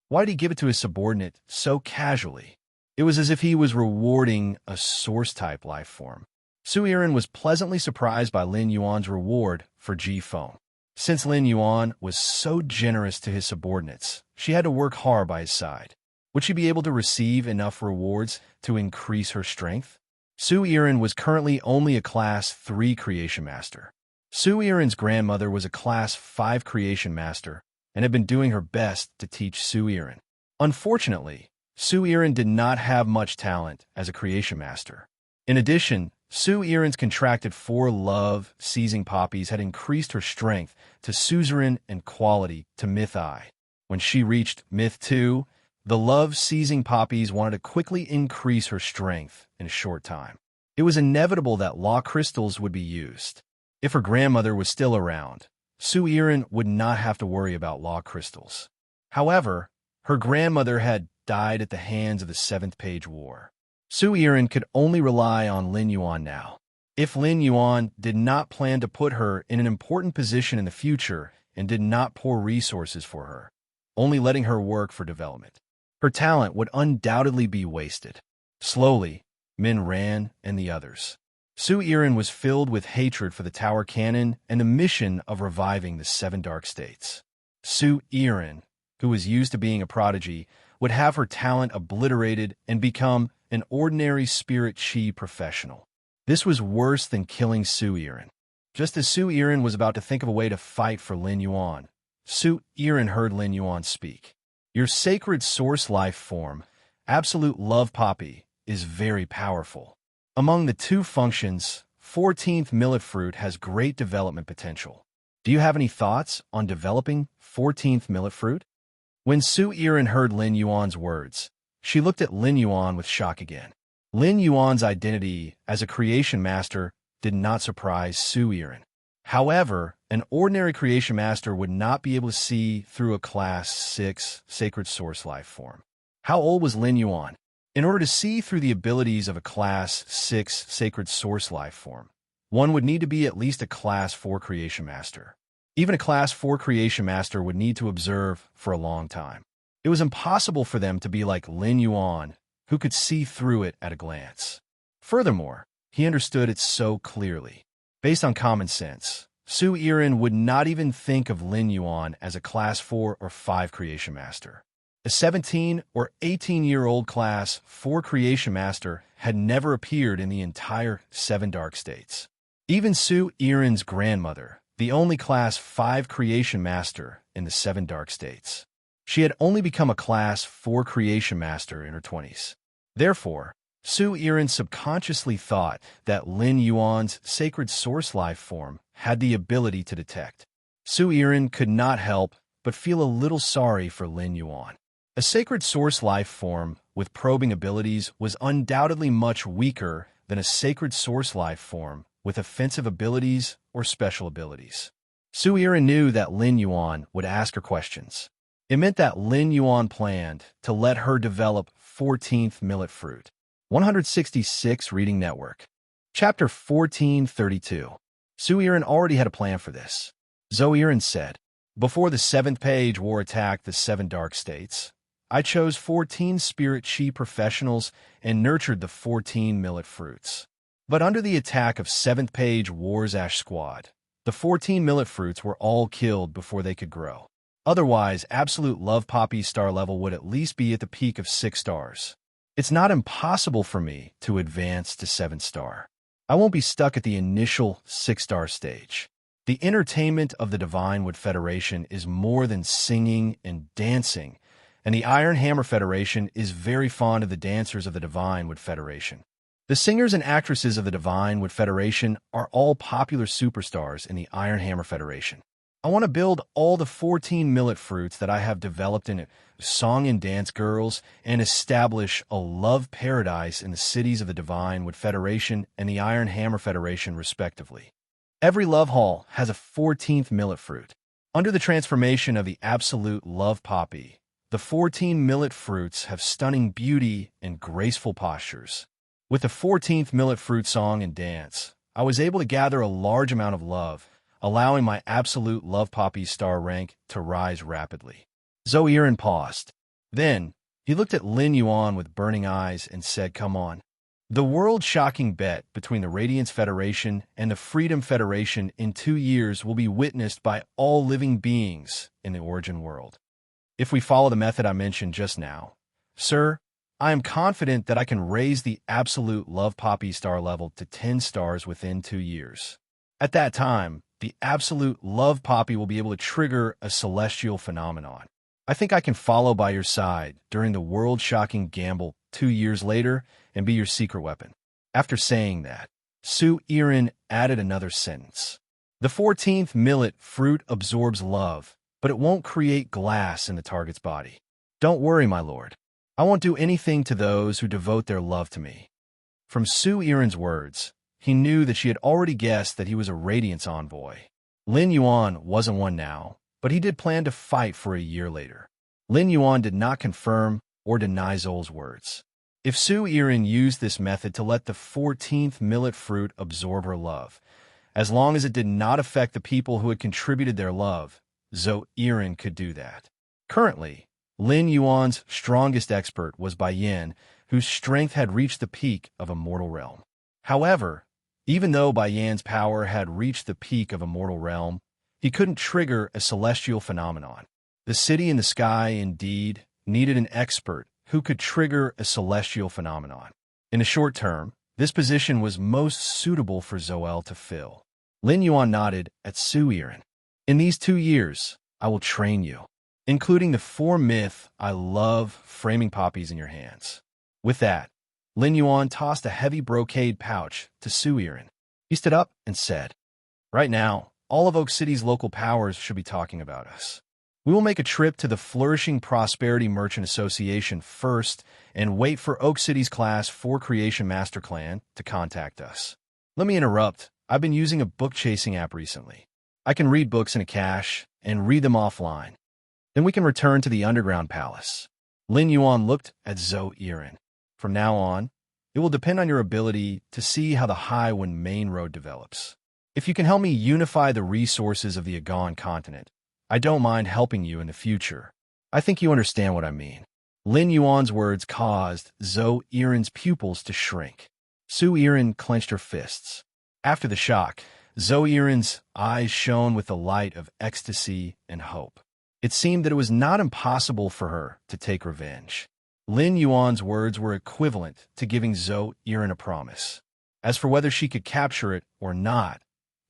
Why did he give it to his subordinate so casually? It was as if he was rewarding a source-type life form. Su-Irin was pleasantly surprised by Lin Yuan's reward for Ji-Feng. Since Lin Yuan was so generous to his subordinates, she had to work hard by his side. Would she be able to receive enough rewards to increase her strength? Su Iren was currently only a Class 3 Creation Master. Su Iren's grandmother was a Class 5 Creation Master and had been doing her best to teach Su Iren. Unfortunately, Su Iren did not have much talent as a Creation Master. In addition, Su Iren's contracted 4 love-seizing poppies had increased her strength to suzerain and quality to Myth I. When she reached Myth 2, the love-seizing poppies wanted to quickly increase her strength in a short time. It was inevitable that law crystals would be used. If her grandmother was still around, Su Iren would not have to worry about law crystals. However, her grandmother had died at the hands of the 7th Page War. Su Iren could only rely on Lin Yuan now. If Lin Yuan did not plan to put her in an important position in the future and did not pour resources for her, only letting her work for development, her talent would undoubtedly be wasted. Slowly, Min Ran and the others. Su Iren was filled with hatred for the Tower Cannon and the mission of reviving the 7 Dark States. Su Iren, who was used to being a prodigy, would have her talent obliterated and become an ordinary spirit chi professional. This was worse than killing Su Iren. Just as Su Iren was about to think of a way to fight for Lin Yuan, Su Iren heard Lin Yuan speak. Your sacred source life form, absolute love poppy, is very powerful. Among the 2 functions, 14th millet fruit has great development potential. Do you have any thoughts on developing 14th millet fruit? When Su Iren heard Lin Yuan's words, she looked at Lin Yuan with shock again. Lin Yuan's identity as a creation master did not surprise Su Iren. However, an ordinary creation master would not be able to see through a Class 6 sacred source life form. How old was Lin Yuan? In order to see through the abilities of a Class 6 sacred source life form, one would need to be at least a Class 4 creation master. Even a Class 4 creation master would need to observe for a long time. It was impossible for them to be like Lin Yuan, who could see through it at a glance. Furthermore, he understood it so clearly. Based on common sense, Su Iren would not even think of Lin Yuan as a Class 4 or 5 creation master. A 17 or 18-year-old Class 4 creation master had never appeared in the entire 7 Dark States. Even Su Iren's grandmother, the only Class 5 creation master in the 7 Dark States. She had only become a Class 4 creation master in her 20s. Therefore, Su Iren subconsciously thought that Lin Yuan's sacred source life form had the ability to detect. Su Iren could not help but feel a little sorry for Lin Yuan. A sacred source life form with probing abilities was undoubtedly much weaker than a sacred source life form with offensive abilities or special abilities. Su Iren knew that Lin Yuan would ask her questions. It meant that Lin Yuan planned to let her develop 14th millet fruit. 166 Reading Network. Chapter 1432. Su Iren already had a plan for this. Zhou Iren said, before the 7th Page War attacked the 7 Dark States, I chose 14 spirit chi professionals and nurtured the 14 millet fruits. But under the attack of 7th Page War's Ash Squad, the 14 millet fruits were all killed before they could grow. Otherwise, absolute love poppy star level would at least be at the peak of 6 stars. It's not impossible for me to advance to 7 star. I won't be stuck at the initial 6-star stage. The entertainment of the Divine Wood Federation is more than singing and dancing, and the Iron Hammer Federation is very fond of the dancers of the Divine Wood Federation. The singers and actresses of the Divine Wood Federation are all popular superstars in the Iron Hammer Federation. I want to build all the 14 millet fruits that I have developed in song and dance girls and establish a love paradise in the cities of the Divine Wood Federation and the Iron Hammer Federation, respectively. Every love hall has a 14th millet fruit. Under the transformation of the absolute love poppy, the 14 millet fruits have stunning beauty and graceful postures. With the 14th millet fruit song and dance, I was able to gather a large amount of love, allowing my absolute love poppy star rank to rise rapidly. Zhou Iren paused. Then, he looked at Lin Yuan with burning eyes and said, come on. The world-shocking bet between the Radiance Federation and the Freedom Federation in 2 years will be witnessed by all living beings in the Origin world. If we follow the method I mentioned just now, Sir, I am confident that I can raise the absolute love poppy star level to 10 stars within 2 years. At that time, the absolute love poppy will be able to trigger a celestial phenomenon. I think I can follow by your side during the world-shocking gamble 2 years later and be your secret weapon. After saying that, Su Irin added another sentence. The 14th millet fruit absorbs love, but it won't create glass in the target's body. Don't worry, my lord. I won't do anything to those who devote their love to me. From Su Irin's words, he knew that she had already guessed that he was a Radiance envoy. Lin Yuan wasn't one now, but he did plan to fight for a year later. Lin Yuan did not confirm or deny Zol's words. If Su Irin used this method to let the 14th millet fruit absorb her love, as long as it did not affect the people who had contributed their love, Zhou Irin could do that. Currently, Lin Yuan's strongest expert was Bai Yin, whose strength had reached the peak of a mortal realm. However, even though Bai Yan's power had reached the peak of a mortal realm, he couldn't trigger a celestial phenomenon. The city in the sky, indeed, needed an expert who could trigger a celestial phenomenon. In the short term, this position was most suitable for Zoel to fill. Lin Yuan nodded at Su Irin. In these 2 years, I will train you, including the 4 myth I love framing poppies in your hands. With that, Lin Yuan tossed a heavy brocade pouch to Su Irin. He stood up and said, Right now, all of Oak City's local powers should be talking about us. We will make a trip to the Flourishing Prosperity Merchant Association first and wait for Oak City's Class 4 Creation Master Clan to contact us. Let me interrupt. I've been using a book-chasing app recently. I can read books in a cache and read them offline. Then we can return to the Underground Palace. Lin Yuan looked at Zhou Irin. From now on, it will depend on your ability to see how the Highwind main road develops. If you can help me unify the resources of the Agon continent, I don't mind helping you in the future. I think you understand what I mean. Lin Yuan's words caused Zhou Irin's pupils to shrink. Su Irin clenched her fists. After the shock, Zhou Irin's eyes shone with the light of ecstasy and hope. It seemed that it was not impossible for her to take revenge. Lin Yuan's words were equivalent to giving Zhou Irin a promise. As for whether she could capture it or not,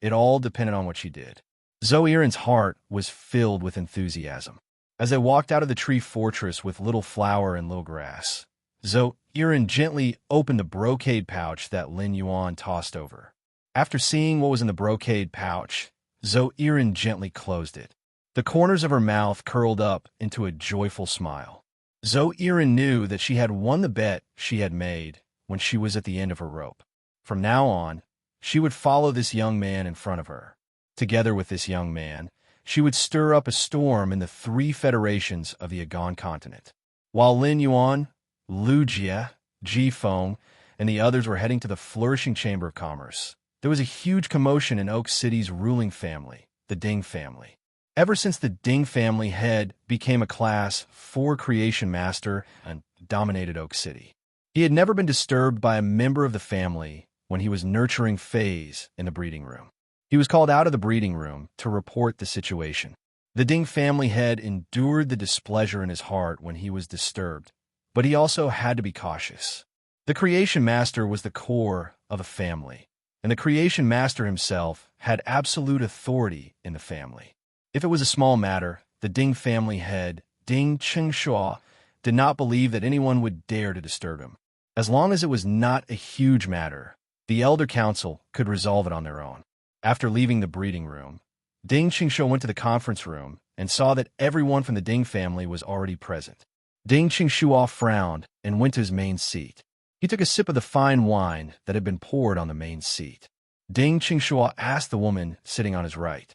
it all depended on what she did. Zhou Irin's heart was filled with enthusiasm. As they walked out of the tree fortress with Little Flower and Little Grass, Zhou Irin gently opened the brocade pouch that Lin Yuan tossed over. After seeing what was in the brocade pouch, Zhou Irin gently closed it. The corners of her mouth curled up into a joyful smile. Zhou Irin knew that she had won the bet she had made when she was at the end of her rope. From now on, she would follow this young man in front of her. Together with this young man, she would stir up a storm in the 3 federations of the Agon continent. While Lin Yuan, Lu Jie, Ji Feng, and the others were heading to the Flourishing Chamber of Commerce, there was a huge commotion in Oak City's ruling family, the Ding family. Ever since the Ding family head became a Class 4 Creation Master and dominated Oak City, he had never been disturbed by a member of the family when he was nurturing Phase in the breeding room. He was called out of the breeding room to report the situation. The Ding family head endured the displeasure in his heart when he was disturbed, but he also had to be cautious. The Creation Master was the core of a family, and the Creation Master himself had absolute authority in the family. If it was a small matter, the Ding family head, Ding Qingxua, did not believe that anyone would dare to disturb him. As long as it was not a huge matter, the Elder Council could resolve it on their own. After leaving the breeding room, Ding Qingxua went to the conference room and saw that everyone from the Ding family was already present. Ding Qingxua frowned and went to his main seat. He took a sip of the fine wine that had been poured on the main seat. Ding Qingxua asked the woman sitting on his right,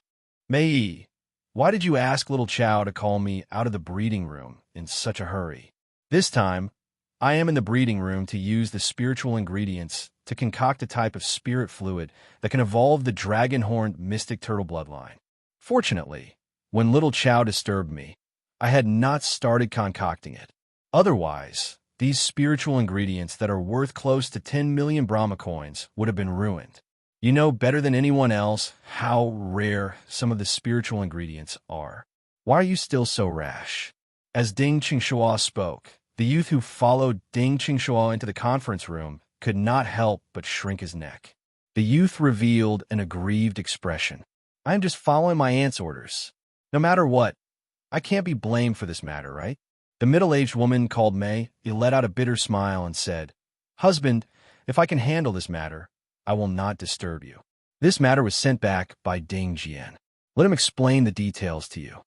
Mei Yi, why did you ask little Chow to call me out of the breeding room in such a hurry? This time, I am in the breeding room to use the spiritual ingredients to concoct a type of spirit fluid that can evolve the dragon-horned mystic turtle bloodline. Fortunately, when little Chow disturbed me, I had not started concocting it. Otherwise, these spiritual ingredients that are worth close to 10 million Brahma coins would have been ruined. You know better than anyone else how rare some of the spiritual ingredients are. Why are you still so rash? As Ding Qingxua spoke, The youth who followed Ding Qingshuo into the conference room could not help but shrink his neck. The youth revealed an aggrieved expression. "I am just following my aunt's orders. No matter what, I can't be blamed for this matter, right?" The middle-aged woman called Mei let out a bitter smile and said, "Husband, if I can handle this matter, I will not disturb you." This matter was sent back by Ding Jian. Let him explain the details to you.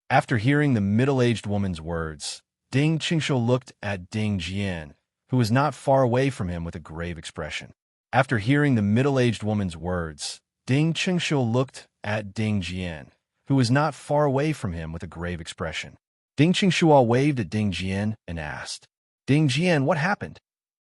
After hearing the middle-aged woman's words, Ding Qingshuo looked at Ding Jian, who was not far away from him with a grave expression. After hearing the middle-aged woman's words, Ding Qingshuo looked at Ding Jian, who was not far away from him with a grave expression. Ding Qingshuo waved at Ding Jian and asked, "Ding Jian, what happened?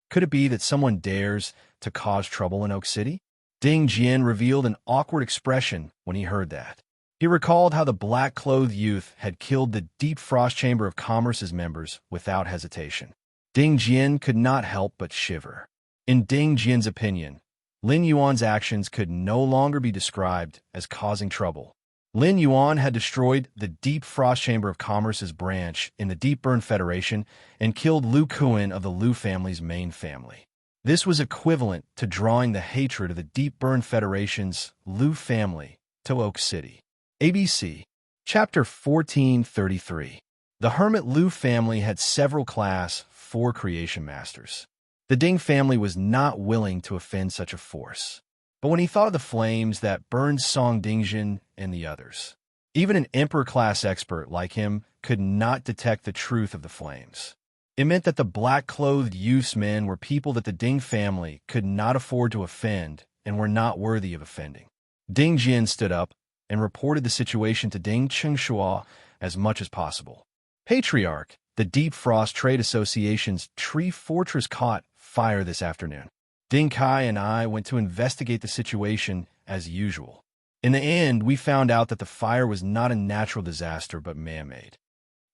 Could it be that someone dares to cause trouble in Oak City?" Ding Jian revealed an awkward expression when he heard that. He recalled how the black-clothed youth had killed the Deep Frost Chamber of Commerce's members without hesitation. Ding Jian could not help but shiver. In Ding Jian's opinion, Lin Yuan's actions could no longer be described as causing trouble. Lin Yuan had destroyed the Deep Frost Chamber of Commerce's branch in the Deep Burn Federation and killed Lu Kuan of the Lu family's main family. This was equivalent to drawing the hatred of the Deep Burn Federation's Lu family to Oak City. ABC. Chapter 1433. The Hermit Lu family had several Class 4 creation masters. The Ding family was not willing to offend such a force. But when he thought of the flames that burned Song Dingjin and the others, even an Emperor-class expert like him could not detect the truth of the flames. It meant that the black-clothed youth's men were people that the Ding family could not afford to offend and were not worthy of offending. Ding Jian stood up and reported the situation to Ding Qingshuo as much as possible. Patriarch, the Deep Frost Trade Association's tree fortress caught fire this afternoon. Ding Kai and I went to investigate the situation as usual. In the end, we found out that the fire was not a natural disaster but man-made.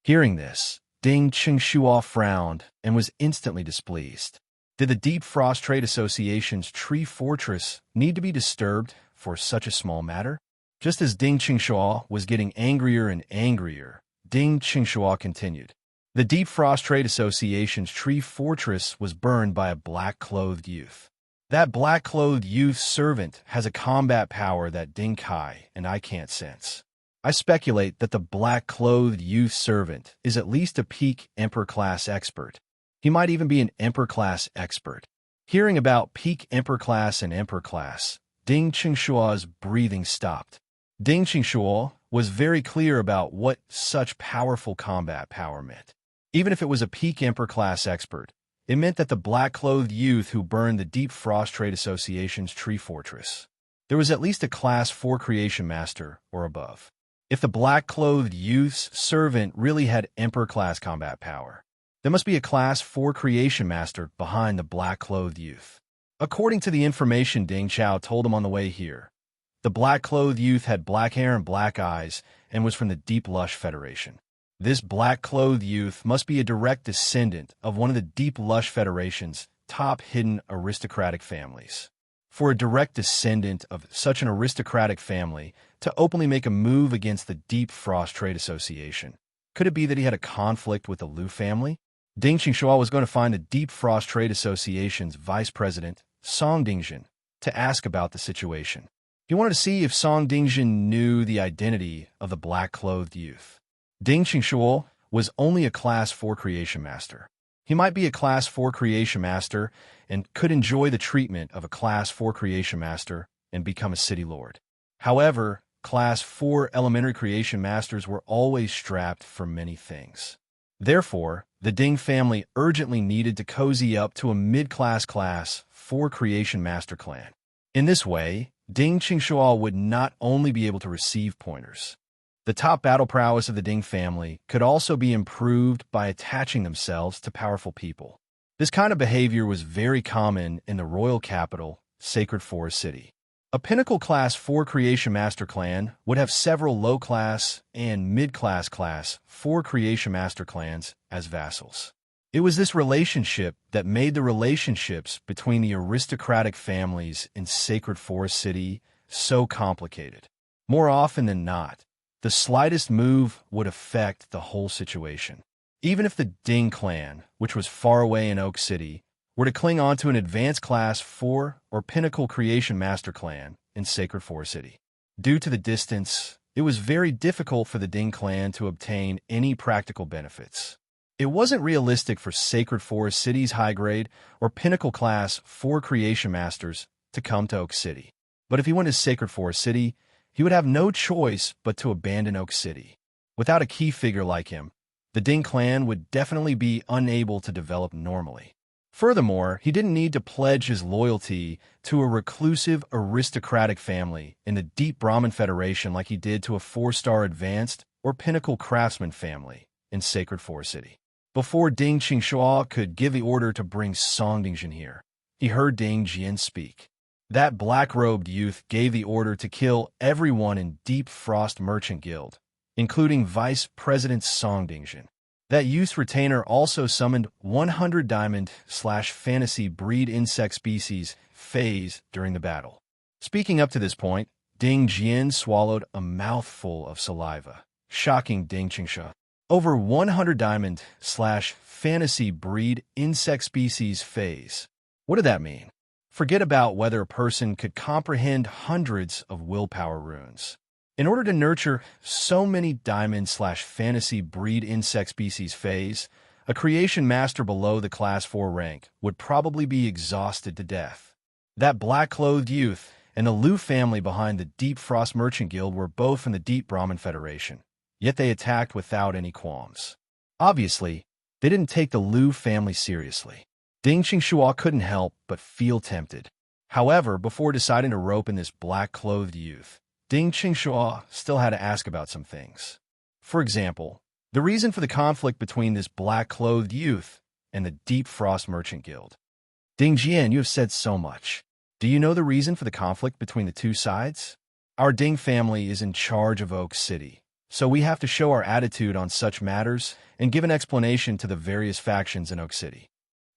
Hearing this, Ding Qingshuo frowned and was instantly displeased. Did the Deep Frost Trade Association's tree fortress need to be disturbed for such a small matter? Just as Ding Qingshuo was getting angrier and angrier, Ding Qingshuo continued. The Deep Frost Trade Association's tree fortress was burned by a black-clothed youth. That black-clothed youth's servant has a combat power that Ding Kai and I can't sense. I speculate that the black-clothed youth servant is at least a peak Emperor-class expert. He might even be an Emperor-class expert. Hearing about peak Emperor-class and Emperor-class, Ding Qingshuo's breathing stopped. Ding Qingshuo was very clear about what such powerful combat power meant. Even if it was a peak Emperor-class expert, it meant that the black-clothed youth who burned the Deep Frost Trade Association's tree fortress, there was at least a Class 4 creation master or above. If the black-clothed youth's servant really had Emperor-class combat power, there must be a Class 4 creation master behind the black-clothed youth. According to the information Ding Chao told him on the way here, the black-clothed youth had black hair and black eyes and was from the Deep Lush Federation. This black-clothed youth must be a direct descendant of one of the Deep Lush Federation's top hidden aristocratic families. For a direct descendant of such an aristocratic family to openly make a move against the Deep Frost Trade Association, could it be that he had a conflict with the Lu family? Ding Qingshuo was going to find the Deep Frost Trade Association's vice president, Song Dingjin, to ask about the situation. He wanted to see if Song Dingjin knew the identity of the black-clothed youth. Ding Qingshuo was only a Class 4 creation master. He might be a Class 4 creation master and could enjoy the treatment of a Class 4 creation master and become a city lord. However, Class 4 elementary creation masters were always strapped for many things. Therefore, the Ding family urgently needed to cozy up to a mid-class Class 4 creation master clan. In this way, Ding Qingshuo would not only be able to receive pointers. The top battle prowess of the Ding family could also be improved by attaching themselves to powerful people. This kind of behavior was very common in the royal capital, Sacred Forest City. A pinnacle Class 4 creation master clan would have several low-class and mid-class Class 4 creation master clans as vassals. It was this relationship that made the relationships between the aristocratic families in Sacred Forest City so complicated. More often than not, the slightest move would affect the whole situation. Even if the Ding clan, which was far away in Oak City, were to cling on to an advanced class 4 or pinnacle creation master clan in Sacred Forest City. Due to the distance, it was very difficult for the Ding clan to obtain any practical benefits. It wasn't realistic for Sacred Forest City's high-grade or pinnacle class 4 creation masters to come to Oak City. But if he went to Sacred Forest City, he would have no choice but to abandon Oak City. Without a key figure like him, the Ding clan would definitely be unable to develop normally. Furthermore, he didn't need to pledge his loyalty to a reclusive aristocratic family in the Deep Brahmin Federation like he did to a 4-star advanced or pinnacle craftsman family in Sacred Forest City. Before Ding Qingxua could give the order to bring Song Dingjin here, he heard Ding Jian speak. That black-robed youth gave the order to kill everyone in Deep Frost Merchant Guild, including Vice President Song Dingjin. That youth's retainer also summoned 100 diamond/fantasy breed insect species phase during the battle. Speaking up to this point, Ding Jian swallowed a mouthful of saliva, shocking Ding Qingxua. Over 100 diamond/fantasy breed insect species phase. What did that mean? Forget about whether a person could comprehend hundreds of willpower runes. In order to nurture so many diamond/fantasy breed insect species phase, a creation master below the class 4 rank would probably be exhausted to death. That black-clothed youth and the Liu family behind the Deep Frost Merchant Guild were both in the Deep Brahmin Federation, yet they attacked without any qualms. Obviously, they didn't take the Liu family seriously. Ding Qingxua couldn't help but feel tempted. However, before deciding to rope in this black-clothed youth, Ding Qingxua still had to ask about some things. For example, the reason for the conflict between this black-clothed youth and the Deep Frost Merchant Guild. Ding Jian, you have said so much. Do you know the reason for the conflict between the two sides? Our Ding family is in charge of Oak City, so we have to show our attitude on such matters and give an explanation to the various factions in Oak City.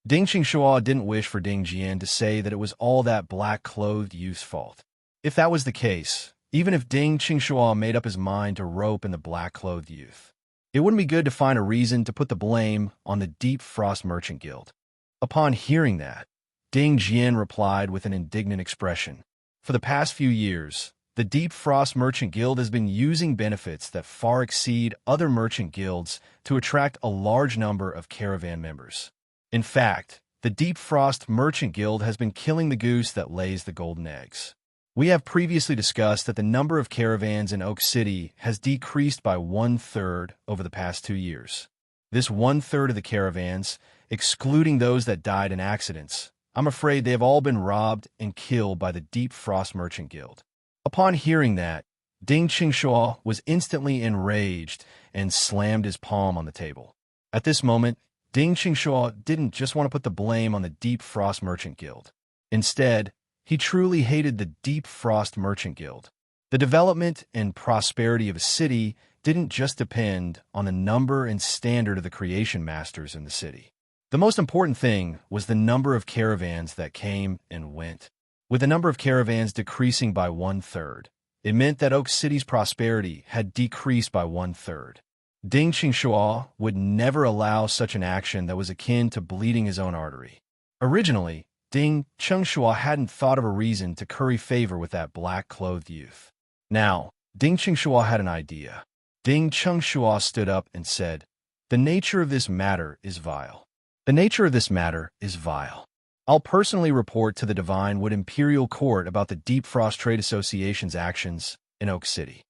Ding Qingxua didn't wish for Ding Jian to say that it was all that black-clothed youth's fault. If that was the case, even if Ding Qingxua made up his mind to rope in the black-clothed youth, it wouldn't be good to find a reason to put the blame on the Deep Frost Merchant Guild. Upon hearing that, Ding Jian replied with an indignant expression. For the past few years, the Deep Frost Merchant Guild has been using benefits that far exceed other merchant guilds to attract a large number of caravan members. In fact, the Deep Frost Merchant Guild has been killing the goose that lays the golden eggs. We have previously discussed that the number of caravans in Oak City has decreased by 1/3 over the past 2 years. This 1/3 of the caravans, excluding those that died in accidents, I'm afraid they have all been robbed and killed by the Deep Frost Merchant Guild. Upon hearing that, Ding Qingxua was instantly enraged and slammed his palm on the table. At this moment, Ding Qingxua didn't just want to put the blame on the Deep Frost Merchant Guild. Instead, he truly hated the Deep Frost Merchant Guild. The development and prosperity of a city didn't just depend on the number and standard of the creation masters in the city. The most important thing was the number of caravans that came and went. With the number of caravans decreasing by 1/3, it meant that Oak City's prosperity had decreased by 1/3. Ding Qingxua would never allow such an action that was akin to bleeding his own artery. Originally, Ding Qingxua hadn't thought of a reason to curry favor with that black-clothed youth. Now, Ding Qingxua had an idea. Ding Qingxua stood up and said, "The nature of this matter is vile. The nature of this matter is vile. I'll personally report to the Divine Wood Imperial Court about the Deep Frost Trade Association's actions in Oak City.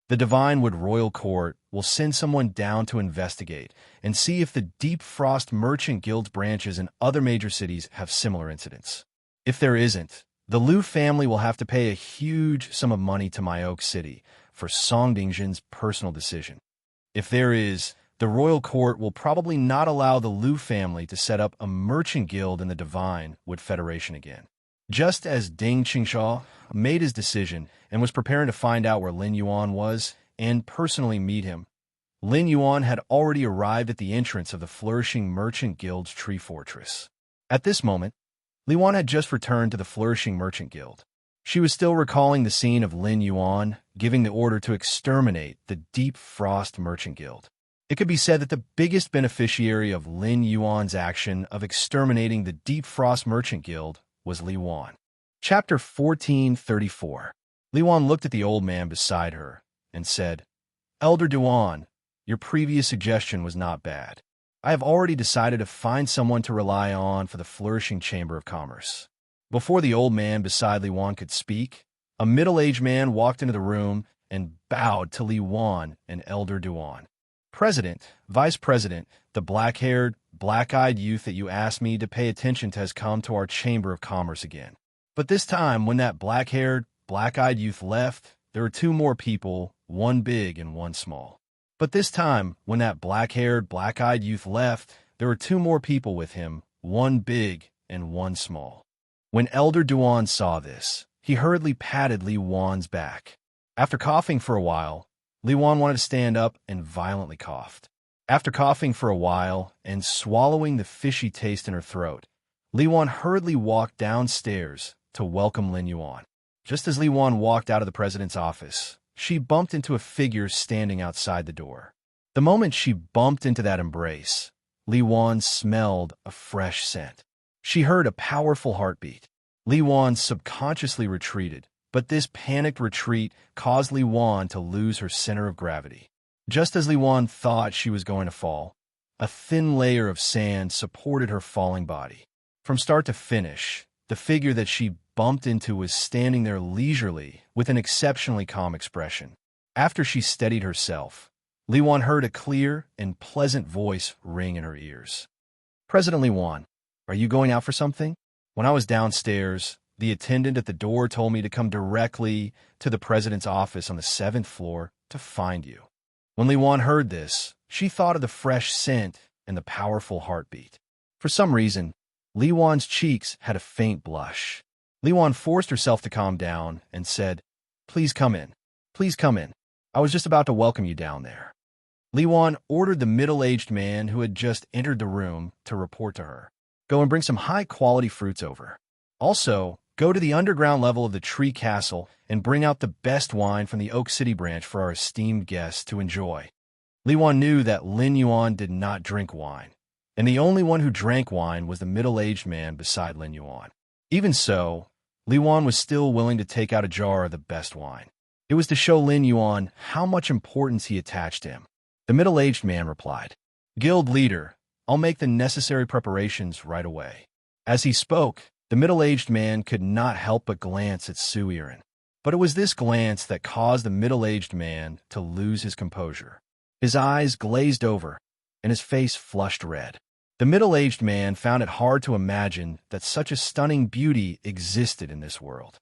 The Divine Wood Royal Court will send someone down to investigate and see if the Deep Frost Merchant Guild's branches in other major cities have similar incidents. If there isn't, the Liu family will have to pay a huge sum of money to my Oak City for Song Dingjin's personal decision. If there is, the Royal Court will probably not allow the Liu family to set up a merchant guild in the Divine Wood Federation again." Just as Ding Qingxua made his decision and was preparing to find out where Lin Yuan was and personally meet him, Lin Yuan had already arrived at the entrance of the Flourishing Merchant Guild's tree fortress. At this moment, Lin Yuan had just returned to the Flourishing Merchant Guild. She was still recalling the scene of Lin Yuan giving the order to exterminate the Deep Frost Merchant Guild. It could be said that the biggest beneficiary of Lin Yuan's action of exterminating the Deep Frost Merchant Guild was Li Yuan. Chapter 1434. Li Yuan looked at the old man beside her and said, "Elder Duan, your previous suggestion was not bad. I have already decided to find someone to rely on for the flourishing Chamber of Commerce." Before the old man beside Li Yuan could speak, a middle-aged man walked into the room and bowed to Li Yuan and Elder Duan. "President, Vice President, the black-haired, black-eyed youth that you asked me to pay attention to has come to our Chamber of Commerce again. But this time, when that black-haired, black-eyed youth left, there were two more people, one big and one small. But this time, when that black-haired, black-eyed youth left, there were two more people with him, one big and one small." When Elder Duan saw this, he hurriedly patted Li Yuan's back. After coughing for a while, Li Yuan wanted to stand up and violently coughed. After coughing for a while and swallowing the fishy taste in her throat, Li Yuan hurriedly walked downstairs to welcome Lin Yuan. Just as Li Yuan walked out of the president's office, she bumped into a figure standing outside the door. The moment she bumped into that embrace, Li Yuan smelled a fresh scent. She heard a powerful heartbeat. Li Yuan subconsciously retreated, but this panicked retreat caused Li Yuan to lose her center of gravity. Just as Li Yuan thought she was going to fall, a thin layer of sand supported her falling body. From start to finish, the figure that she bumped into was standing there leisurely with an exceptionally calm expression. After she steadied herself, Li Yuan heard a clear and pleasant voice ring in her ears. "President Li Yuan, are you going out for something? When I was downstairs, the attendant at the door told me to come directly to the president's office on the 7th floor to find you." When Li Yuan heard this, she thought of the fresh scent and the powerful heartbeat. For some reason, Li Yuan's cheeks had a faint blush. Li Yuan forced herself to calm down and said, "Please come in. Please come in. I was just about to welcome you down there." Li Yuan ordered the middle-aged man who had just entered the room to report to her. "Go and bring some high-quality fruits over. Also, go to the underground level of the Tree Castle and bring out the best wine from the Oak City branch for our esteemed guests to enjoy." Li Yuan knew that Lin Yuan did not drink wine, and the only one who drank wine was the middle-aged man beside Lin Yuan. Even so, Li Yuan was still willing to take out a jar of the best wine. It was to show Lin Yuan how much importance he attached to him. The middle-aged man replied, "Guild leader, I'll make the necessary preparations right away." As he spoke, the middle-aged man could not help but glance at Su Yiren. But it was this glance that caused the middle-aged man to lose his composure. His eyes glazed over, and his face flushed red. The middle-aged man found it hard to imagine that such a stunning beauty existed in this world.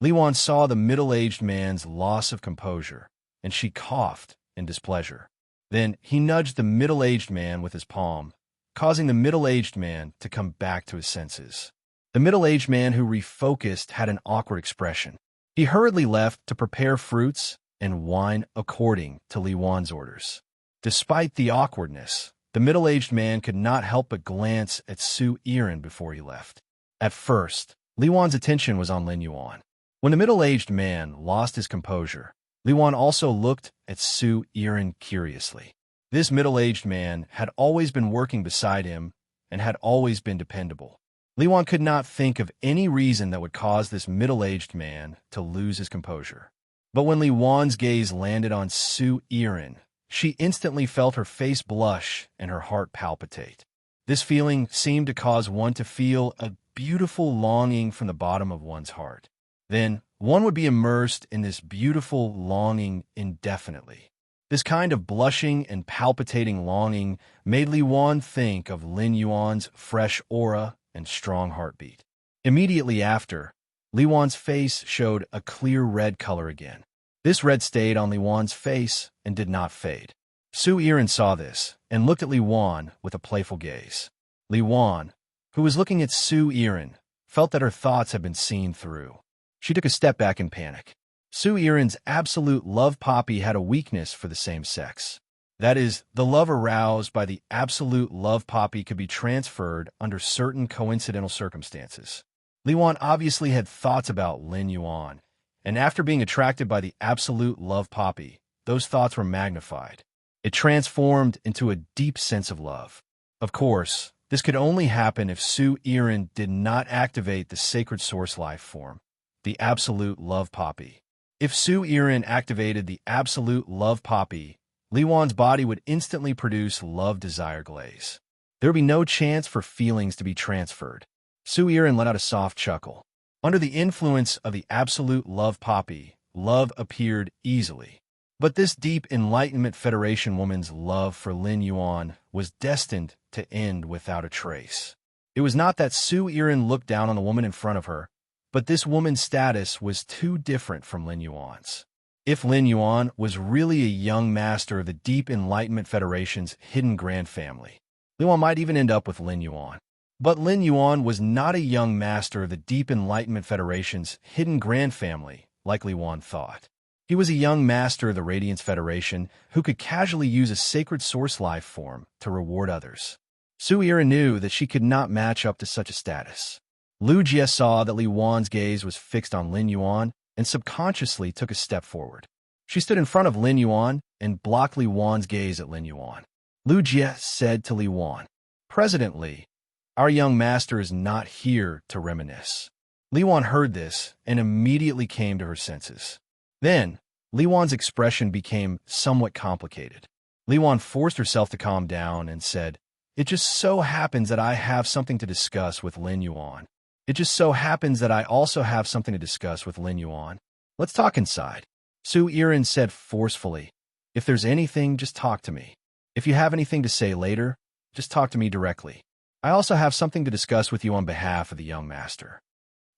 Li Yuan saw the middle-aged man's loss of composure, and she coughed in displeasure. Then he nudged the middle-aged man with his palm, causing the middle-aged man to come back to his senses. The middle-aged man who refocused had an awkward expression. He hurriedly left to prepare fruits and wine according to Li Yuan's orders. Despite the awkwardness, the middle-aged man could not help but glance at Su Yiren before he left. At first, Li Yuan's attention was on Lin Yuan. When the middle-aged man lost his composure, Li Yuan also looked at Su Yiren curiously. This middle-aged man had always been working beside him and had always been dependable. Li Yuan could not think of any reason that would cause this middle-aged man to lose his composure. But when Li Yuan's gaze landed on Su Yiren, she instantly felt her face blush and her heart palpitate. This feeling seemed to cause one to feel a beautiful longing from the bottom of one's heart. Then one would be immersed in this beautiful longing indefinitely. This kind of blushing and palpitating longing made Li Yuan think of Lin Yuan's fresh aura and strong heartbeat. Immediately after, Li Yuan's face showed a clear red color again. This red stayed on Li Yuan's face and did not fade. Su Yiren saw this and looked at Li Yuan with a playful gaze. Li Yuan, who was looking at Su Yiren, felt that her thoughts had been seen through. She took a step back in panic. Su Yiren's absolute love poppy had a weakness for the same sex. That is, the love aroused by the absolute love poppy could be transferred under certain coincidental circumstances. Li Yuan obviously had thoughts about Lin Yuan, and after being attracted by the absolute love poppy, those thoughts were magnified. It transformed into a deep sense of love. Of course, this could only happen if Su Irin did not activate the sacred source life form, the absolute love poppy. If Su Irin activated the absolute love poppy, Li Wan's body would instantly produce love desire glaze. There would be no chance for feelings to be transferred. Su Irin let out a soft chuckle. Under the influence of the absolute love poppy, love appeared easily. But this deep Enlightenment Federation woman's love for Lin Yuan was destined to end without a trace. It was not that Su Irin looked down on the woman in front of her, but this woman's status was too different from Lin Yuan's. If Lin Yuan was really a young master of the Deep Enlightenment Federation's hidden grand family, Li Yuan might even end up with Lin Yuan. But Lin Yuan was not a young master of the Deep Enlightenment Federation's hidden grand family, like Li Yuan thought. He was a young master of the Radiance Federation who could casually use a sacred source life form to reward others. Su Irin knew that she could not match up to such a status. Lu Jie saw that Li Yuan's gaze was fixed on Lin Yuan and subconsciously took a step forward. She stood in front of Lin Yuan and blocked Li Yuan's gaze at Lin Yuan. Lu Jie said to Li Yuan, "President Li, our young master is not here to reminisce." Li Yuan heard this and immediately came to her senses. Then, Li Yuan's expression became somewhat complicated. Li Yuan forced herself to calm down and said, "It just so happens that I have something to discuss with Lin Yuan. It just so happens that I also have something to discuss with Lin Yuan. Let's talk inside." Su Irin said forcefully, "If there's anything, just talk to me. If you have anything to say later, just talk to me directly. I also have something to discuss with you on behalf of the young master."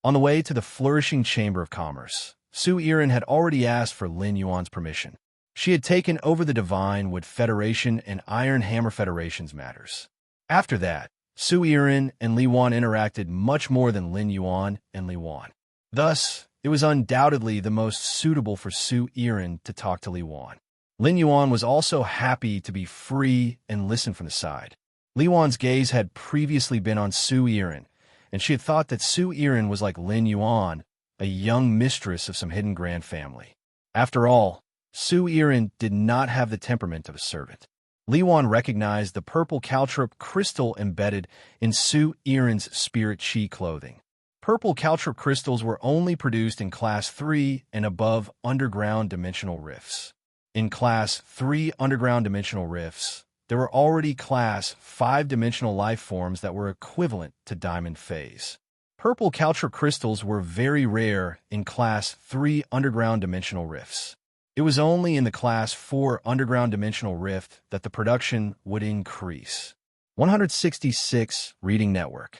On the way to the flourishing Chamber of Commerce, Su Irin had already asked for Lin Yuan's permission. She had taken over the Divine Wood Federation and Iron Hammer Federation's matters. After that, Su Irin and Li Yuan interacted much more than Lin Yuan and Li Yuan. Thus, it was undoubtedly the most suitable for Su Irin to talk to Li Yuan. Lin Yuan was also happy to be free and listen from the side. Li Yuan's gaze had previously been on Su Irin, and she had thought that Su Irin was like Lin Yuan, a young mistress of some hidden grand family. After all, Su Irin did not have the temperament of a servant. Li Yuan recognized the purple caltrop crystal embedded in Su Irin's spirit chi clothing. Purple caltrop crystals were only produced in Class 3 and above underground dimensional rifts. In Class 3 underground dimensional rifts, there were already Class 5-dimensional life forms that were equivalent to Diamond Phase. Purple caltrop crystals were very rare in Class 3 underground dimensional rifts. It was only in the Class 4 underground dimensional rift that the production would increase. 166 Reading Network.